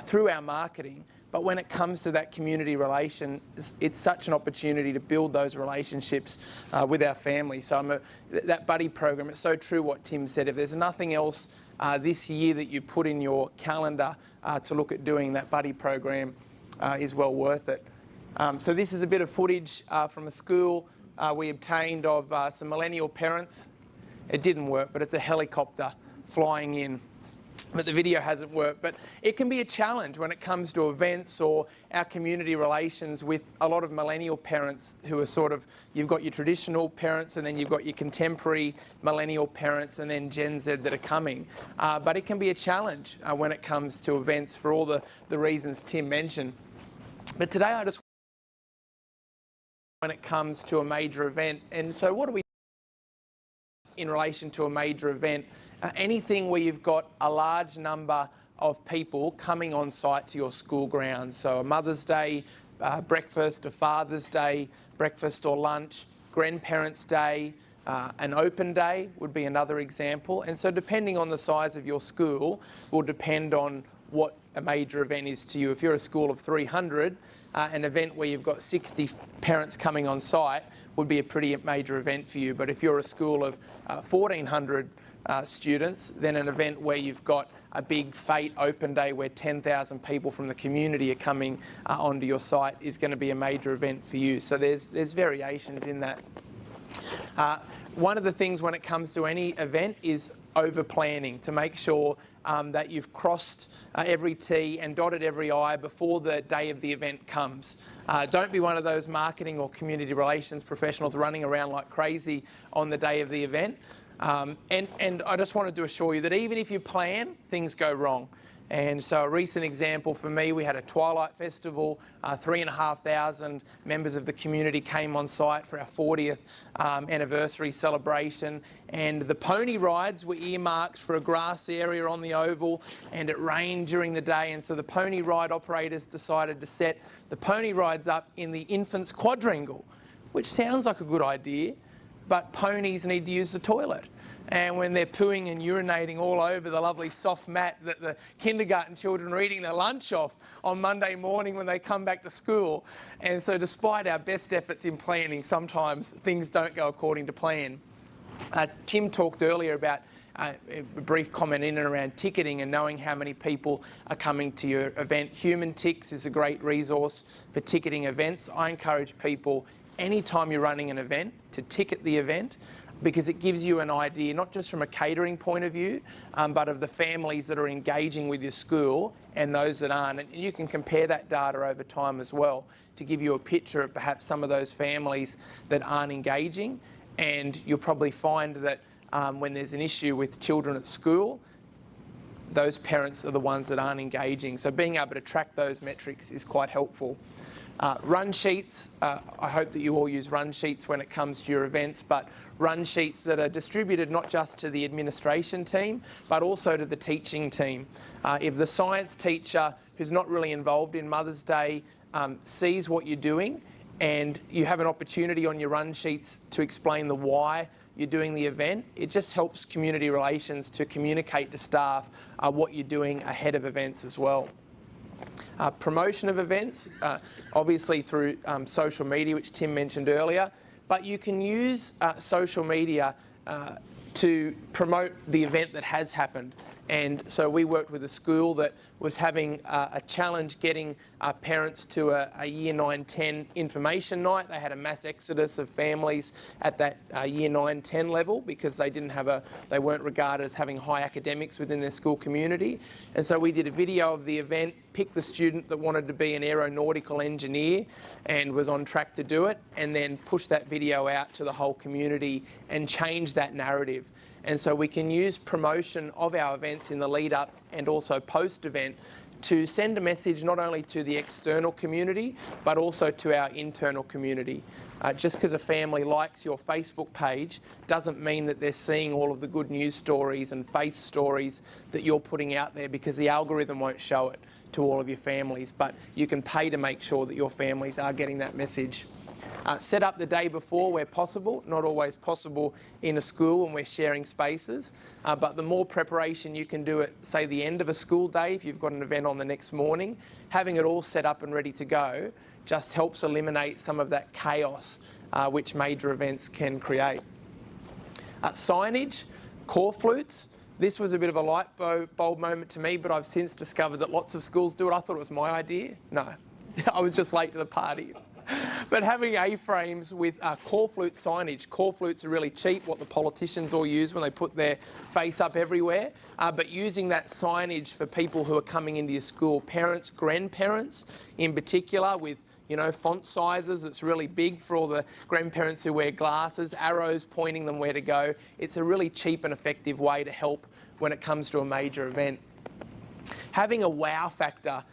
through our marketing. But when it comes to that community relation, it's such an opportunity to build those relationships with our family. So that buddy program, it's so true what Tim said. If there's nothing else this year that you put in your calendar to look at doing, that buddy program is well worth it. So this is a bit of footage from a school we obtained of some millennial parents. It didn't work, but it's a helicopter flying in. But the video hasn't worked. But it can be a challenge when it comes to events or our community relations with a lot of millennial parents who are sort of, you've got your traditional parents and then you've got your contemporary millennial parents and then Gen Z that are coming. But it can be a challenge when it comes to events for all the reasons Tim mentioned. But today I just, when it comes to a major event, and so what do we do in relation to a major event? Anything where you've got a large number of people coming on site to your school grounds. So a Mother's Day breakfast, a Father's Day breakfast or lunch, Grandparents' Day, an open day would be another example. And so depending on the size of your school will depend on what a major event is to you. If you're a school of 300, an event where you've got 60 parents coming on site would be a pretty major event for you. But if you're a school of 1,400 students, then an event where you've got a big fete open day where 10,000 people from the community are coming onto your site is going to be a major event for you. So there's variations in that. One of the things when it comes to any event is over planning to make sure that you've crossed every T and dotted every I before the day of the event comes. Don't be one of those marketing or community relations professionals running around like crazy on the day of the event. And I just wanted to assure you that even if you plan, things go wrong. And so a recent example for me, we had a Twilight Festival, 3,500 members of the community came on site for our 40th anniversary celebration, and the pony rides were earmarked for a grass area on the oval, and it rained during the day, and so the pony ride operators decided to set the pony rides up in the infants quadrangle, which sounds like a good idea, but ponies need to use the toilet. And when they're pooing and urinating all over the lovely soft mat that the kindergarten children are eating their lunch off on Monday morning when they come back to school. And so despite our best efforts in planning, sometimes things don't go according to plan. Tim talked earlier about a brief comment in and around ticketing and knowing how many people are coming to your event. HumanTix is a great resource for ticketing events. I encourage people, anytime you're running an event, to ticket the event. because it gives you an idea, not just from a catering point of view, but of the families that are engaging with your school and those that aren't. And you can compare that data over time as well to give you a picture of perhaps some of those families that aren't engaging. And you'll probably find that when there's an issue with children at school, those parents are the ones that aren't engaging. So being able to track those metrics is quite helpful. Run sheets, I hope that you all use run sheets when it comes to your events, but run sheets that are distributed not just to the administration team, but also to the teaching team. If the science teacher who's not really involved in Mother's Day sees what you're doing, and you have an opportunity on your run sheets to explain the why you're doing the event, it just helps community relations to communicate to staff what you're doing ahead of events as well. Promotion of events, obviously through social media, which Tim mentioned earlier, but you can use social media to promote the event that has happened. And so we worked with a school that was having a challenge getting parents to a Year 9-10 information night. They had a mass exodus of families at that Year 9-10 level because they weren't regarded as having high academics within their school community. And so we did a video of the event, picked the student that wanted to be an aeronautical engineer and was on track to do it, and then pushed that video out to the whole community and changed that narrative. And so we can use promotion of our events in the lead up and also post event to send a message not only to the external community, but also to our internal community. Just because a family likes your Facebook page doesn't mean that they're seeing all of the good news stories and faith stories that you're putting out there, because the algorithm won't show it to all of your families. But you can pay to make sure that your families are getting that message. Set up the day before where possible, not always possible in a school when we're sharing spaces, but the more preparation you can do at, say, the end of a school day, if you've got an event on the next morning, having it all set up and ready to go just helps eliminate some of that chaos which major events can create. Signage, core flutes. This was a bit of a light bulb moment to me, but I've since discovered that lots of schools do it. I thought it was my idea. No, I was just late to the party. But having A-frames with core flute signage. Core flutes are really cheap, what the politicians all use when they put their face up everywhere. But using that signage for people who are coming into your school, parents, grandparents in particular, with font sizes, it's really big for all the grandparents who wear glasses, arrows pointing them where to go. It's a really cheap and effective way to help when it comes to a major event. Having a wow factor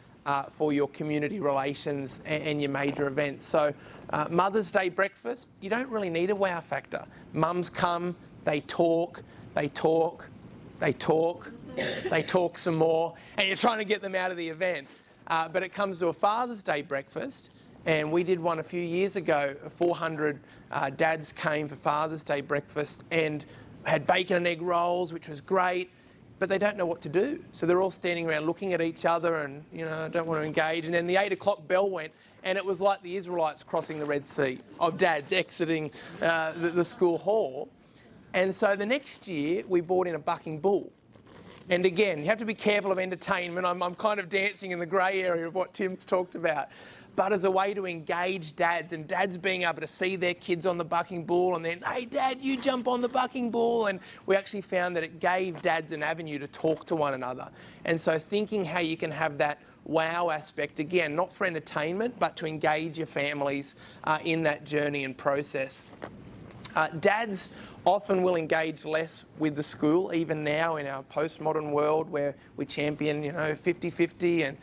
for your community relations and your major events. So Mother's Day breakfast, you don't really need a wow factor. Mums come, they talk some more, and you're trying to get them out of the event. But it comes to a Father's Day breakfast, and we did one a few years ago. 400 dads came for Father's Day breakfast and had bacon and egg rolls, which was great. But they don't know what to do. So they're all standing around looking at each other and, don't want to engage. And then the 8 o'clock bell went, and it was like the Israelites crossing the Red Sea, of dads exiting the school hall. And so the next year, we brought in a bucking bull. And again, you have to be careful of entertainment. I'm kind of dancing in the grey area of what Tim's talked about. But as a way to engage dads, and dads being able to see their kids on the bucking bull and then, hey dad, you jump on the bucking bull. And we actually found that it gave dads an avenue to talk to one another. And so thinking how you can have that wow aspect, again, not for entertainment, but to engage your families in that journey and process. Dads often will engage less with the school, even now in our postmodern world where we champion, 50-50, and,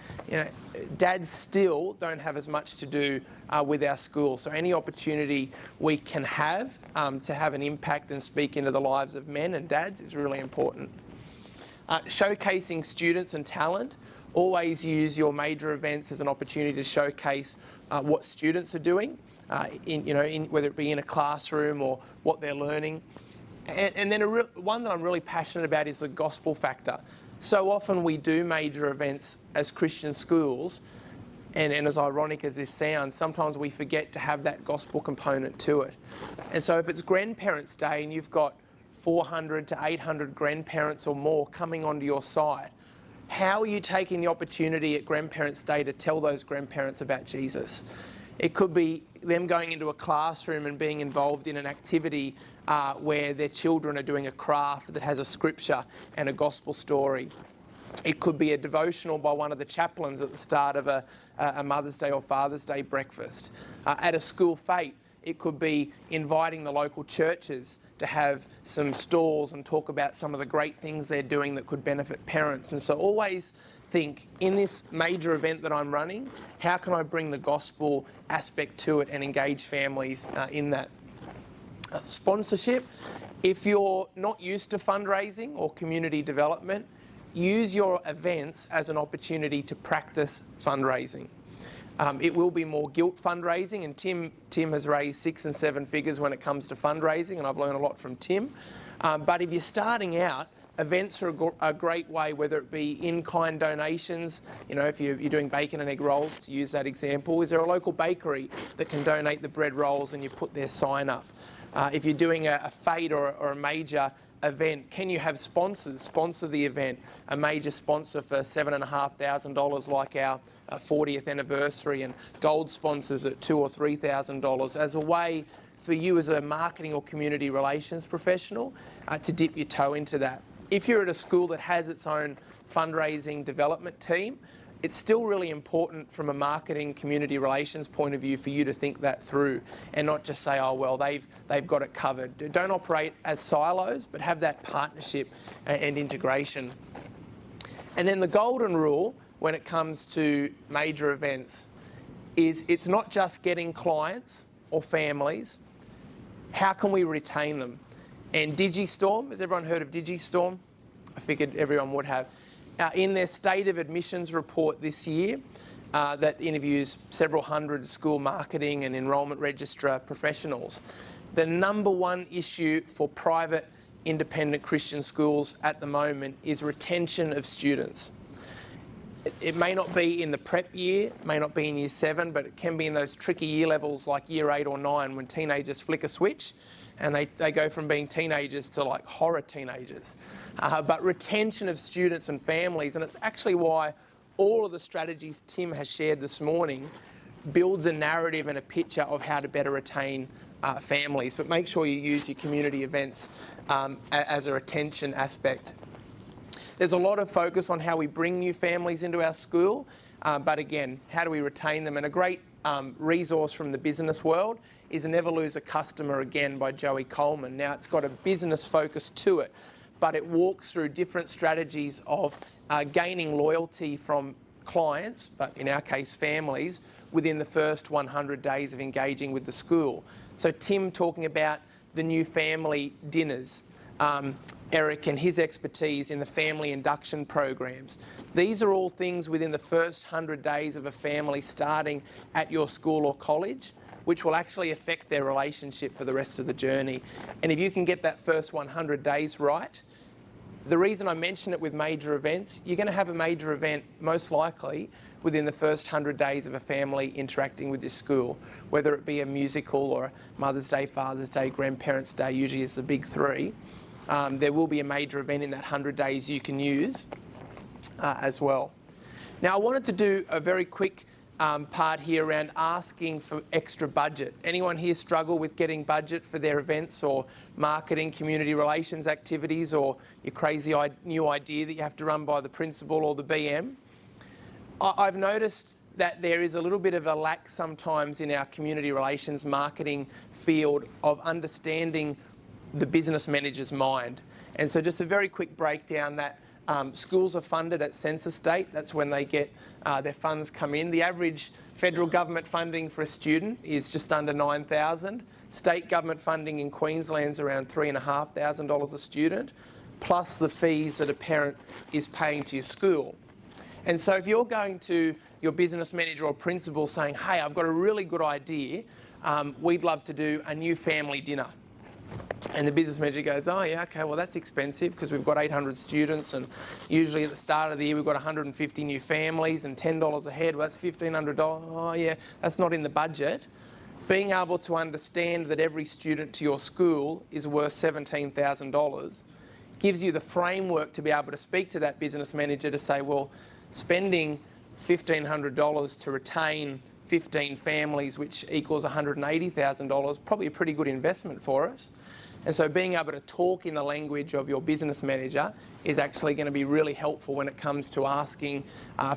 dads still don't have as much to do with our school. So any opportunity we can have to have an impact and speak into the lives of men and dads is really important. Showcasing students and talent. Always use your major events as an opportunity to showcase what students are doing. Whether it be in a classroom or what they're learning. And then one that I'm really passionate about is the gospel factor. So often we do major events as Christian schools, and as ironic as this sounds, sometimes we forget to have that gospel component to it. And so if it's Grandparents' Day and you've got 400 to 800 grandparents or more coming onto your site, how are you taking the opportunity at Grandparents' Day to tell those grandparents about Jesus? It could be them going into a classroom and being involved in an activity where their children are doing a craft that has a scripture and a gospel story. It could be a devotional by one of the chaplains at the start of a Mother's Day or Father's Day breakfast. At a school fete, it could be inviting the local churches to have some stalls and talk about some of the great things they're doing that could benefit parents. And so always think, in this major event that I'm running, how can I bring the gospel aspect to it and engage families in that? Sponsorship. If you're not used to fundraising or community development, use your events as an opportunity to practice fundraising. It will be more guilt fundraising, and Tim has raised 6 and 7 figures when it comes to fundraising, and I've learned a lot from Tim. But if you're starting out, events are a great way, whether it be in-kind donations, you know, if you're doing bacon and egg rolls, to use that example. Is there a local bakery that can donate the bread rolls and you put their sign up? If you're doing a fete or a major event, can you have sponsors sponsor the event? A major sponsor for $7,500 like our 40th anniversary, and gold sponsors at $2,000 or $3,000 as a way for you as a marketing or community relations professional to dip your toe into that. If you're at a school that has its own fundraising development team, it's still really important from a marketing community relations point of view for you to think that through and not just say, oh, well, they've got it covered. Don't operate as silos, but have that partnership and integration. And then the golden rule when it comes to major events is it's not just getting clients or families. How can we retain them? And Digistorm, has everyone heard of Digistorm? I figured everyone would have. In their State of Admissions report this year, that interviews several hundred school marketing and enrolment registrar professionals, the number one issue for private independent Christian schools at the moment is retention of students. It may not be in the prep year, may not be in year 7, but it can be in those tricky year levels like year 8 or 9 when teenagers flick a switch and they go from being teenagers to like horror teenagers. But retention of students and families, and it's actually why all of the strategies Tim has shared this morning builds a narrative and a picture of how to better retain families. But make sure you use your community events as a retention aspect. There's a lot of focus on how we bring new families into our school, but again, how do we retain them? And a great resource from the business world is Never Lose a Customer Again by Joey Coleman. Now, it's got a business focus to it, but it walks through different strategies of gaining loyalty from clients, but in our case, families, within the first 100 days of engaging with the school. So Tim talking about the new family dinners. Eric and his expertise in the family induction programs. These are all things within the first 100 days of a family starting at your school or college, which will actually affect their relationship for the rest of the journey. And if you can get that first 100 days right, the reason I mention it with major events, you're going to have a major event most likely within the first 100 days of a family interacting with your school, whether it be a musical or a Mother's Day, Father's Day, Grandparents' Day, usually it's the big 3. There will be a major event in that 100 days you can use as well. Now, I wanted to do a very quick part here around asking for extra budget. Anyone here struggle with getting budget for their events or marketing, community relations activities, or your crazy new idea that you have to run by the principal or the BM? I've noticed that there is a little bit of a lack sometimes in our community relations marketing field of understanding the business manager's mind. And so just a very quick breakdown that schools are funded at census date. That's when they get their funds come in. The average federal government funding for a student is just under $9,000. State government funding in Queensland's around $3,500 a student, plus the fees that a parent is paying to your school. And so if you're going to your business manager or principal saying, hey, I've got a really good idea, we'd love to do a new family dinner. And the business manager goes, oh yeah, okay, well that's expensive because we've got 800 students and usually at the start of the year we've got 150 new families and $10 a head, well that's $1,500. Oh yeah, that's not in the budget. Being able to understand that every student to your school is worth $17,000 gives you the framework to be able to speak to that business manager to say, well, spending $1,500 to retain 15 families, which equals $180,000, probably a pretty good investment for us. And so being able to talk in the language of your business manager is actually going to be really helpful when it comes to asking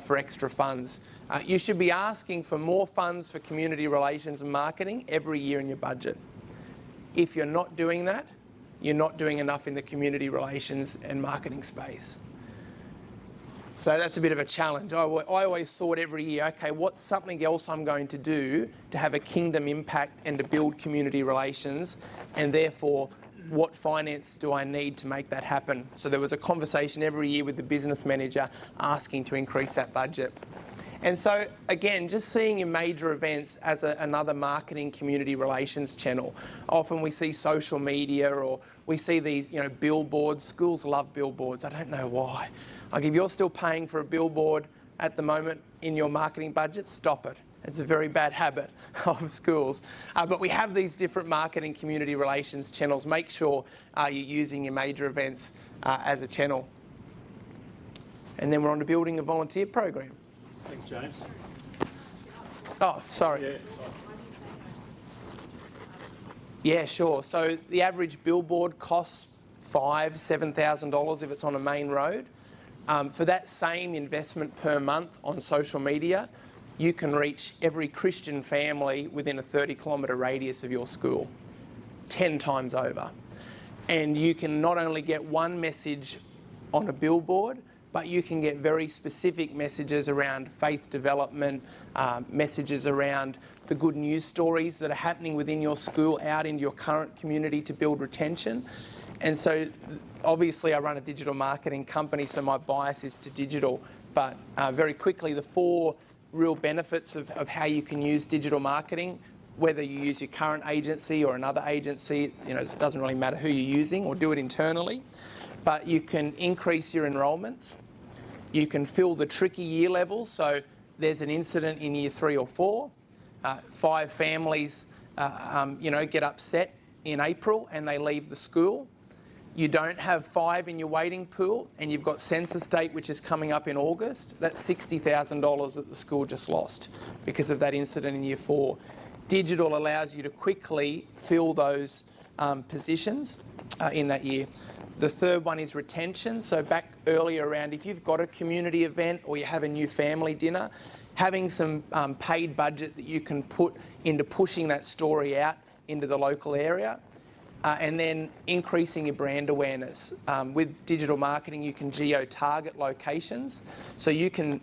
for extra funds. You should be asking for more funds for community relations and marketing every year in your budget. If you're not doing that, you're not doing enough in the community relations and marketing space. So that's a bit of a challenge. I always thought every year, okay, what's something else I'm going to do to have a kingdom impact and to build community relations, and therefore what finance do I need to make that happen? So there was a conversation every year with the business manager asking to increase that budget. And so again, just seeing your major events as another marketing community relations channel. Often we see social media, or we see these, billboards. Schools love billboards. I don't know why. Like, if you're still paying for a billboard at the moment in your marketing budget, stop it. It's a very bad habit of schools. But we have these different marketing community relations channels. Make sure you're using your major events as a channel. And then we're on to building a volunteer program. Thanks, James. Oh, sorry. Yeah, sure. So the average billboard costs $5,000–7,000 if it's on a main road. For that same investment per month on social media, you can reach every Christian family within a 30-kilometre radius of your school, 10 times over. And you can not only get one message on a billboard, but you can get very specific messages around faith development, messages around the good news stories that are happening within your school out into your current community to build retention. And so obviously I run a digital marketing company, so my bias is to digital, but very quickly the 4 real benefits of how you can use digital marketing, whether you use your current agency or another agency, it doesn't really matter who you're using, or do it internally. But you can increase your enrolments. You can fill the tricky year levels. So there's an incident in year 3 or 4. 5 families, get upset in April and they leave the school. You don't have 5 in your waiting pool, and you've got census date, which is coming up in August. That's $60,000 that the school just lost because of that incident in year 4. Digital allows you to quickly fill those positions in that year. The third one is retention. So back earlier around, if you've got a community event or you have a new family dinner, having some paid budget that you can put into pushing that story out into the local area, and then increasing your brand awareness. With digital marketing, you can geo-target locations. So you can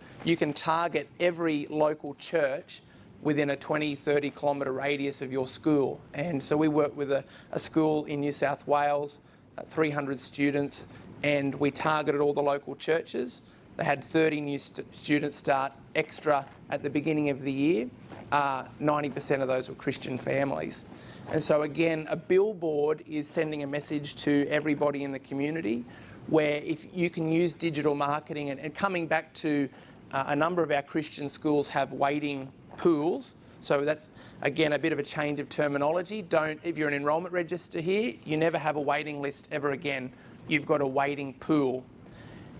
target every local church within a 20–30 kilometre radius of your school. And so we work with a school in New South Wales, 300 students, and we targeted all the local churches. They had 30 new students start extra at the beginning of the year. 90% of those were Christian families. And so again, a billboard is sending a message to everybody in the community, where if you can use digital marketing, and coming back to a number of our Christian schools have waiting pools. So that's, again, a bit of a change of terminology. If you're an enrolment register here, you never have a waiting list ever again. You've got a waiting pool.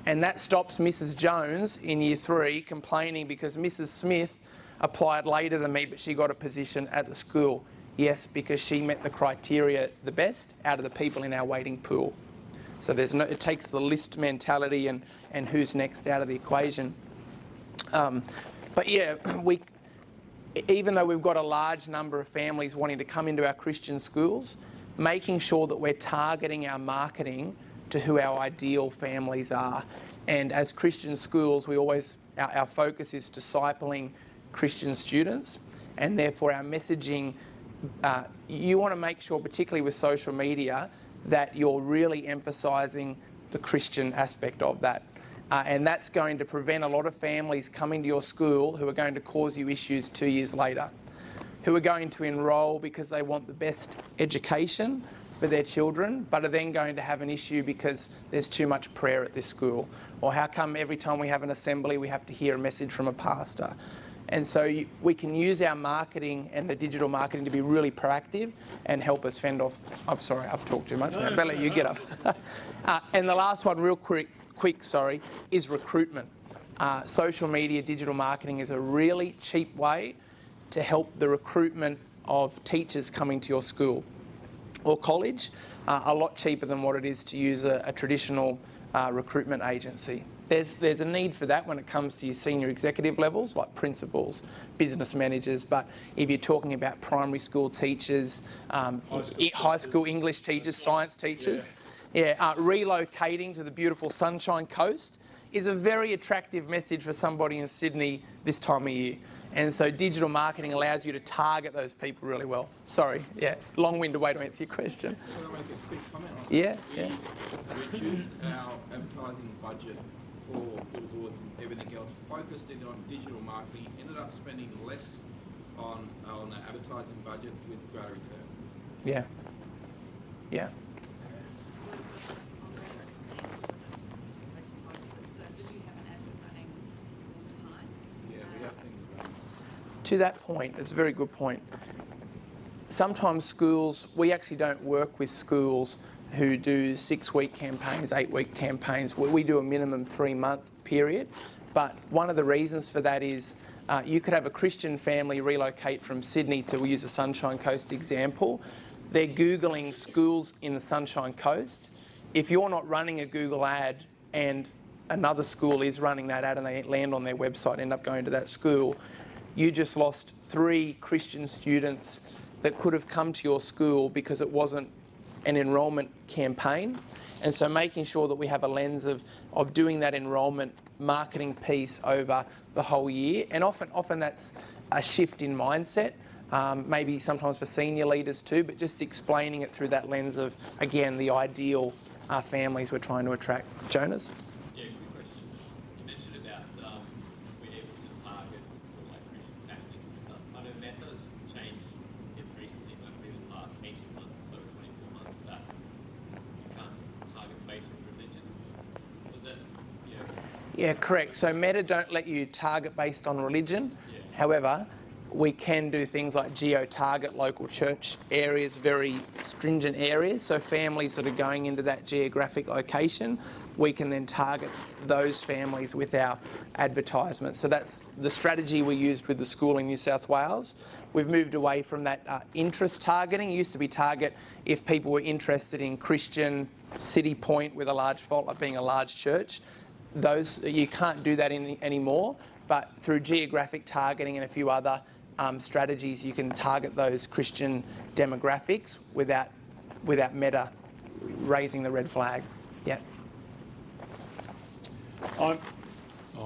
And that stops Mrs. Jones in year 3 complaining because Mrs. Smith applied later than me, but she got a position at the school. Yes, because she met the criteria the best out of the people in our waiting pool. So it takes the list mentality and who's next out of the equation. But yeah, even though we've got a large number of families wanting to come into our Christian schools, making sure that we're targeting our marketing to who our ideal families are. And as Christian schools, our focus is discipling Christian students, and therefore our messaging, you want to make sure, particularly with social media, that you're really emphasising the Christian aspect of that. And that's going to prevent a lot of families coming to your school who are going to cause you issues 2 years later, who are going to enrol because they want the best education for their children, but are then going to have an issue because there's too much prayer at this school. Or how come every time we have an assembly we have to hear a message from a pastor? And so we can use our marketing and the digital marketing to be really proactive and help us fend off. I'm sorry, I've talked too much. I better let you get up. And the last one, real quick, is recruitment. Social media, digital marketing is a really cheap way to help the recruitment of teachers coming to your school. or college, a lot cheaper than what it is to use a traditional recruitment agency. There's a need for that when it comes to your senior executive levels, like principals, business managers, but if you're talking about primary school teachers, high school English teachers, science teachers, relocating to the beautiful Sunshine Coast is a very attractive message for somebody in Sydney this time of year. And so digital marketing allows you to target those people really well. Sorry, long-winded way to answer your question. I want to make a quick comment. Yeah. We reduced our advertising budget for billboards and everything else, focused it on digital marketing, ended up spending less on the advertising budget with greater return. Yeah. So did you have an advert running all the time? Yeah, we have things running. To that point, it's a very good point. Sometimes schools, we actually don't work with schools who do 6-week campaigns, 8-week campaigns. We do a minimum 3-month period. But one of the reasons for that is you could have a Christian family relocate from Sydney to, we'll use the Sunshine Coast example. They're Googling schools in the Sunshine Coast. If you're not running a Google ad and another school is running that ad and they land on their website, end up going to that school, you just lost 3 Christian students that could have come to your school because it wasn't an enrolment campaign. And so making sure that we have a lens of doing that enrolment marketing piece over the whole year. And often that's a shift in mindset, maybe sometimes for senior leaders too, but just explaining it through that lens of, again, the ideal families we're trying to attract. Jonas? Yeah, quick question. You mentioned about we're able to target like Christian families and stuff. I know Meta's changed it recently, like maybe the last 18 months or so, 24 months, that you can't target based on religion. Was that, Yeah, correct. So Meta don't let you target based on religion. Yeah. However, we can do things like geo-target local church areas, very stringent areas. So families that are going into that geographic location, we can then target those families with our advertisement. So that's the strategy we used with the school in New South Wales. We've moved away from that interest targeting. It used to be target if people were interested in Christian, City Point with a large fault, like being a large church. Those, you can't do that anymore, but through geographic targeting and a few other strategies, you can target those Christian demographics without Meta raising the red flag. Yeah. I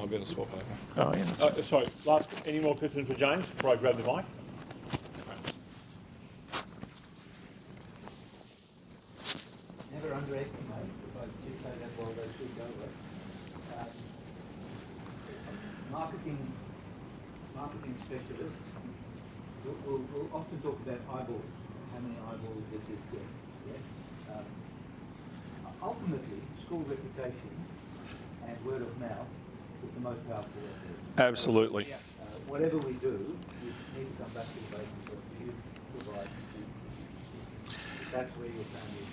better swap over. Oh, yeah. Sorry, any more questions for James before I grab the mic? Never underestimate, if I did say that while they should go with, marketing specialists will often talk about eyeballs, how many eyeballs did this get. Yeah? Ultimately, school reputation and word of mouth is the most powerful effort. Absolutely. Whatever we do, you need to come back to the basis of you provide. That's where your family is.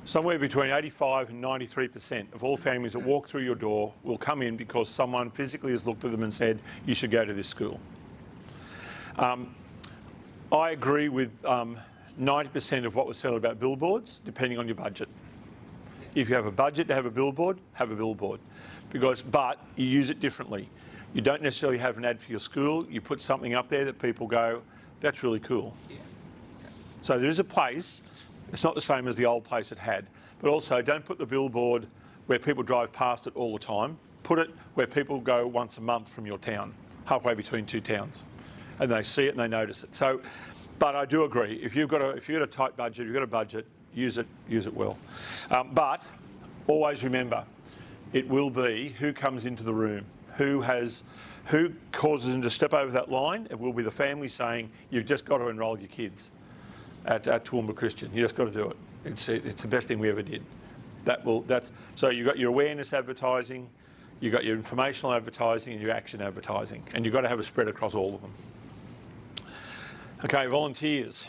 Somewhere between 85 and 93% of all families that walk through your door will come in because someone physically has looked at them and said, you should go to this school. I agree with 90% of what was said about billboards, depending on your budget. If you have a budget to have a billboard, have a billboard. But you use it differently. You don't necessarily have an ad for your school. You put something up there that people go, that's really cool. So there is a place. It's not the same as the old place it had. But also, don't put the billboard where people drive past it all the time. Put it where people go once a month from your town, halfway between 2 towns. And they see it and they notice it. So, but I do agree, if you've got a tight budget, you've got a budget, use it well. But always remember, it will be who comes into the room, who causes them to step over that line. It will be the family saying, you've just got to enrol your kids at Toowoomba Christian. You just got to do it. It's the best thing we ever did. So you've got your awareness advertising, you've got your informational advertising and your action advertising, and you've got to have a spread across all of them. Okay, volunteers.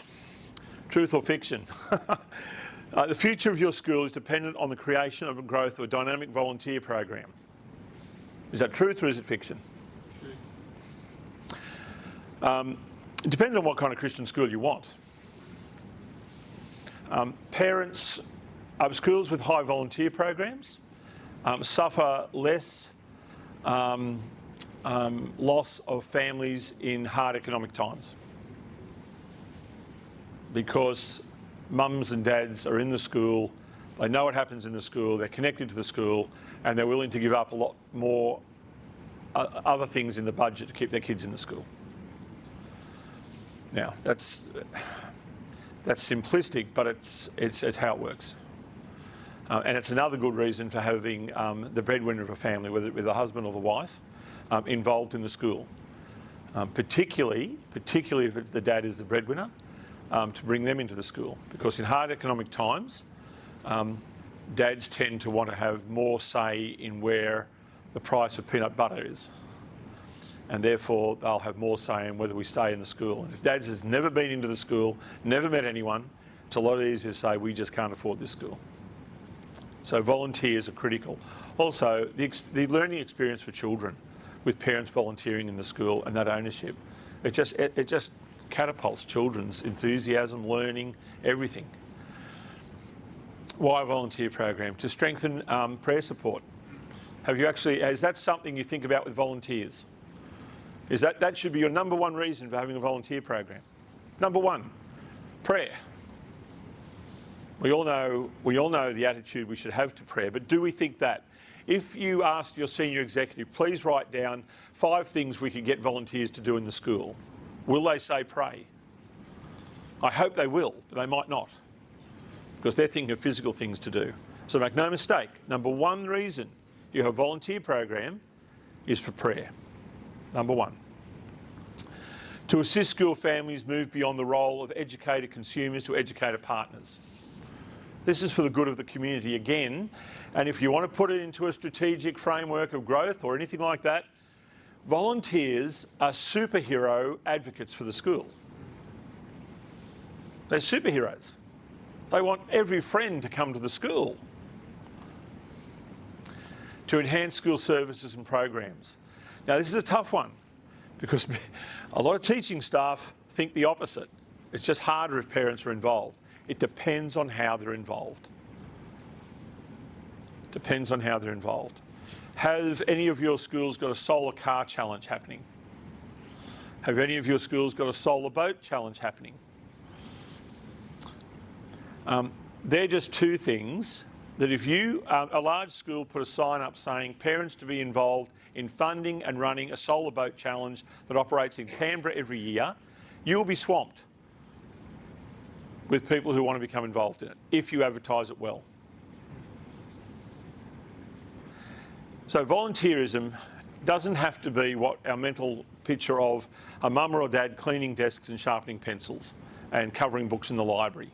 Truth or fiction? The future of your school is dependent on the creation and growth of a dynamic volunteer program. Is that truth or is it fiction? True. It depends on what kind of Christian school you want. Parents, schools with high volunteer programs suffer less loss of families in hard economic times, because mums and dads are in the school, they know what happens in the school, they're connected to the school, and they're willing to give up a lot more other things in the budget to keep their kids in the school. Now, that's simplistic, but it's how it works. And it's another good reason for having the breadwinner of a family, whether it be the husband or the wife, involved in the school. Particularly if the dad is the breadwinner, to bring them into the school. Because in hard economic times, dads tend to want to have more say in where the price of peanut butter is. And therefore, they'll have more say in whether we stay in the school. And if dads has never been into the school, never met anyone, it's a lot easier to say, we just can't afford this school. So volunteers are critical. Also, the learning experience for children with parents volunteering in the school and that ownership, it just catapults children's enthusiasm, learning, everything. Why a volunteer program? To strengthen prayer support. Is that something you think about with volunteers? That should be your number one reason for having a volunteer program. Number one, prayer. We all know the attitude we should have to prayer, but do we think that? If you asked your senior executive, please write down 5 things we could get volunteers to do in the school, will they say pray? I hope they will, but they might not, because they're thinking of physical things to do. So make no mistake, number one reason you have a volunteer program is for prayer. Number one. To assist school families move beyond the role of educated consumers to educated partners. This is for the good of the community again, and if you want to put it into a strategic framework of growth or anything like that, volunteers are superhero advocates for the school. They're superheroes. They want every friend to come to the school. To enhance school services and programs. Now this is a tough one, because a lot of teaching staff think the opposite. It's just harder if parents are involved. It depends on how they're involved. Depends on how they're involved. Have any of your schools got a solar car challenge happening? Have any of your schools got a solar boat challenge happening? They're just 2 things that if you, a large school, put a sign up saying parents to be involved in funding and running a solar boat challenge that operates in Canberra every year, you'll be swamped with people who want to become involved in it, if you advertise it well. So volunteerism doesn't have to be what our mental picture of a mum or a dad cleaning desks and sharpening pencils and covering books in the library.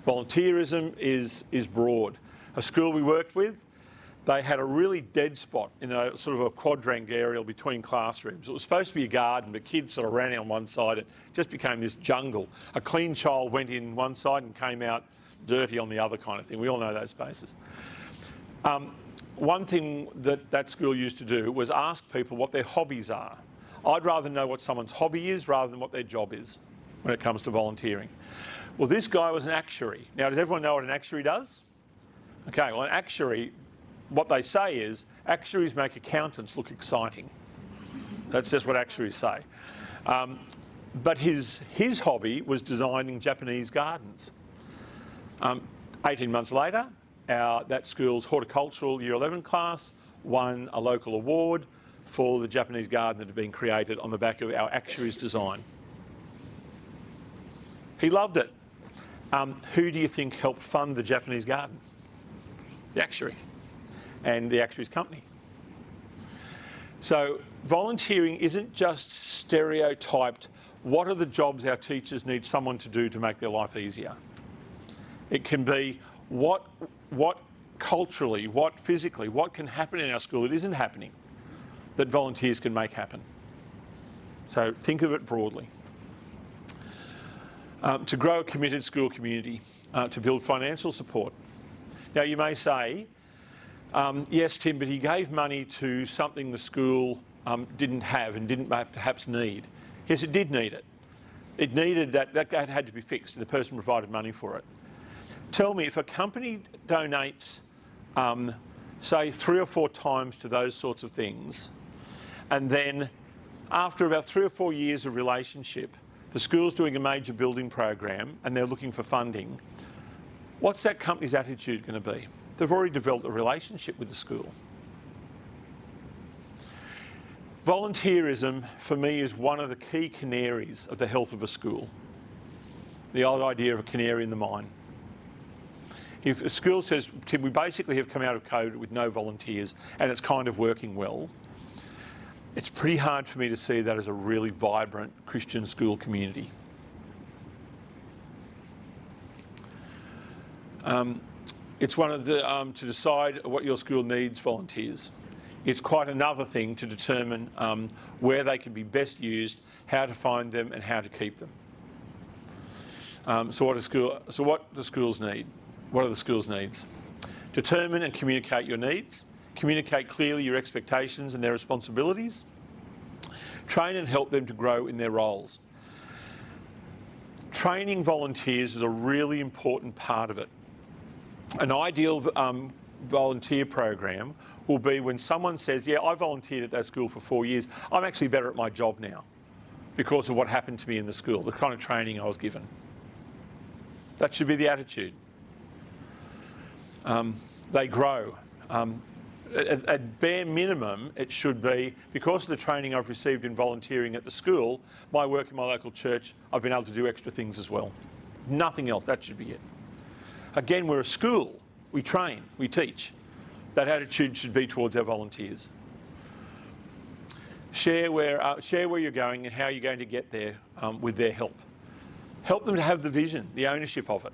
Volunteerism is broad. A school we worked with, they had a really dead spot in a sort of a quadrangle area between classrooms. It was supposed to be a garden, but kids sort of ran on one side. It just became this jungle. A clean child went in one side and came out dirty on the other, kind of thing. We all know those spaces. One thing that school used to do was ask people what their hobbies are. I'd rather know what someone's hobby is rather than what their job is when it comes to volunteering. Well, this guy was an actuary. Now, does everyone know what an actuary does? Okay, well, an actuary, what they say is, actuaries make accountants look exciting. That's just what actuaries say. But his hobby was designing Japanese gardens. 18 months later, that school's horticultural Year 11 class won a local award for the Japanese garden that had been created on the back of our actuary's design. He loved it. Who do you think helped fund the Japanese garden? The actuary and the actuary's company. So volunteering isn't just stereotyped, what are the jobs our teachers need someone to do to make their life easier? It can be what culturally, what physically, what can happen in our school that isn't happening that volunteers can make happen. So think of it broadly. To grow a committed school community, to build financial support. Now you may say, yes Tim, but he gave money to something the school didn't have and didn't perhaps need. Yes, it did need it. It needed that had to be fixed and the person provided money for it. Tell me, if a company donates, say 3 or 4 times to those sorts of things, and then after about 3 or 4 years of relationship, the school's doing a major building program and they're looking for funding, what's that company's attitude going to be? They've already developed a relationship with the school. Volunteerism, for me, is one of the key canaries of the health of a school. The old idea of a canary in the mine. If a school says, we basically have come out of COVID with no volunteers and it's kind of working well, it's pretty hard for me to see that as a really vibrant Christian school community. It's one of the, to decide what your school needs volunteers. It's quite another thing to determine where they can be best used, how to find them and how to keep them. So what do schools need? What are the school's needs? Determine and communicate your needs. Communicate clearly your expectations and their responsibilities. Train and help them to grow in their roles. Training volunteers is a really important part of it. An ideal volunteer program will be when someone says, yeah, I volunteered at that school for 4 years. I'm actually better at my job now because of what happened to me in the school, the kind of training I was given. That should be the attitude. They grow. At bare minimum, it should be, because of the training I've received in volunteering at the school, my work in my local church, I've been able to do extra things as well. Nothing else, that should be it. Again, we're a school. We train, we teach. That attitude should be towards our volunteers. Share where you're going and how you're going to get there with their help. Help them to have the vision, the ownership of it.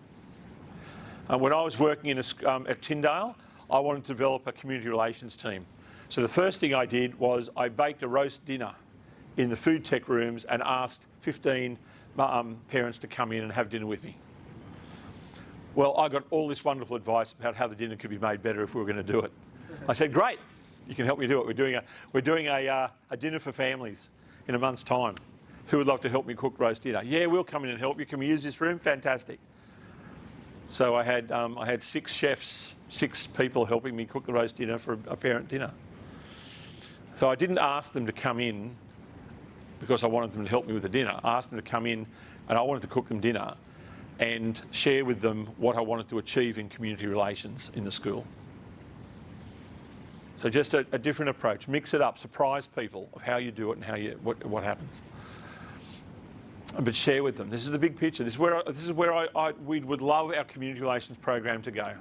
When I was working at Tyndale, I wanted to develop a community relations team. So the first thing I did was I baked a roast dinner in the food tech rooms and asked 15 parents to come in and have dinner with me. Well, I got all this wonderful advice about how the dinner could be made better if we were going to do it. I said, great, you can help me do it. We're doing a dinner for families in a month's time. Who would love to help me cook roast dinner? Yeah, we'll come in and help you. Can we use this room? Fantastic. So I had 6 chefs, 6 people helping me cook the roast dinner for a parent dinner. So I didn't ask them to come in because I wanted them to help me with the dinner. I asked them to come in and I wanted to cook them dinner and share with them what I wanted to achieve in community relations in the school. So just a different approach. Mix it up, surprise people of how you do it and what happens. But share with them. This is the big picture. This is where we would love our community relations program to go.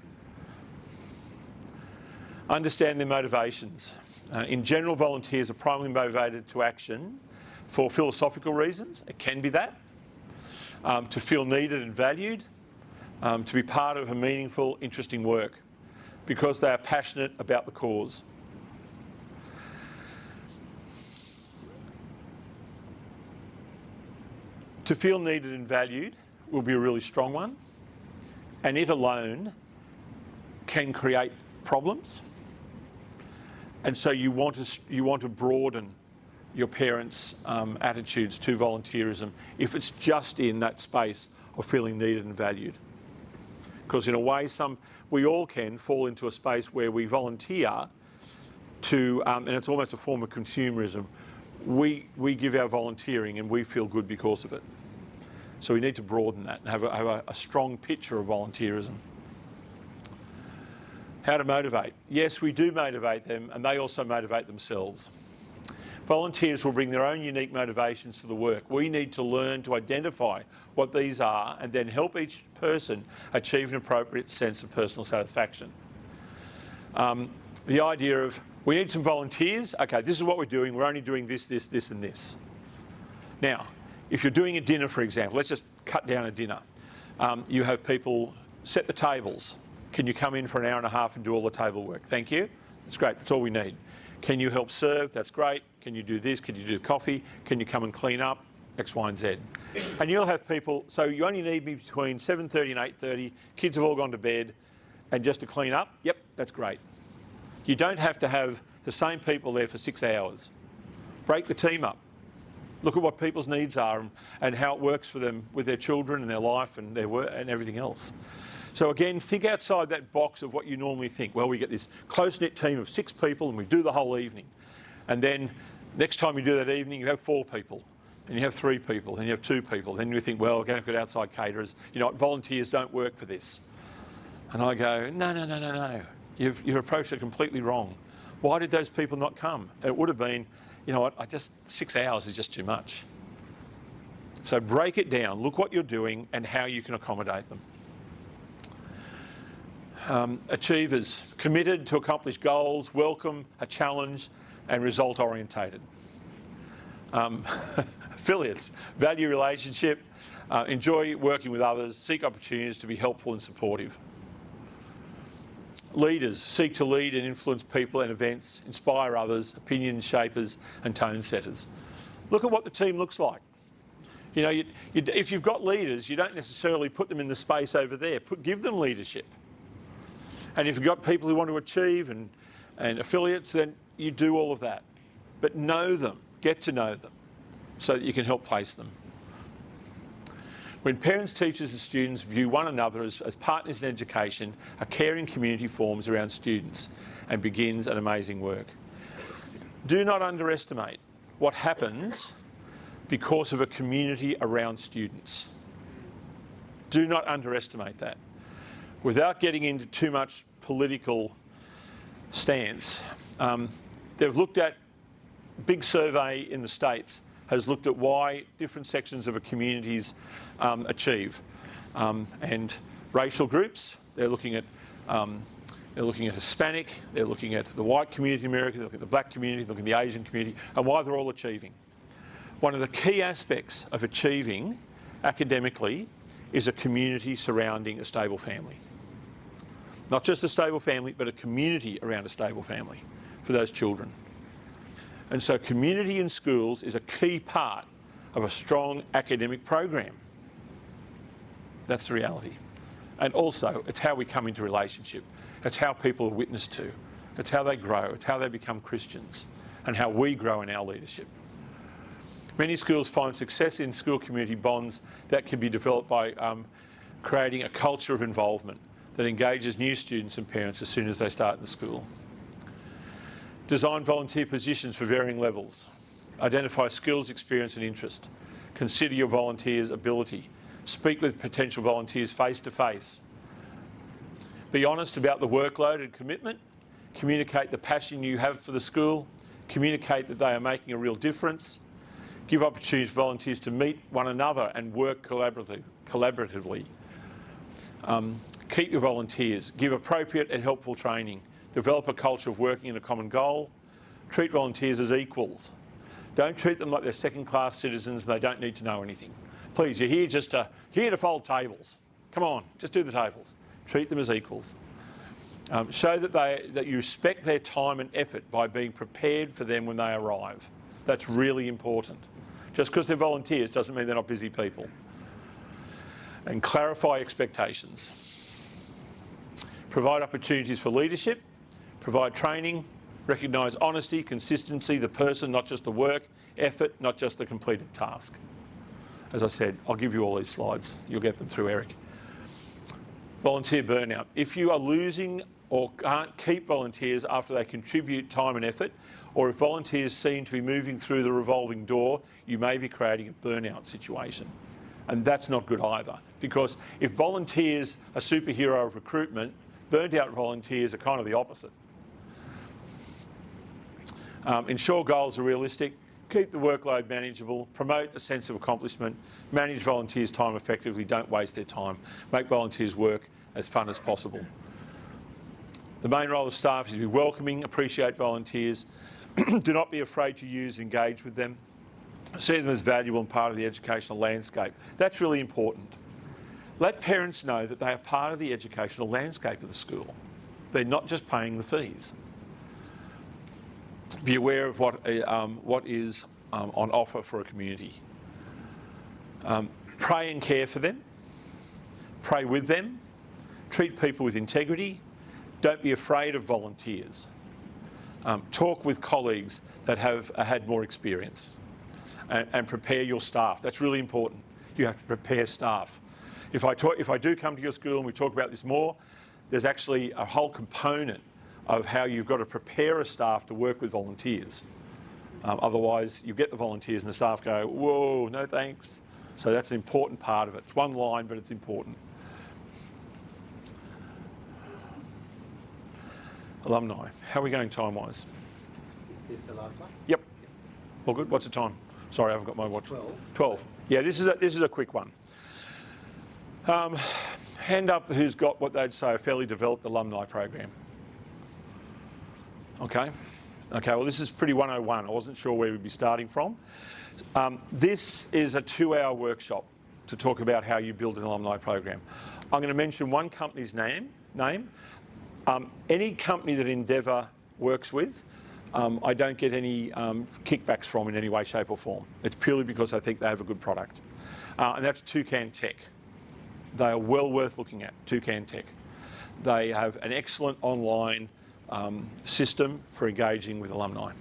Understand their motivations. In general, volunteers are primarily motivated to action for philosophical reasons. It can be that. To feel needed and valued. To be part of a meaningful, interesting work. Because they are passionate about the cause. To feel needed and valued will be a really strong one, and it alone can create problems. And so you want to broaden your parents' attitudes to volunteerism if it's just in that space of feeling needed and valued. Because in a way, we all can fall into a space where we volunteer to, and it's almost a form of consumerism. We give our volunteering and we feel good because of it. So we need to broaden that and have a strong picture of volunteerism. How to motivate? Yes, we do motivate them and they also motivate themselves. Volunteers will bring their own unique motivations to the work. We need to learn to identify what these are and then help each person achieve an appropriate sense of personal satisfaction. The idea of, we need some volunteers. Okay, this is what we're doing. We're only doing this, this, this, and this. Now, if you're doing a dinner, for example, let's just cut down a dinner. You have people set the tables. Can you come in for an hour and a half and do all the table work? Thank you. That's great. That's all we need. Can you help serve? That's great. Can you do this? Can you do coffee? Can you come and clean up? X, Y, and Z. And you'll have people, so you only need me between 7:30 and 8:30. Kids have all gone to bed. And just to clean up? Yep, that's great. You don't have to have the same people there for 6 hours. Break the team up. Look at what people's needs are and how it works for them with their children and their life and their work and everything else. So again, think outside that box of what you normally think. Well, we get this close-knit team of 6 people and we do the whole evening. And then next time you do that evening, you have 4 people, and you have 3 people, and you have 2 people. Then you think, well, we're going to get outside caterers. You know what, volunteers don't work for this. And I go, no. You've approached it completely wrong. Why did those people not come? And it would have been, you know what, 6 hours is just too much. So break it down, look what you're doing and how you can accommodate them. Achievers, committed to accomplish goals, welcome a challenge and result orientated. Affiliates, value relationship, enjoy working with others, seek opportunities to be helpful and supportive. Leaders, seek to lead and influence people and events, inspire others, opinion shapers and tone setters. Look at what the team looks like. You know, if you've got leaders, you don't necessarily put them in the space over there. Give them leadership. And if you've got people who want to achieve and affiliates, then you do all of that. But know them, get to know them, so that you can help place them. When parents, teachers and students view one another as partners in education, a caring community forms around students and begins an amazing work. Do not underestimate what happens because of a community around students. Do not underestimate that. Without getting into too much political stance, they've looked at, big survey in the States has looked at why different sections of a communities achieve. And racial groups, they're looking at Hispanic, they're looking at the white community in America, they're looking at the black community, they're looking at the Asian community, and why they're all achieving. One of the key aspects of achieving academically is a community surrounding a stable family. Not just a stable family, but a community around a stable family for those children. And so community in schools is a key part of a strong academic program. That's the reality. And also, it's how we come into relationship. It's how people are witnessed to. It's how they grow. It's how they become Christians and how we grow in our leadership. Many schools find success in school community bonds that can be developed by creating a culture of involvement that engages new students and parents as soon as they start in the school. Design volunteer positions for varying levels. Identify skills, experience and interest. Consider your volunteers' ability. Speak with potential volunteers face to face. Be honest about the workload and commitment. Communicate the passion you have for the school. Communicate that they are making a real difference. Give opportunities for volunteers to meet one another and work collaboratively. Keep your volunteers. Give appropriate and helpful training. Develop a culture of working in a common goal. Treat volunteers as equals. Don't treat them like they're second-class citizens and they don't need to know anything. Please, you're here just to fold tables. Come on, just do the tables. Treat them as equals. Show that you respect their time and effort by being prepared for them when they arrive. That's really important. Just because they're volunteers doesn't mean they're not busy people. And clarify expectations. Provide opportunities for leadership. Provide training. Recognise honesty, consistency, the person, not just the work, effort, not just the completed task. As I said, I'll give you all these slides. You'll get them through Eric. Volunteer burnout. If you are losing or can't keep volunteers after they contribute time and effort, or if volunteers seem to be moving through the revolving door, you may be creating a burnout situation. And that's not good either, because if volunteers are superhero of recruitment, burnt out volunteers are kind of the opposite. Ensure goals are realistic, keep the workload manageable, promote a sense of accomplishment, manage volunteers' time effectively, don't waste their time, make volunteers' work as fun as possible. The main role of staff is to be welcoming, appreciate volunteers, do not be afraid to use and engage with them, see them as valuable and part of the educational landscape. That's really important. Let parents know that they are part of the educational landscape of the school. They're not just paying the fees. Be aware of what is on offer for a community. Pray and care for them. Pray with them. Treat people with integrity. Don't be afraid of volunteers. Talk with colleagues that have had more experience and prepare your staff. That's really important. You have to prepare staff. If I do come to your school and we talk about this more, there's actually a whole component of how you've got to prepare a staff to work with volunteers. Otherwise, you get the volunteers and the staff go, whoa, no thanks. So that's an important part of it. It's one line, but it's important. Alumni. How are we going time-wise? Is this the last one? Yep. All good. What's the time? Sorry, I haven't got my watch. 12. 12. Yeah, this is a quick one. Hand up who's got what they'd say a fairly developed alumni program. Okay. Okay, well this is pretty 101. I wasn't sure where we'd be starting from. This is a 2-hour workshop to talk about how you build an alumni program. I'm going to mention one company's name. Any company that Endeavour works with, I don't get any kickbacks from in any way, shape or form. It's purely because I think they have a good product. And that's Toucan Tech. They are well worth looking at, Toucan Tech. They have an excellent online system for engaging with alumni.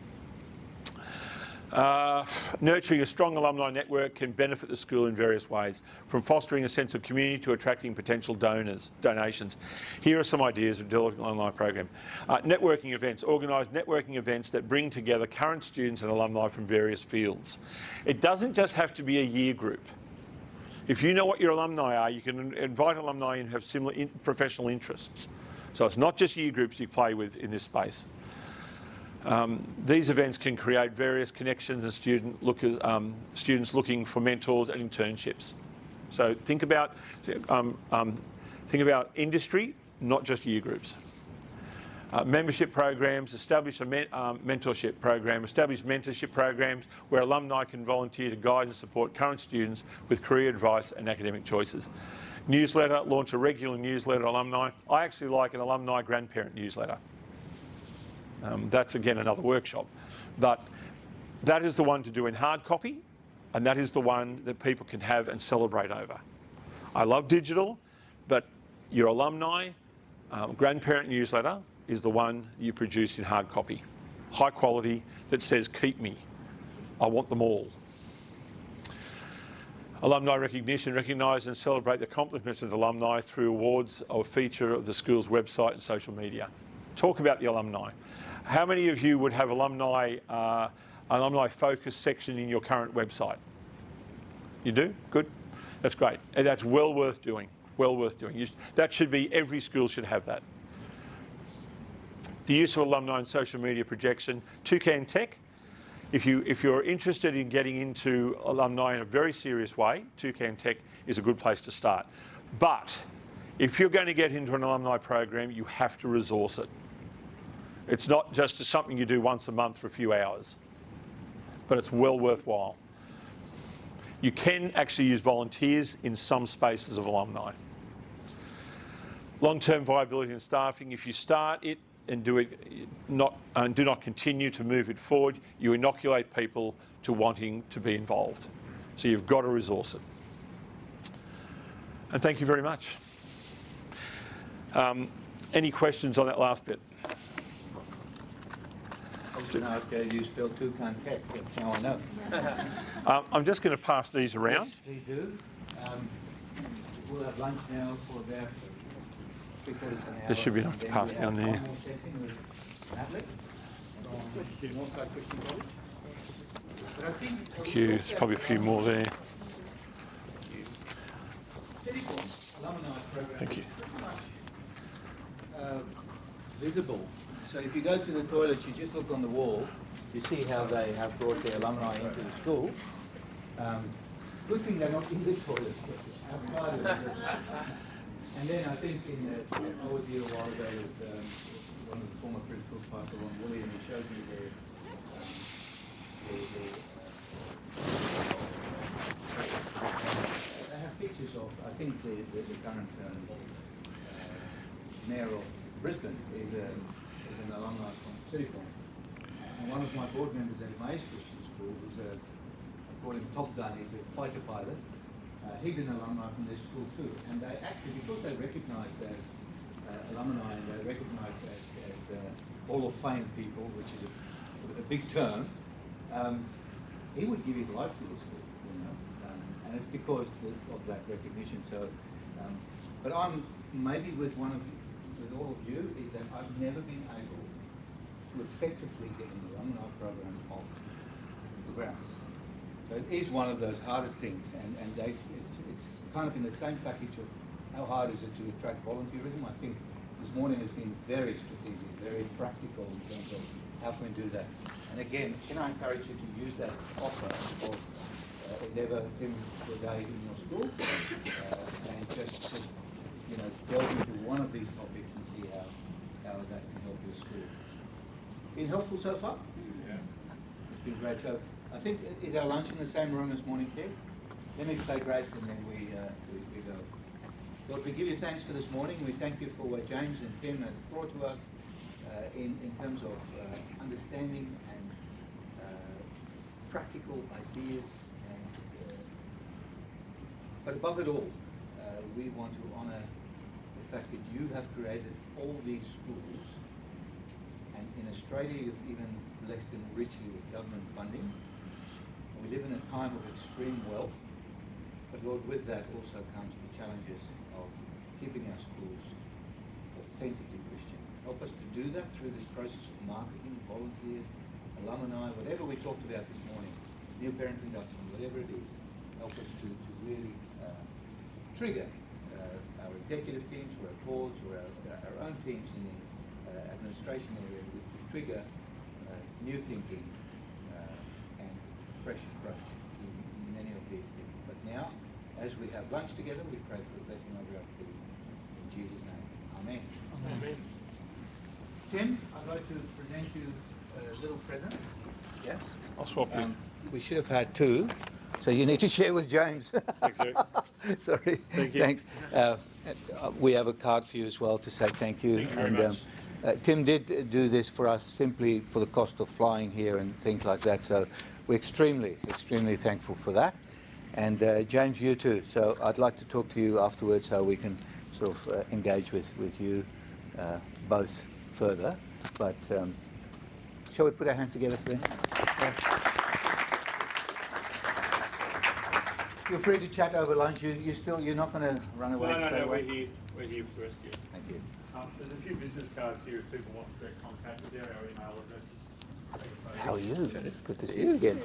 Nurturing a strong alumni network can benefit the school in various ways, from fostering a sense of community to attracting potential donations. Here are some ideas of developing an alumni program. Networking events. Organise networking events that bring together current students and alumni from various fields. It doesn't just have to be a year group. If you know what your alumni are, you can invite alumni who have similar professional interests. So it's not just year groups you play with in this space. These events can create various connections and students looking for mentors and internships. So think about industry, not just year groups. Membership programs, establish a mentorship program, establish mentorship programs where alumni can volunteer to guide and support current students with career advice and academic choices. Newsletter, launch a regular newsletter alumni. I actually like an alumni grandparent newsletter. That's again another workshop. But that is the one to do in hard copy, and that is the one that people can have and celebrate over. I love digital, but your alumni grandparent newsletter is the one you produce in hard copy. High quality, that says, keep me. I want them all. Alumni recognition, recognise and celebrate the accomplishments of alumni through awards or feature of the school's website and social media. Talk about the alumni. How many of you would have alumni focus section in your current website? You do? Good. That's great. And that's well worth doing. Well worth doing. That should be, every school should have that. The use of alumni and social media projection. Toucan Tech. If you're interested in getting into alumni in a very serious way, Toucan Tech is a good place to start. But if you're going to get into an alumni program, you have to resource it. It's not just something you do once a month for a few hours, but it's well worthwhile. You can actually use volunteers in some spaces of alumni. Long-term viability and staffing. If you start it and do not continue to move it forward, you inoculate people to wanting to be involved. So you've got to resource it. And thank you very much. Any questions on that last bit? I was going to ask how you spell Toucan Tech, but now I know. I'm just going to pass these around. Yes, please do. We'll have lunch now for about 3/4 an hour. There should be enough to pass down there. One more session with Natalie from Northside Christian College. But I think Thank you. There's probably a few more there. alumni program Thank you. is pretty much visible. So if you go to the toilets, you just look on the wall, you see how they have brought their alumni into the school. Good thing they're not in the toilets, but outside of it. And then I think I was here a while ago with one of the former principals, Pastor Ron Woolley, and he showed me they have pictures of, I think the current mayor of Brisbane is an alumni from CityCon. And one of my board members at Emmaus Christian School was I call him Top Gun, he's a fighter pilot. He's an alumni from their school too. And they actually, because they recognised as alumni and they recognised as Hall of Fame people, which is a big term, he would give his life to the school, you know. And and it's because of that recognition. So, but I'm maybe with all of you, is that I've never been able to effectively get the alumni program off the ground. So it is one of those hardest things, and it's kind of in the same package of how hard is it to attract volunteerism. I think this morning has been very strategic, very practical in terms of how can we do that. And again, can I encourage you to use that offer of Endeavour Tim per day in your school, and just delve into one of these topics and see how that can help your school. Been helpful so far? Yeah. It's been great. So I think, is our lunch in the same room this morning, Kev? Let me say grace and then we go. Lord, we give you thanks for this morning. We thank you for what James and Tim have brought to us in terms of understanding and practical ideas. But above it all, we want to honour the fact that you have created all these schools, and in Australia you've even blessed them richly with government funding. We live in a time of extreme wealth, but Lord, with that also comes the challenges of keeping our schools authentically Christian. Help us to do that through this process of marketing, volunteers, alumni, whatever we talked about this morning, new parent induction, whatever it is. Help us to really trigger our executive teams, or our boards, or our own teams in the administration area to trigger new thinking and fresh approach to many of these things. But now, as we have lunch together, we pray for a blessing over our food. In Jesus' name, amen. Amen. Tim, I'd like to present you a little present. Yeah? I'll swap you. We should have had two, so you need to share with James. Thank you. Sorry. Thank you. Thanks. We have a card for you as well to say thank you. Thank you very much. Tim did do this for us simply for the cost of flying here and things like that. So we're extremely, extremely thankful for that. And James, you too. So I'd like to talk to you afterwards so we can sort of engage with you both further. But shall we put our hand together for them? Feel free to chat over lunch. You're not going to run away. No, we're here for the rest of you. Thank you. There's a few business cards here if people want direct contact with our email addresses. How are you? It's good to see you again.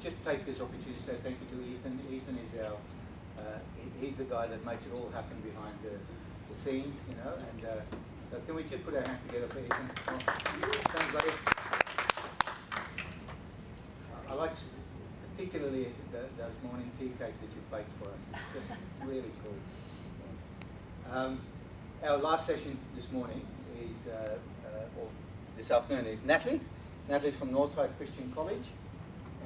just take this opportunity to say thank you to Ethan. Ethan is our, he's the guy that makes it all happen behind the scenes, you know, and so can we just put our hands together for Ethan? Thanks, buddy. I like particularly those morning tea cakes that you baked for us. It's just really cool. Our last session this morning is, or this afternoon, is Natalie. Natalie's from Northside Christian College,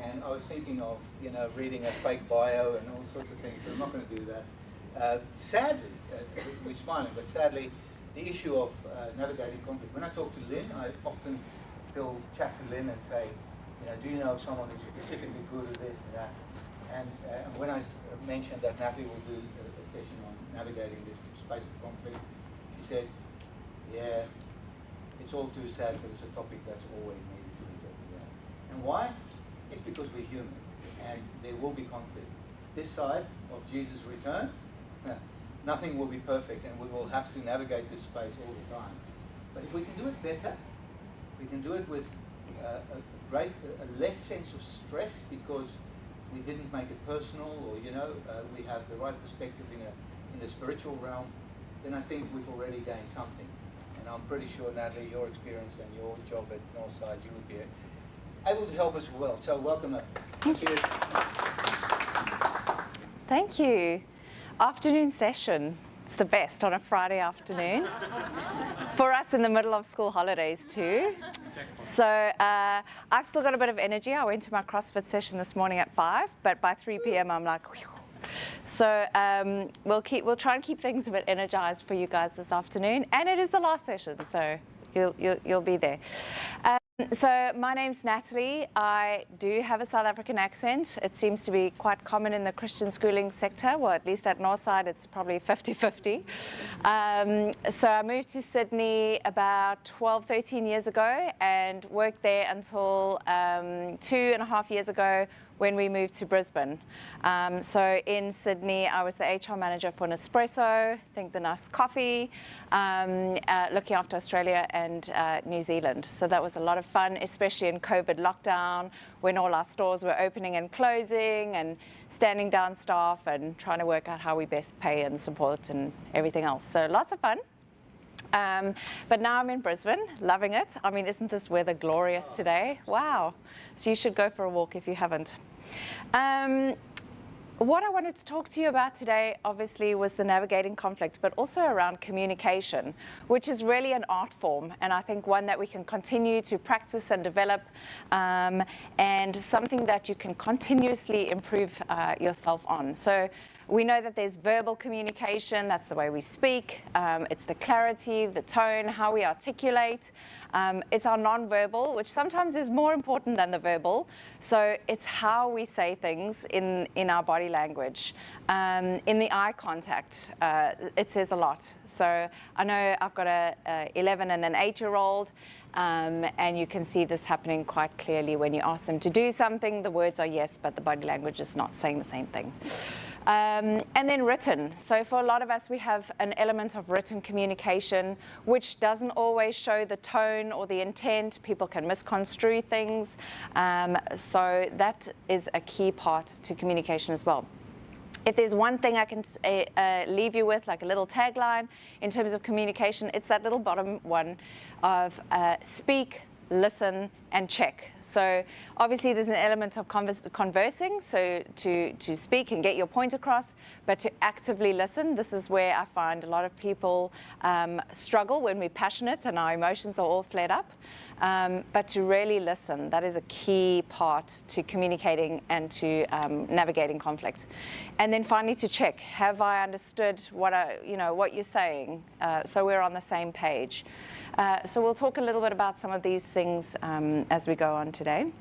and I was thinking of, you know, reading a fake bio and all sorts of things, but I'm not going to do that. Sadly, we're smiling, but sadly, the issue of navigating conflict. When I talk to Lynn, I often still chat to Lynn and say, you know, do you know of someone who's specifically good at this and that? And when I mentioned that Natalie will do a session on navigating this space of conflict, she said, yeah, it's all too sad, but it's a topic that's always needed to be talked about. And why? It's because we're human, and there will be conflict. This side of Jesus' return, nothing will be perfect, and we will have to navigate this space all the time. But if we can do it better, we can do it with a less sense of stress because we didn't make it personal, or you know, we have the right perspective in the spiritual realm, then I think we've already gained something. And I'm pretty sure, Natalie, your experience and your job at Northside, you would be able to help us well. So welcome her. Thank you. Thank you. Afternoon session. It's the best on a Friday afternoon. For us in the middle of school holidays too. So I've still got a bit of energy. I went to my CrossFit session this morning at 5, but by 3 p.m. I'm like, whew. So we'll try and keep things a bit energized for you guys this afternoon. And it is the last session, so you'll be there. So my name's Natalie. I do have a South African accent. It seems to be quite common in the Christian schooling sector. Well, at least at Northside, it's probably 50-50. So I moved to Sydney about 12, 13 years ago and worked there until 2.5 years ago when we moved to Brisbane. So in Sydney, I was the HR manager for Nespresso, Think the Nice Coffee, looking after Australia and New Zealand. So that was a lot of fun, especially in COVID lockdown, when all our stores were opening and closing and standing down staff and trying to work out how we best pay and support and everything else. So lots of fun. But now I'm in Brisbane, loving it. I mean, isn't this weather glorious today? Wow. So you should go for a walk if you haven't. What I wanted to talk to you about today, obviously, was the navigating conflict, but also around communication, which is really an art form, and I think one that we can continue to practice and develop, and something that you can continuously improve yourself on. So we know that there's verbal communication, that's the way we speak, it's the clarity, the tone, how we articulate. It's our non-verbal, which sometimes is more important than the verbal. So it's how we say things in our body language. In the eye contact, it says a lot. So I know I've got a 11 and an 8-year-old, and you can see this happening quite clearly when you ask them to do something. The words are yes, but the body language is not saying the same thing. And then written. So for a lot of us, we have an element of written communication, which doesn't always show the tone or the intent. People can misconstrue things. So that is a key part to communication as well. If there's one thing I can leave you with, like a little tagline in terms of communication, it's that little bottom one of speak, listen, and check. So obviously there's an element of conversing, so to speak and get your point across, but to actively listen. This is where I find a lot of people struggle when we're passionate and our emotions are all flared up. But to really listen, that is a key part to communicating and to navigating conflict. And then finally to check, have I understood what you're saying? So we're on the same page. So we'll talk a little bit about some of these things as we go on today.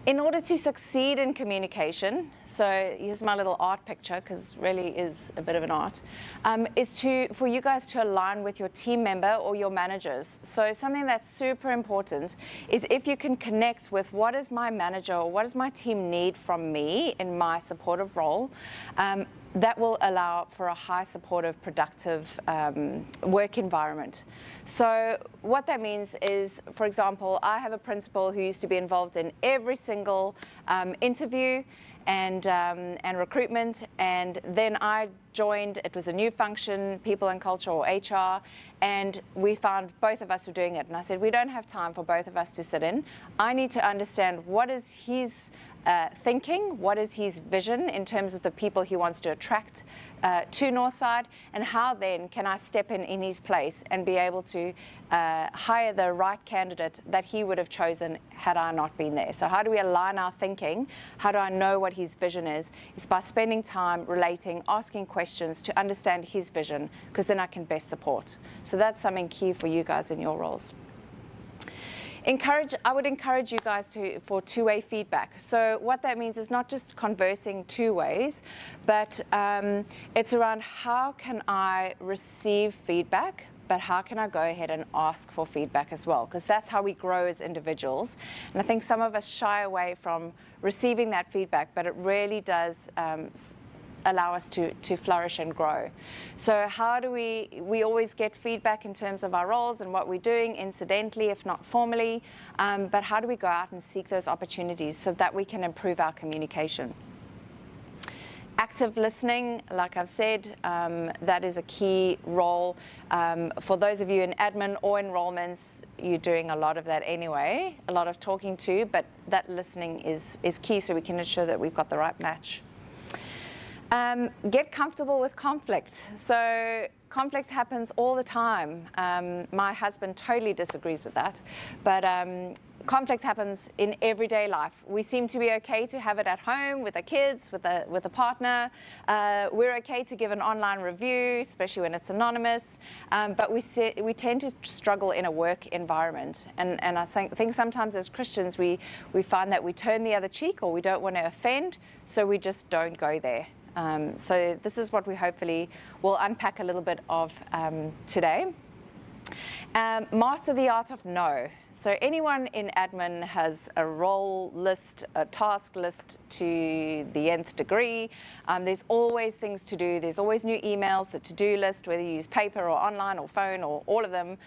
In order to succeed in communication, so here's my little art picture, because it really is a bit of an art, is for you guys to align with your team member or your managers. So something that's super important is if you can connect with what does my manager or what does my team need from me in my supportive role, that will allow for a high supportive, productive work environment. So what that means is, for example, I have a principal who used to be involved in every single interview and recruitment, and then I joined. It was a new function, people and culture, or HR, and we found both of us were doing it. And I said, we don't have time for both of us to sit in. I need to understand what is his thinking, what is his vision in terms of the people he wants to attract to Northside, and how then can I step in his place and be able to hire the right candidate that he would have chosen had I not been there. So how do we align our thinking? How do I know what his vision is? It's by spending time relating, asking questions to understand his vision, because then I can best support. So that's something key for you guys in your roles. I would encourage you guys for two-way feedback. So what that means is not just conversing two ways, but it's around how can I receive feedback, but how can I go ahead and ask for feedback as well? Because that's how we grow as individuals. And I think some of us shy away from receiving that feedback, but it really does allow us to flourish and grow. So how do we always get feedback in terms of our roles and what we're doing incidentally, if not formally, but how do we go out and seek those opportunities so that we can improve our communication? Active listening, like I've said, that is a key role. For those of you in admin or enrollments, you're doing a lot of that anyway, a lot of talking to, but that listening is key so we can ensure that we've got the right match. Get comfortable with conflict. So conflict happens all the time. My husband totally disagrees with that, but conflict happens in everyday life. We seem to be okay to have it at home with the kids, with a partner. We're okay to give an online review, especially when it's anonymous, but we tend to struggle in a work environment. And I think sometimes as Christians, we find that we turn the other cheek, or we don't want to offend, so we just don't go there. So this is what we hopefully will unpack a little bit of today. Master the art of no. So anyone in admin has a role list, a task list to the nth degree. There's always things to do. There's always new emails, the to-do list, whether you use paper or online or phone or all of them.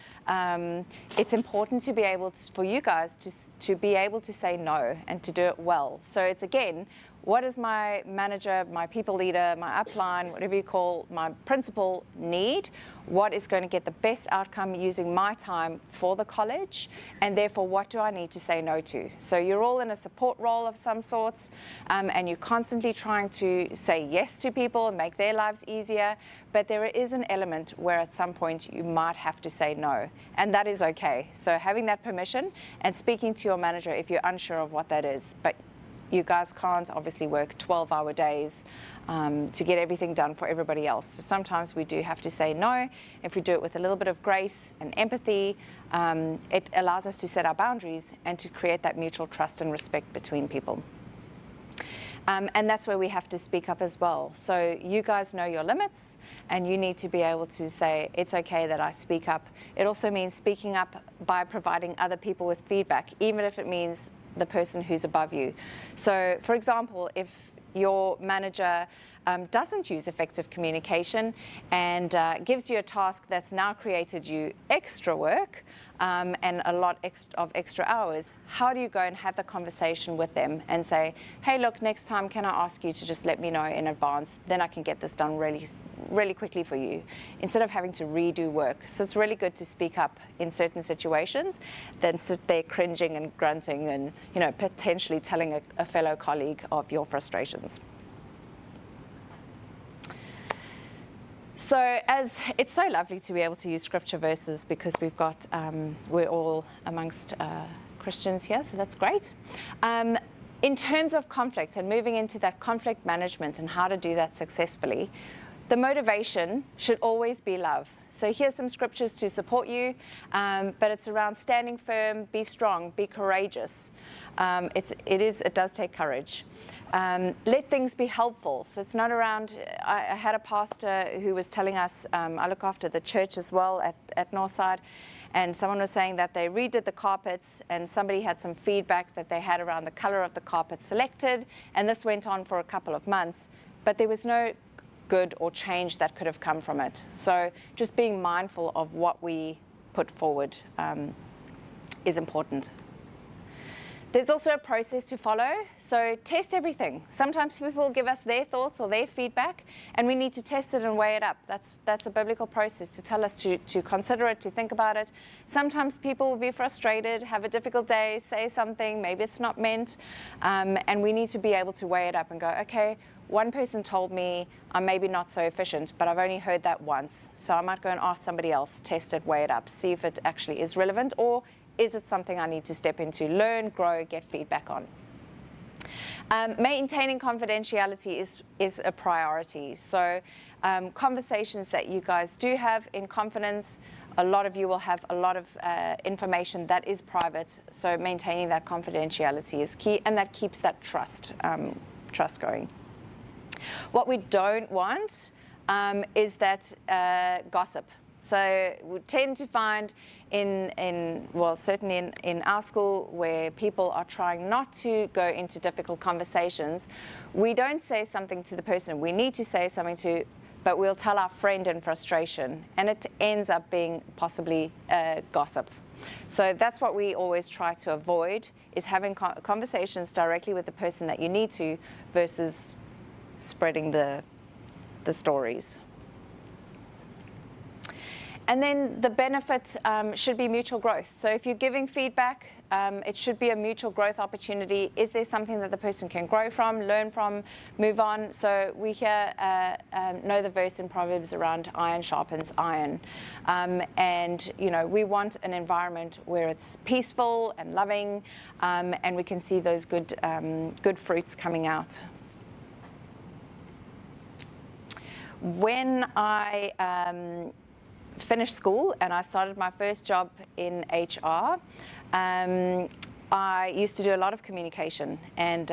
It's important to be able to, for you guys to be able to say no and to do it well. So it's again, what does my manager, my people leader, my upline, whatever you call, my principal need? What is going to get the best outcome using my time for the college? And therefore, what do I need to say no to? So you're all in a support role of some sorts, and you're constantly trying to say yes to people and make their lives easier. But there is an element where at some point you might have to say no, and that is okay. So having that permission and speaking to your manager if you're unsure of what that is. But you guys can't obviously work 12-hour days to get everything done for everybody else. So sometimes we do have to say no. If we do it with a little bit of grace and empathy, it allows us to set our boundaries and to create that mutual trust and respect between people. And that's where we have to speak up as well. So you guys know your limits, and you need to be able to say, it's okay that I speak up. It also means speaking up by providing other people with feedback, even if it means the person who's above you. So for example, if your manager doesn't use effective communication and gives you a task that's now created you extra work and a lot of extra hours, how do you go and have the conversation with them and say, hey, look, next time can I ask you to just let me know in advance, then I can get this done really quickly for you, instead of having to redo work. So it's really good to speak up in certain situations than sit there cringing and grunting and, you know, potentially telling a fellow colleague of your frustrations. So it's so lovely to be able to use scripture verses, because we've got, we're all amongst Christians here, so that's great. In terms of conflict and moving into that conflict management and how to do that successfully, the motivation should always be love. So here's some scriptures to support you, but it's around standing firm, be strong, be courageous. It does take courage. Let things be helpful. So it's not around, I had a pastor who was telling us, I look after the church as well at Northside, and someone was saying that they redid the carpets and somebody had some feedback that they had around the color of the carpet selected, and this went on for a couple of months, but there was no good or change that could have come from it. So just being mindful of what we put forward is important. There's also a process to follow, so test everything. Sometimes people give us their thoughts or their feedback, and we need to test it and weigh it up. That's a biblical process to tell us to consider it, to think about it. Sometimes people will be frustrated, have a difficult day, say something, maybe it's not meant, and we need to be able to weigh it up and go, okay, one person told me I'm maybe not so efficient, but I've only heard that once, so I might go and ask somebody else, test it, weigh it up, see if it actually is relevant, or is it something I need to step into, learn, grow, get feedback on? Maintaining confidentiality is a priority. So conversations that you guys do have in confidence, a lot of you will have a lot of information that is private. So maintaining that confidentiality is key, and that keeps that trust going. What we don't want is that gossip. So we tend to find certainly in our school, where people are trying not to go into difficult conversations, we don't say something to the person we need to say something to, but we'll tell our friend in frustration, and it ends up being possibly gossip. So that's what we always try to avoid, is having conversations directly with the person that you need to, versus spreading the stories. And then the benefit should be mutual growth. So if you're giving feedback, it should be a mutual growth opportunity. Is there something that the person can grow from, learn from, move on? So we here know the verse in Proverbs around iron sharpens iron. And we want an environment where it's peaceful and loving, and we can see those good fruits coming out. When I finished school and I started my first job in HR, I used to do a lot of communication, and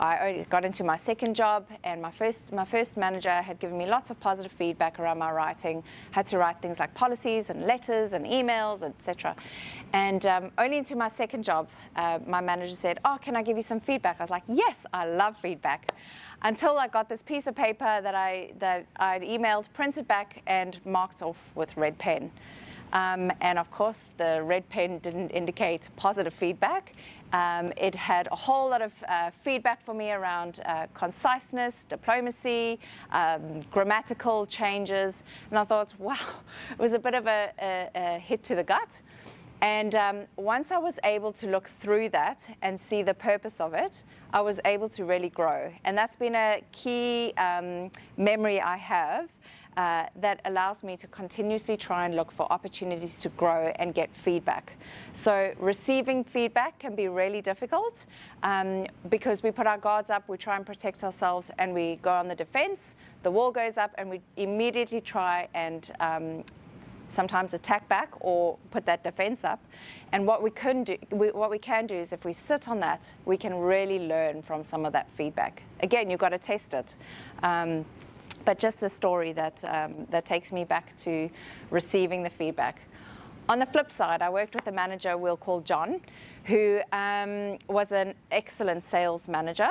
I got into my second job, and my first manager had given me lots of positive feedback around my writing. Had to write things like policies and letters and emails, etc. And only into my second job, my manager said, "Oh, can I give you some feedback?" I was like, "Yes, I love feedback." Until I got this piece of paper that I'd emailed, printed back, and marked off with red pen. And of course, the red pen didn't indicate positive feedback. It had a whole lot of feedback for me around conciseness, diplomacy, grammatical changes. And I thought, wow, it was a bit of a hit to the gut. And once I was able to look through that and see the purpose of it, I was able to really grow. And that's been a key memory I have that allows me to continuously try and look for opportunities to grow and get feedback. So receiving feedback can be really difficult because we put our guards up, we try and protect ourselves, and we go on the defense. The wall goes up, and we immediately try and sometimes attack back or put that defense up. And what we can do is, if we sit on that, we can really learn from some of that feedback. Again, you've got to test it. But just a story that takes me back to receiving the feedback. On the flip side, I worked with a manager we'll call John, who was an excellent sales manager,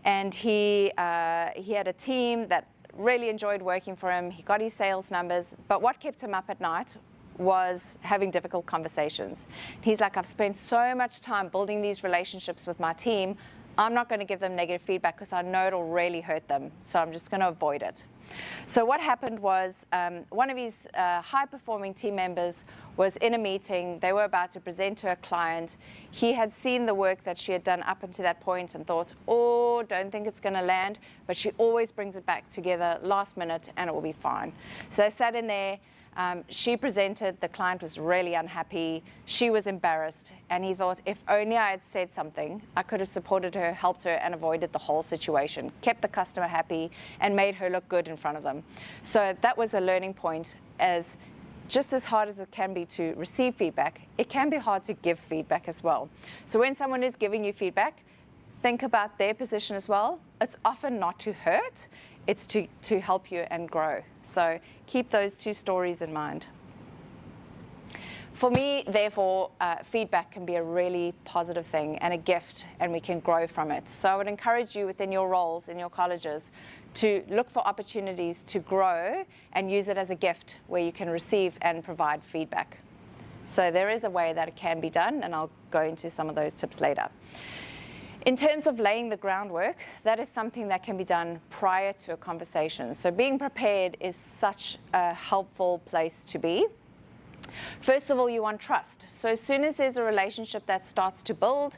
and he had a team that really enjoyed working for him. He got his sales numbers, but what kept him up at night was having difficult conversations. He's like, I've spent so much time building these relationships with my team. I'm not going to give them negative feedback because I know it'll really hurt them. So I'm just going to avoid it. So what happened was one of his high-performing team members was in a meeting. They were about to present to a client. He had seen the work that she had done up until that point and thought, oh, don't think it's going to land. But she always brings it back together last minute, and it will be fine. So they sat in there. She presented, the client was really unhappy, she was embarrassed, and he thought, if only I had said something, I could have supported her, helped her, and avoided the whole situation, kept the customer happy, and made her look good in front of them. So that was a learning point, as just as hard as it can be to receive feedback, it can be hard to give feedback as well. So when someone is giving you feedback, think about their position as well. It's often not to hurt, it's to help you and grow. So keep those two stories in mind. For me, therefore, feedback can be a really positive thing and a gift, and we can grow from it. So I would encourage you within your roles in your colleges to look for opportunities to grow and use it as a gift where you can receive and provide feedback. So there is a way that it can be done, and I'll go into some of those tips later. In terms of laying the groundwork, that is something that can be done prior to a conversation. So being prepared is such a helpful place to be. First of all, you want trust. So as soon as there's a relationship that starts to build,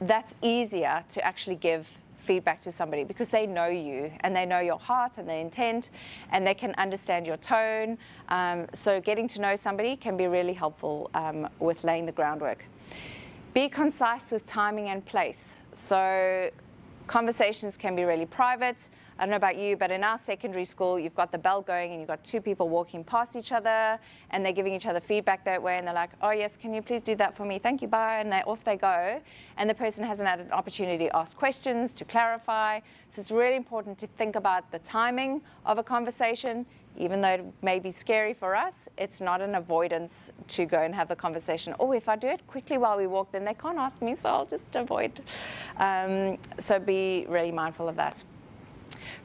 that's easier to actually give feedback to somebody because they know you and they know your heart and their intent and they can understand your tone. So getting to know somebody can be really helpful with laying the groundwork. Be concise with timing and place. So conversations can be really private. I don't know about you, but in our secondary school, you've got the bell going and you've got two people walking past each other and they're giving each other feedback that way and they're like, oh yes, can you please do that for me? Thank you, bye. And off they go. And the person hasn't had an opportunity to ask questions, to clarify. So it's really important to think about the timing of a conversation. Even though it may be scary for us, it's not an avoidance to go and have a conversation. Oh, if I do it quickly while we walk, then they can't ask me, so I'll just avoid. So be really mindful of that.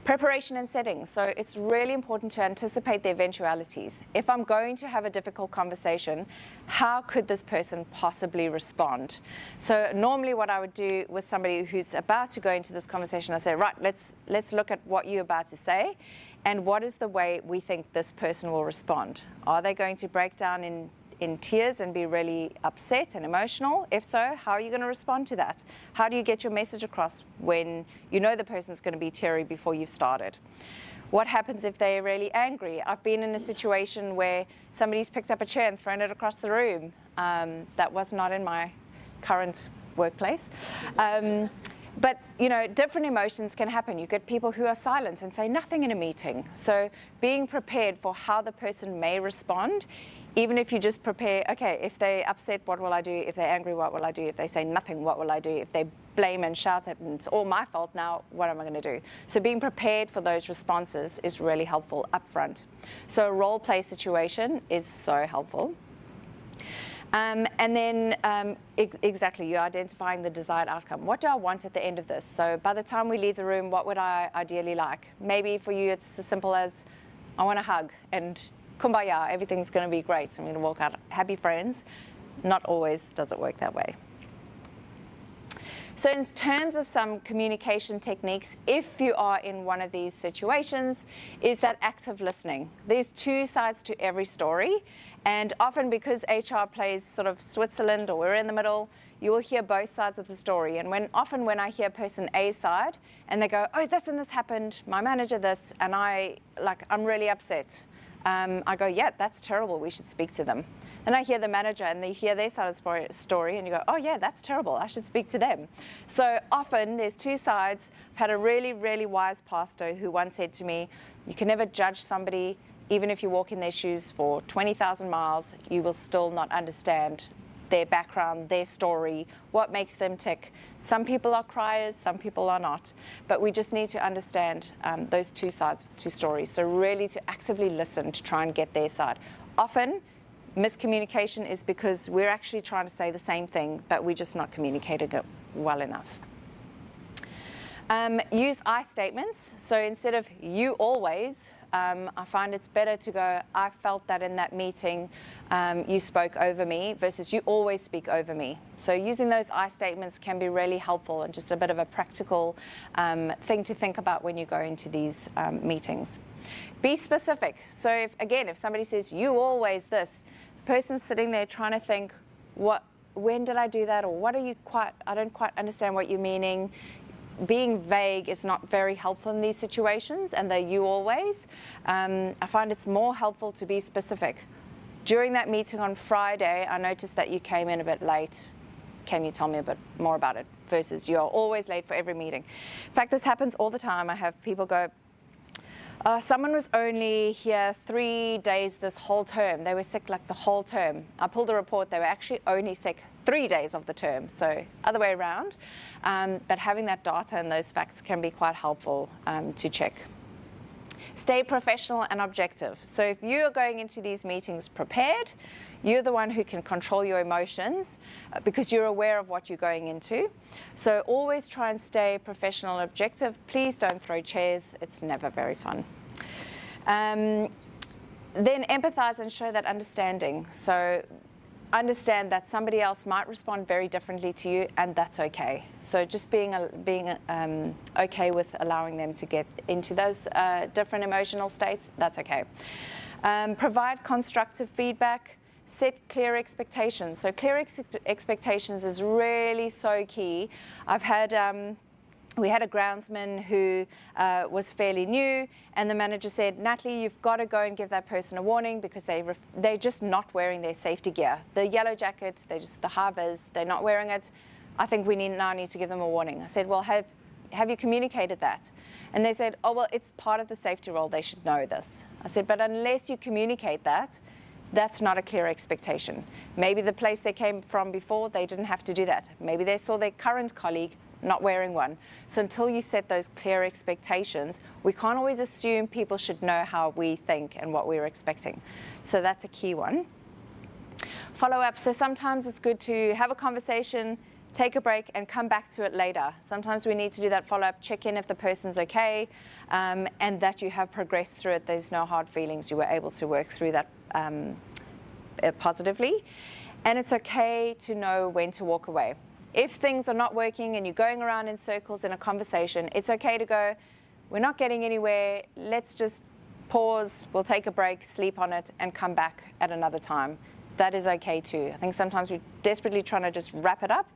Preparation and settings. So it's really important to anticipate the eventualities. If I'm going to have a difficult conversation, how could this person possibly respond? So normally what I would do with somebody who's about to go into this conversation, I say, right, let's look at what you're about to say and what is the way we think this person will respond. Are they going to break down in tears and be really upset and emotional? If so, how are you going to respond to that? How do you get your message across when you know the person's going to be teary before you've started? What happens if they're really angry? I've been in a situation where somebody's picked up a chair and thrown it across the room. That was not in my current workplace. But, you know, different emotions can happen. You get people who are silent and say nothing in a meeting. So being prepared for how the person may respond, even if you just prepare, okay, if they're upset, what will I do? If they're angry, what will I do? If they say nothing, what will I do? If they blame and shout at and it's all my fault now, what am I going to do? So being prepared for those responses is really helpful up front. So a role play situation is so helpful. And then exactly, you're identifying the desired outcome. What do I want at the end of this? So by the time we leave the room, what would I ideally like? Maybe for you it's as simple as, I want a hug and kumbaya, everything's going to be great. I'm going to walk out happy friends. Not always does it work that way. So in terms of some communication techniques, if you are in one of these situations, is that active listening. There's two sides to every story. And often because HR plays sort of Switzerland or we're in the middle, you will hear both sides of the story. And often when I hear person A's side and they go, oh, this and this happened, my manager this, and I'm really upset. I go, yeah, that's terrible. We should speak to them. And I hear the manager and they hear their side of the story and you go, oh yeah, that's terrible. I should speak to them. So often there's two sides. I've had a really, really wise pastor who once said to me, you can never judge somebody, even if you walk in their shoes for 20,000 miles, you will still not understand their background, their story, what makes them tick. Some people are criers, some people are not. But we just need to understand those two sides to stories. So really to actively listen to try and get their side. Often, miscommunication is because we're actually trying to say the same thing, but we're just not communicating it well enough. Use I statements. So instead of you always, I find it's better to go, I felt that in that meeting you spoke over me versus you always speak over me. So using those I statements can be really helpful and just a bit of a practical thing to think about when you go into these meetings. Be specific. So if somebody says you always this, the person's sitting there trying to think, when did I do that? Or I don't quite understand what you're meaning. Being vague is not very helpful in these situations, and they're you always. I find it's more helpful to be specific. During that meeting on Friday, I noticed that you came in a bit late. Can you tell me a bit more about it? Versus you're always late for every meeting. In fact, this happens all the time. I have people go, someone was only here 3 days this whole term. They were sick like the whole term. I pulled a report, they were actually only sick 3 days of the term, so other way around. But having that data and those facts can be quite helpful to check. Stay professional and objective. So if you are going into these meetings prepared, You're the one who can control your emotions because you're aware of what you're going into. So always try and stay professional and objective. Please don't throw chairs. It's never very fun. Then empathize and show that understanding. So understand that somebody else might respond very differently to you, and that's okay. So just being okay with allowing them to get into those different emotional states, that's okay. Provide constructive feedback. Set clear expectations. So clear expectations is really so key. We had a groundsman who was fairly new, and the manager said, Natalie, you've got to go and give that person a warning because they're just not wearing their safety gear. The yellow jacket, the high vis, they're not wearing it. I think we now need to give them a warning. I said, well, have you communicated that? And they said, oh, well, it's part of the safety role. They should know this. I said, but unless you communicate that, that's not a clear expectation. Maybe the place they came from before, they didn't have to do that. Maybe they saw their current colleague not wearing one. So until you set those clear expectations, we can't always assume people should know how we think and what we're expecting. So that's a key one. Follow up. So sometimes it's good to have a conversation, take a break, and come back to it later. Sometimes we need to do that follow-up, check in if the person's okay, and that you have progressed through it. There's no hard feelings. You were able to work through that positively. And it's okay to know when to walk away. If things are not working and you're going around in circles in a conversation, it's okay to go, we're not getting anywhere, let's just pause, we'll take a break, sleep on it, and come back at another time. That is okay too. I think sometimes we're desperately trying to just wrap it up,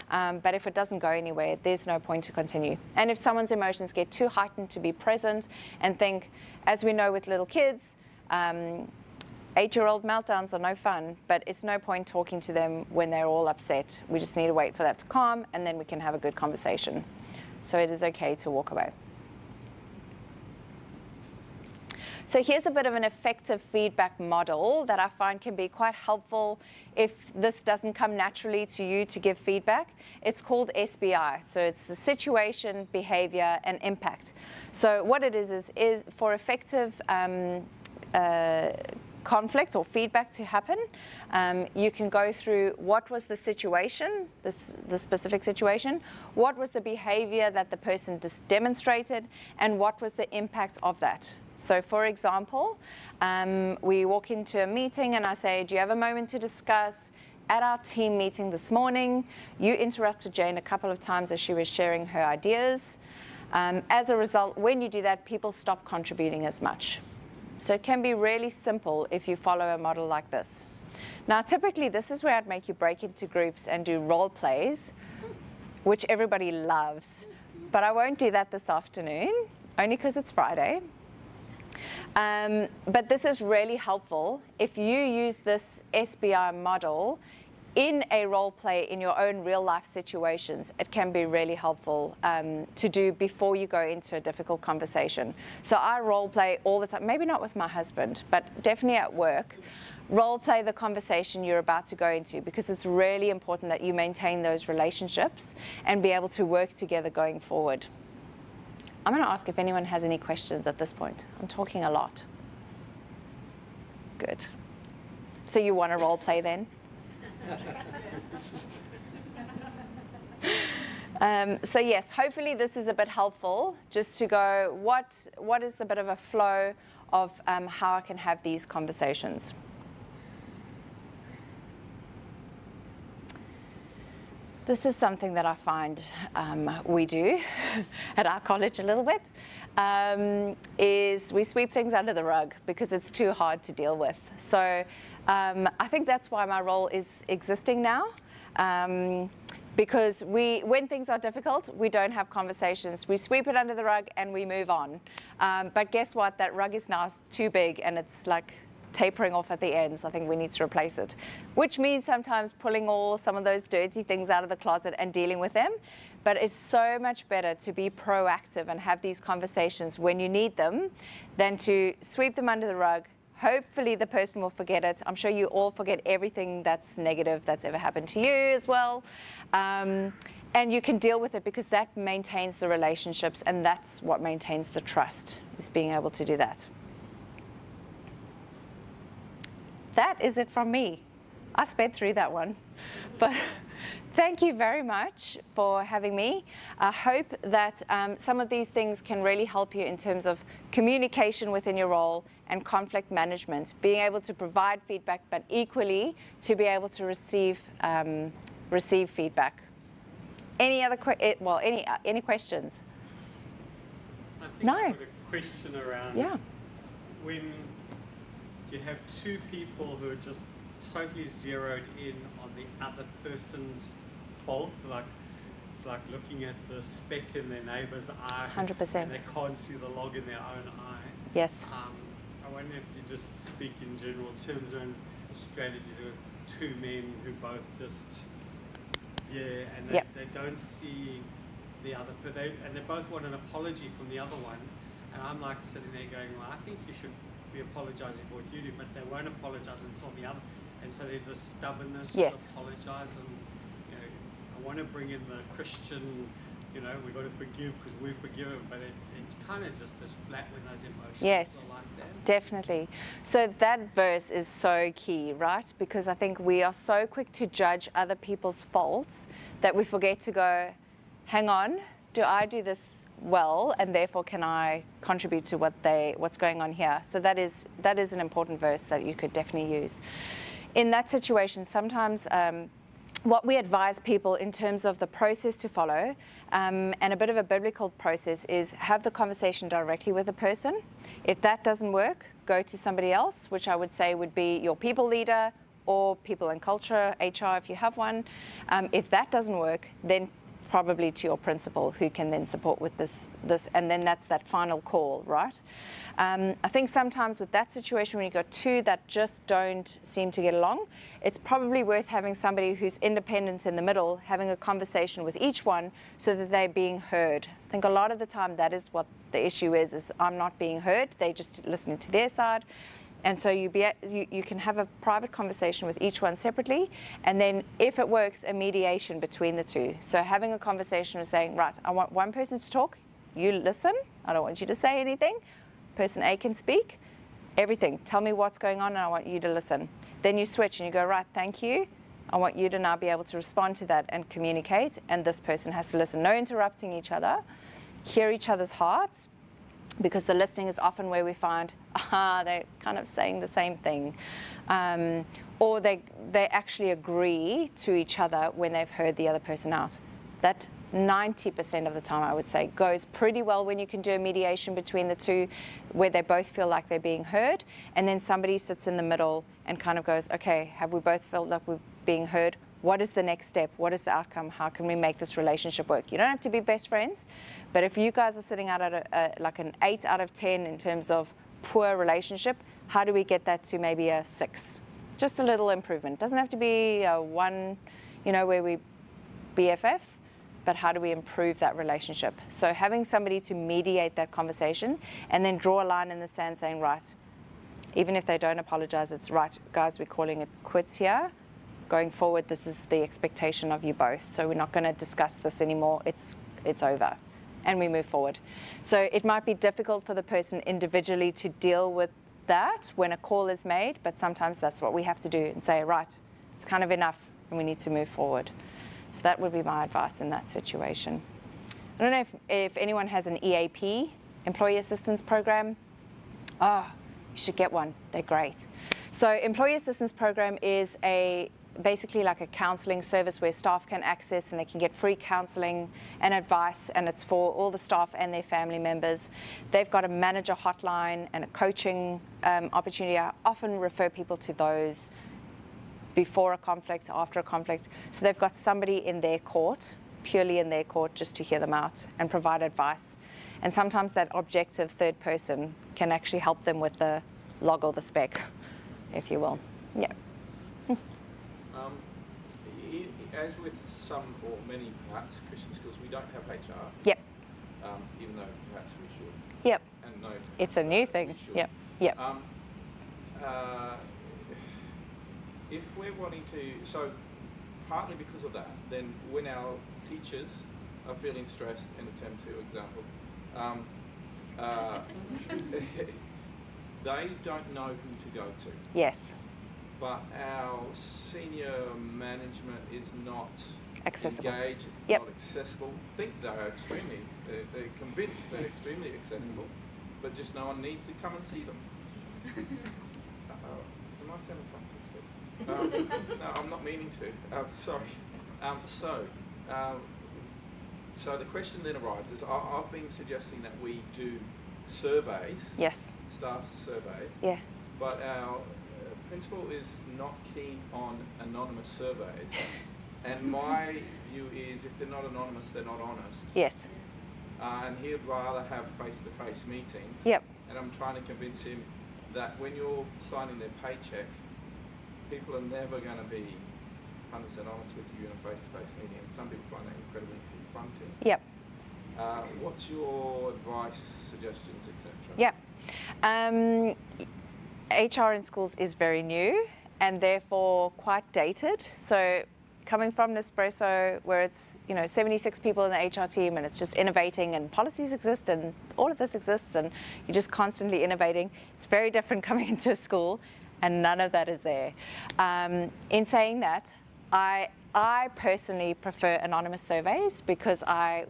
but if it doesn't go anywhere, there's no point to continue. And if someone's emotions get too heightened, to be present and think, as we know with little kids, 8-year-old meltdowns are no fun, but it's no point talking to them when they're all upset. We just need to wait for that to calm, and then we can have a good conversation. So it is okay to walk away. So here's a bit of an effective feedback model that I find can be quite helpful if this doesn't come naturally to you to give feedback. It's called SBI. So it's the situation, behavior, and impact. So what it is for effective conflict or feedback to happen, you can go through what was the situation, the specific situation, what was the behavior that the person demonstrated, and what was the impact of that. So for example, we walk into a meeting and I say, do you have a moment to discuss? At our team meeting this morning, you interrupted Jane a couple of times as she was sharing her ideas. As a result, when you do that, people stop contributing as much. So it can be really simple if you follow a model like this. Now, typically, this is where I'd make you break into groups and do role plays, which everybody loves. But I won't do that this afternoon, only because it's Friday. But this is really helpful. If you use this SBI model in a role play in your own real life situations, it can be really helpful to do before you go into a difficult conversation. So I role play all the time, maybe not with my husband, but definitely at work. Role play the conversation you're about to go into because it's really important that you maintain those relationships and be able to work together going forward. I'm going to ask if anyone has any questions at this point. I'm talking a lot. Good. So you want to role play then? So yes, hopefully this is a bit helpful just to go, what is a bit of a flow of how I can have these conversations. This is something that I find we do at our college a little bit, is we sweep things under the rug because it's too hard to deal with. So I think that's why my role is existing now, because when things are difficult, we don't have conversations. We sweep it under the rug and we move on. But guess what? That rug is now too big and it's like tapering off at the ends. I think we need to replace it, which means sometimes pulling some of those dirty things out of the closet and dealing with them. But it's so much better to be proactive and have these conversations when you need them than to sweep them under the rug. Hopefully the person will forget it. I'm sure you all forget everything that's negative that's ever happened to you as well. And you can deal with it because that maintains the relationships, and that's what maintains the trust, is being able to do that. That is it from me. I sped through that one. But thank you very much for having me. I hope that some of these things can really help you in terms of communication within your role and conflict management, being able to provide feedback, but equally to be able to receive feedback. Any other any questions? I think No. I've got a question around when you have two people who are just totally zeroed in on the other person's faults, like it's like looking at the speck in their neighbour's eye 100%. and they can't see the log in their own eye. Yes. I wonder if you just speak in general terms on strategies of two men who both just and they don't see the other, and they both want an apology from the other one, and I'm like sitting there going, well, I think you should be apologising for what you do, but they won't apologise until the other, and so there's this stubbornness to apologise, and I want to bring in the Christian, we've got to forgive because we're forgiven, but it kind of just is flat when those emotions are like that. Definitely. So that verse is so key, right? Because I think we are so quick to judge other people's faults that we forget to go, hang on, do I do this well, and therefore can I contribute to what's going on here? So that is an important verse that you could definitely use. In that situation, sometimes what we advise people in terms of the process to follow, and a bit of a biblical process, is have the conversation directly with the person. If that doesn't work, go to somebody else, which I would say would be your people leader or people and culture, HR if you have one. If that doesn't work, then probably to your principal, who can then support with this, and then that's that final call, right? I think sometimes with that situation, when you've got two that just don't seem to get along, it's probably worth having somebody who's independent in the middle, having a conversation with each one so that they're being heard. I think a lot of the time that is what the issue is I'm not being heard, they just listening to their side. And so you can have a private conversation with each one separately, and then if it works, a mediation between the two. So having a conversation and saying, right, I want one person to talk, you listen, I don't want you to say anything. Person A can speak, everything. Tell me what's going on and I want you to listen. Then you switch and you go, right, thank you. I want you to now be able to respond to that and communicate, and this person has to listen. No interrupting each other, hear each other's hearts, because the listening is often where we find, they're kind of saying the same thing. Or they actually agree to each other when they've heard the other person out. That 90% of the time, I would say, goes pretty well when you can do a mediation between the two where they both feel like they're being heard, and then somebody sits in the middle and kind of goes, okay, have we both felt like we're being heard? What is the next step? What is the outcome? How can we make this relationship work? You don't have to be best friends, but if you guys are sitting out at like an 8 out of 10 in terms of poor relationship, how do we get that to maybe a 6? Just a little improvement. Doesn't have to be a 1, where we BFF, but how do we improve that relationship? So having somebody to mediate that conversation and then draw a line in the sand saying, right, even if they don't apologize, it's right, guys, we're calling it quits here. Going forward, this is the expectation of you both. So we're not going to discuss this anymore. It's over. And we move forward. So it might be difficult for the person individually to deal with that when a call is made, but sometimes that's what we have to do and say, right, it's kind of enough and we need to move forward. So that would be my advice in that situation. I don't know if anyone has an EAP, Employee Assistance Program. You should get one. They're great. So Employee Assistance Program is basically like a counselling service where staff can access and they can get free counselling and advice, and it's for all the staff and their family members. They've got a manager hotline and a coaching opportunity. I often refer people to those before a conflict, after a conflict. So they've got somebody in their court, purely in their court, just to hear them out and provide advice. And sometimes that objective third person can actually help them with the log or the spec, if you will. Yeah. As with some or many perhaps Christian schools, we don't have HR. Yep. Even though perhaps we should. Yep. And no. It's a new thing. Yep. Yep. If we're wanting to, so partly because of that, then when our teachers are feeling stressed in a Term 2 example, they don't know who to go to. Yes. but our senior management is not Accessible. engaged, Yep. not accessible. Think they're extremely, they're convinced they're extremely accessible, but just no one needs to come and see them. Am I saying something? No, I'm not meaning to. Sorry. So the question then arises, I've been suggesting that we do surveys, Yes. staff surveys, Yeah. but our principal is not keen on anonymous surveys. And my view is if they're not anonymous, they're not honest. Yes. And he'd rather have face-to-face meetings. Yep. And I'm trying to convince him that when you're signing their paycheck, people are never going to be 100% honest with you in a face-to-face meeting. And some people find that incredibly confronting. Yep. What's your advice, suggestions, etc.? Yeah. HR in schools is very new and therefore quite dated. So coming from Nespresso, where it's 76 people in the HR team and it's just innovating and policies exist and all of this exists and you're just constantly innovating, it's very different coming into a school and none of that is there. In saying that, I personally prefer anonymous surveys because I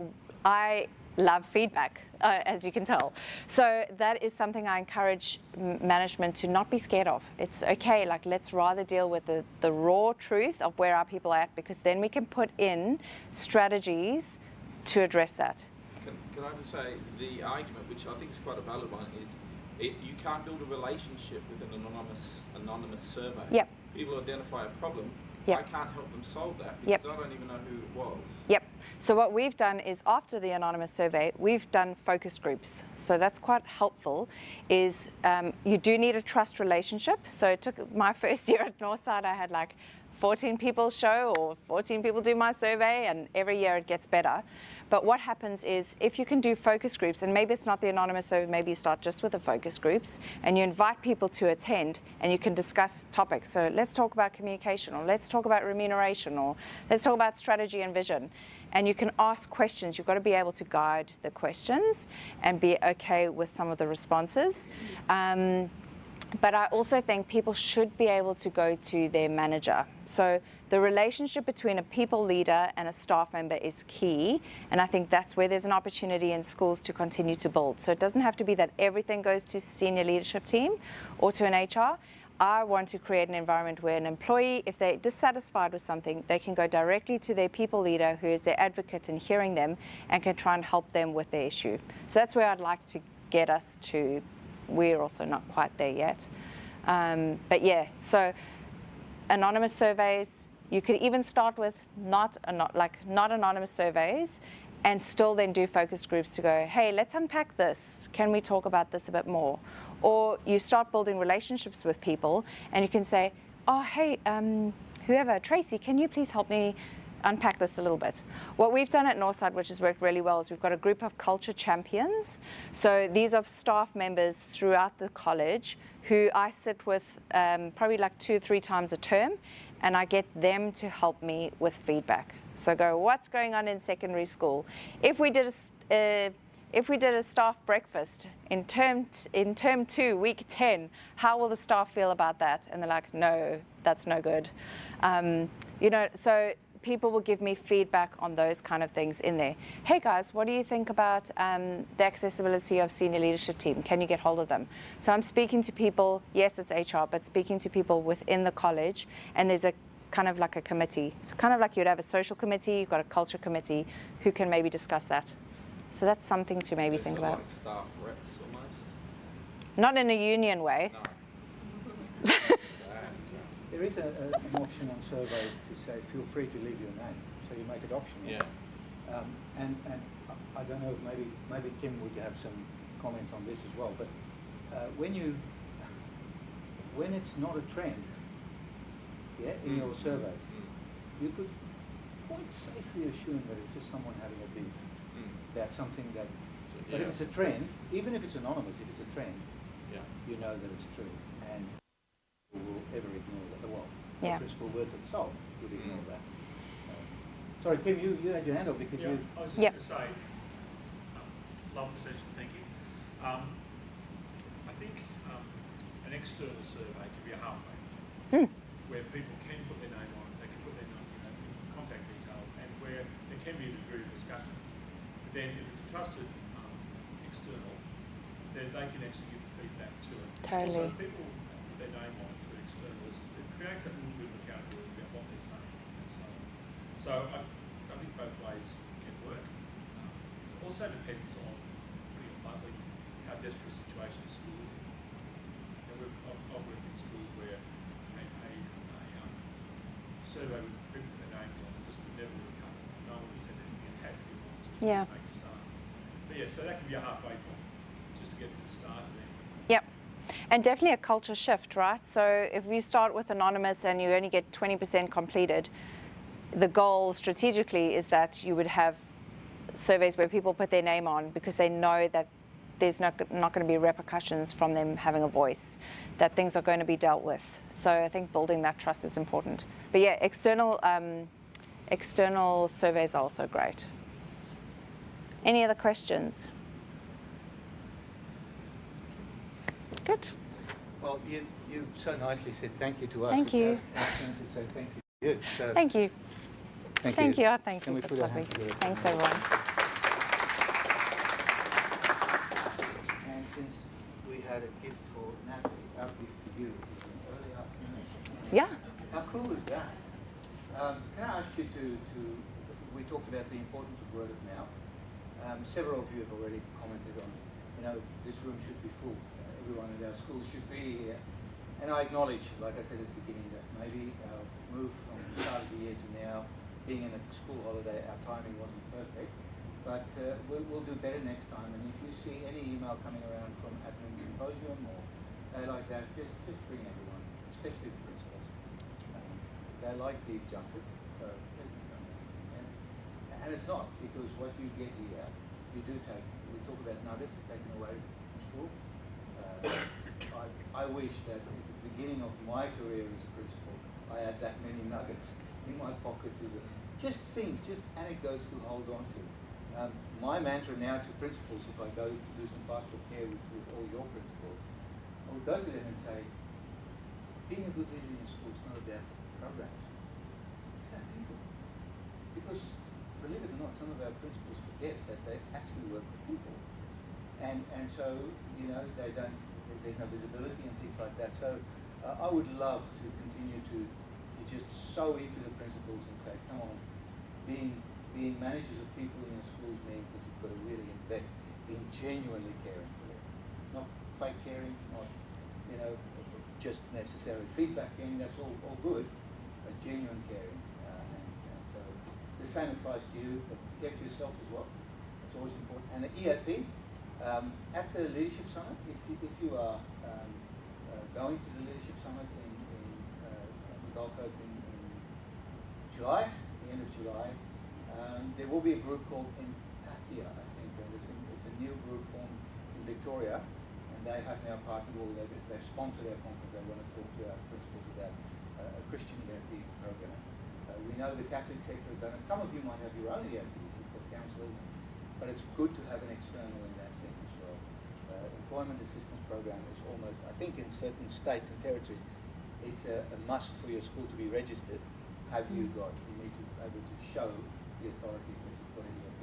love feedback, as you can tell. So that is something I encourage management to not be scared of. It's okay, like let's rather deal with the raw truth of where our people are at, because then we can put in strategies to address that. Can I just say, the argument, which I think is quite a valid one, is you can't build a relationship with an anonymous survey. Yep. People identify a problem. Yep. I can't help them solve that because Yep. I don't even know who it was. Yep. So what we've done is after the anonymous survey, we've done focus groups. So that's quite helpful, is you do need a trust relationship. So it took my first year at Northside, I had like 14 people show or 14 people do my survey, and every year it gets better. But what happens is if you can do focus groups, and maybe it's not the anonymous survey, maybe you start just with the focus groups and you invite people to attend and you can discuss topics. So let's talk about communication, or let's talk about remuneration, or let's talk about strategy and vision. And you can ask questions. You've got to be able to guide the questions and be okay with some of the responses. But I also think people should be able to go to their manager. So the relationship between a people leader and a staff member is key. And I think that's where there's an opportunity in schools to continue to build. So it doesn't have to be that everything goes to senior leadership team or to an HR. I want to create an environment where an employee, if they're dissatisfied with something, they can go directly to their people leader, who is their advocate in hearing them, and can try and help them with their issue. So that's where I'd like to get us to. We're also not quite there yet. But yeah, so anonymous surveys, you could even start with not anonymous surveys and still then do focus groups to go, hey, let's unpack this. Can we talk about this a bit more? Or you start building relationships with people and you can say, oh, hey, whoever, Tracy, can you please help me unpack this a little bit? What we've done at Northside, which has worked really well, is we've got a group of culture champions. So these are staff members throughout the college who I sit with probably like 2 or 3 times a term, and I get them to help me with feedback. So I go, what's going on in secondary school? If we did a staff breakfast in term 2, week 10, how will the staff feel about that? And they're like, no, that's no good. So people will give me feedback on those kind of things in there. Hey guys, what do you think about the accessibility of senior leadership team? Can you get hold of them? So I'm speaking to people, yes, it's HR, but speaking to people within the college, and there's a kind of like a committee. So kind of like you'd have a social committee, you've got a culture committee who can maybe discuss that. So that's something to maybe think about. Like staff reps almost? Not in a union way. No. There is an option on surveys to say feel free to leave your name, so you make it optional. Yeah. And I don't know, maybe Tim would have some comment on this as well. But when it's not a trend, in your surveys, you could quite safely assume that it's just someone having a beef. That's something that. But if it's a trend, even if it's anonymous, if it's a trend, you know that it's true, and will ever ignore that. Well, Principal Worth itself would ignore that. Sorry, Tim, you had your hand up because you. I was just going to say, love the session, thank you. I think an external survey could be a halfway. where people can put their name on, they can put their contact details, and where there can be a degree of discussion. But then if it's a trusted external, then they can actually give the feedback to it. Totally. Also, people put their name on to an external, it creates a little bit of accountability about what they're saying and so on. So I think both ways can work. It also depends on, pretty bluntly, how desperate a situation the school is in. I've worked in schools where a survey would put their names on and just would never have come. No one would have said anything and had to be launched to Yeah. make a start. But yeah, so that can be a halfway point, just to get it started there. Yep. And definitely a culture shift, right? So if you start with anonymous and you only get 20% completed, the goal strategically is that you would have surveys where people put their name on because they know that there's not going to be repercussions from them having a voice, that things are going to be dealt with. So I think building that trust is important. But yeah, external surveys are also great. Any other questions? Good. Well, you so nicely said thank you to us. Thank you. I'm going to say thank you to you. So Thank you. Thank you. Oh, thank Can you. we That's put our lovely. hands together? Thanks, everyone. And since we had a gift for Natalie, our gift to you is an early afternoon. Yeah. How cool is that? Can I ask you we talked about the importance of word of mouth. Several of you have already commented on, this room should be full. Everyone at our school should be here. And I acknowledge, like I said at the beginning, that maybe our move from the start of the year to now, being in a school holiday, our timing wasn't perfect. But we'll do better next time. And if you see any email coming around from Admin Symposium or like that, just bring everyone, especially the principals. They like these jumpers, so and it's not, because what you get here, you do take. We talk about nuggets taken away from school. I wish that at the beginning of my career as a principal, I had that many nuggets in my pocket to them. Just things, just anecdotes to hold on to. My mantra now to principals, if I go do some pastoral care with all your principals, I would go to them and say, being a good leader in your school is not about programs. It's about people. Because, believe it or not, some of our principals forget that they actually work with people. And so, there's no visibility and things like that. So I would love to continue to just sow into the principals and say, come on, being managers of people in your schools means that you've got to really invest in genuinely caring for them. Not fake caring, not, just necessarily feedback caring, that's all good, but genuine caring. And so the same applies to you, but care for yourself as well. It's always important. And the EAP, at the Leadership Summit, if you are going to the Leadership Summit in the Gold Coast in July, the end of July, there will be a group called Empathia, I think, and it's a new group formed in Victoria, and they have now partnered, they've sponsored our conference. They want to talk to our principals about a Christian EAP program. We know the Catholic sector has done it. Some of you might have your own EAPs, you've got counsellors, but it's good to have an external in that sense as well. Employment assistance program is almost, I think in certain states and territories, it's a must for your school to be registered. Have you got? You need to be able to show the authorities that you've got an EAP.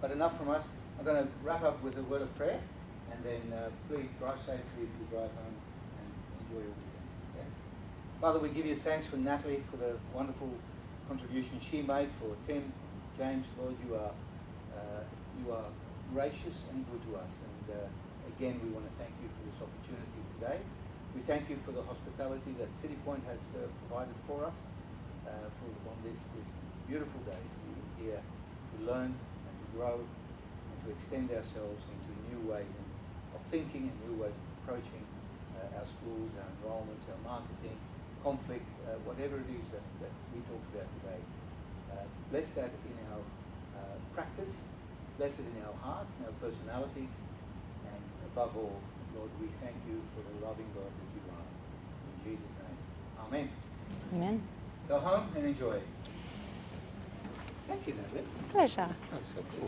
But enough from us. I'm going to wrap up with a word of prayer, and then please drive safely if you drive home and enjoy your weekend. Okay? Father, we give you thanks for Natalie, for the wonderful contribution she made, for Tim, James, Lord, you are gracious and good to us, and again we want to thank you for this opportunity today. We thank you for the hospitality that City Point has provided for us on this beautiful day to be here to learn and to grow and to extend ourselves into new ways of thinking and new ways of approaching our schools, our enrollments, our marketing, conflict, whatever it is that we talked about today. Bless that in our practice, bless it in our hearts, in our personalities, and above all, Lord, we thank you for the loving God that you are. In Jesus' name, amen. Amen. Go home and enjoy. Thank you, Natalie. Pleasure. That's so cool.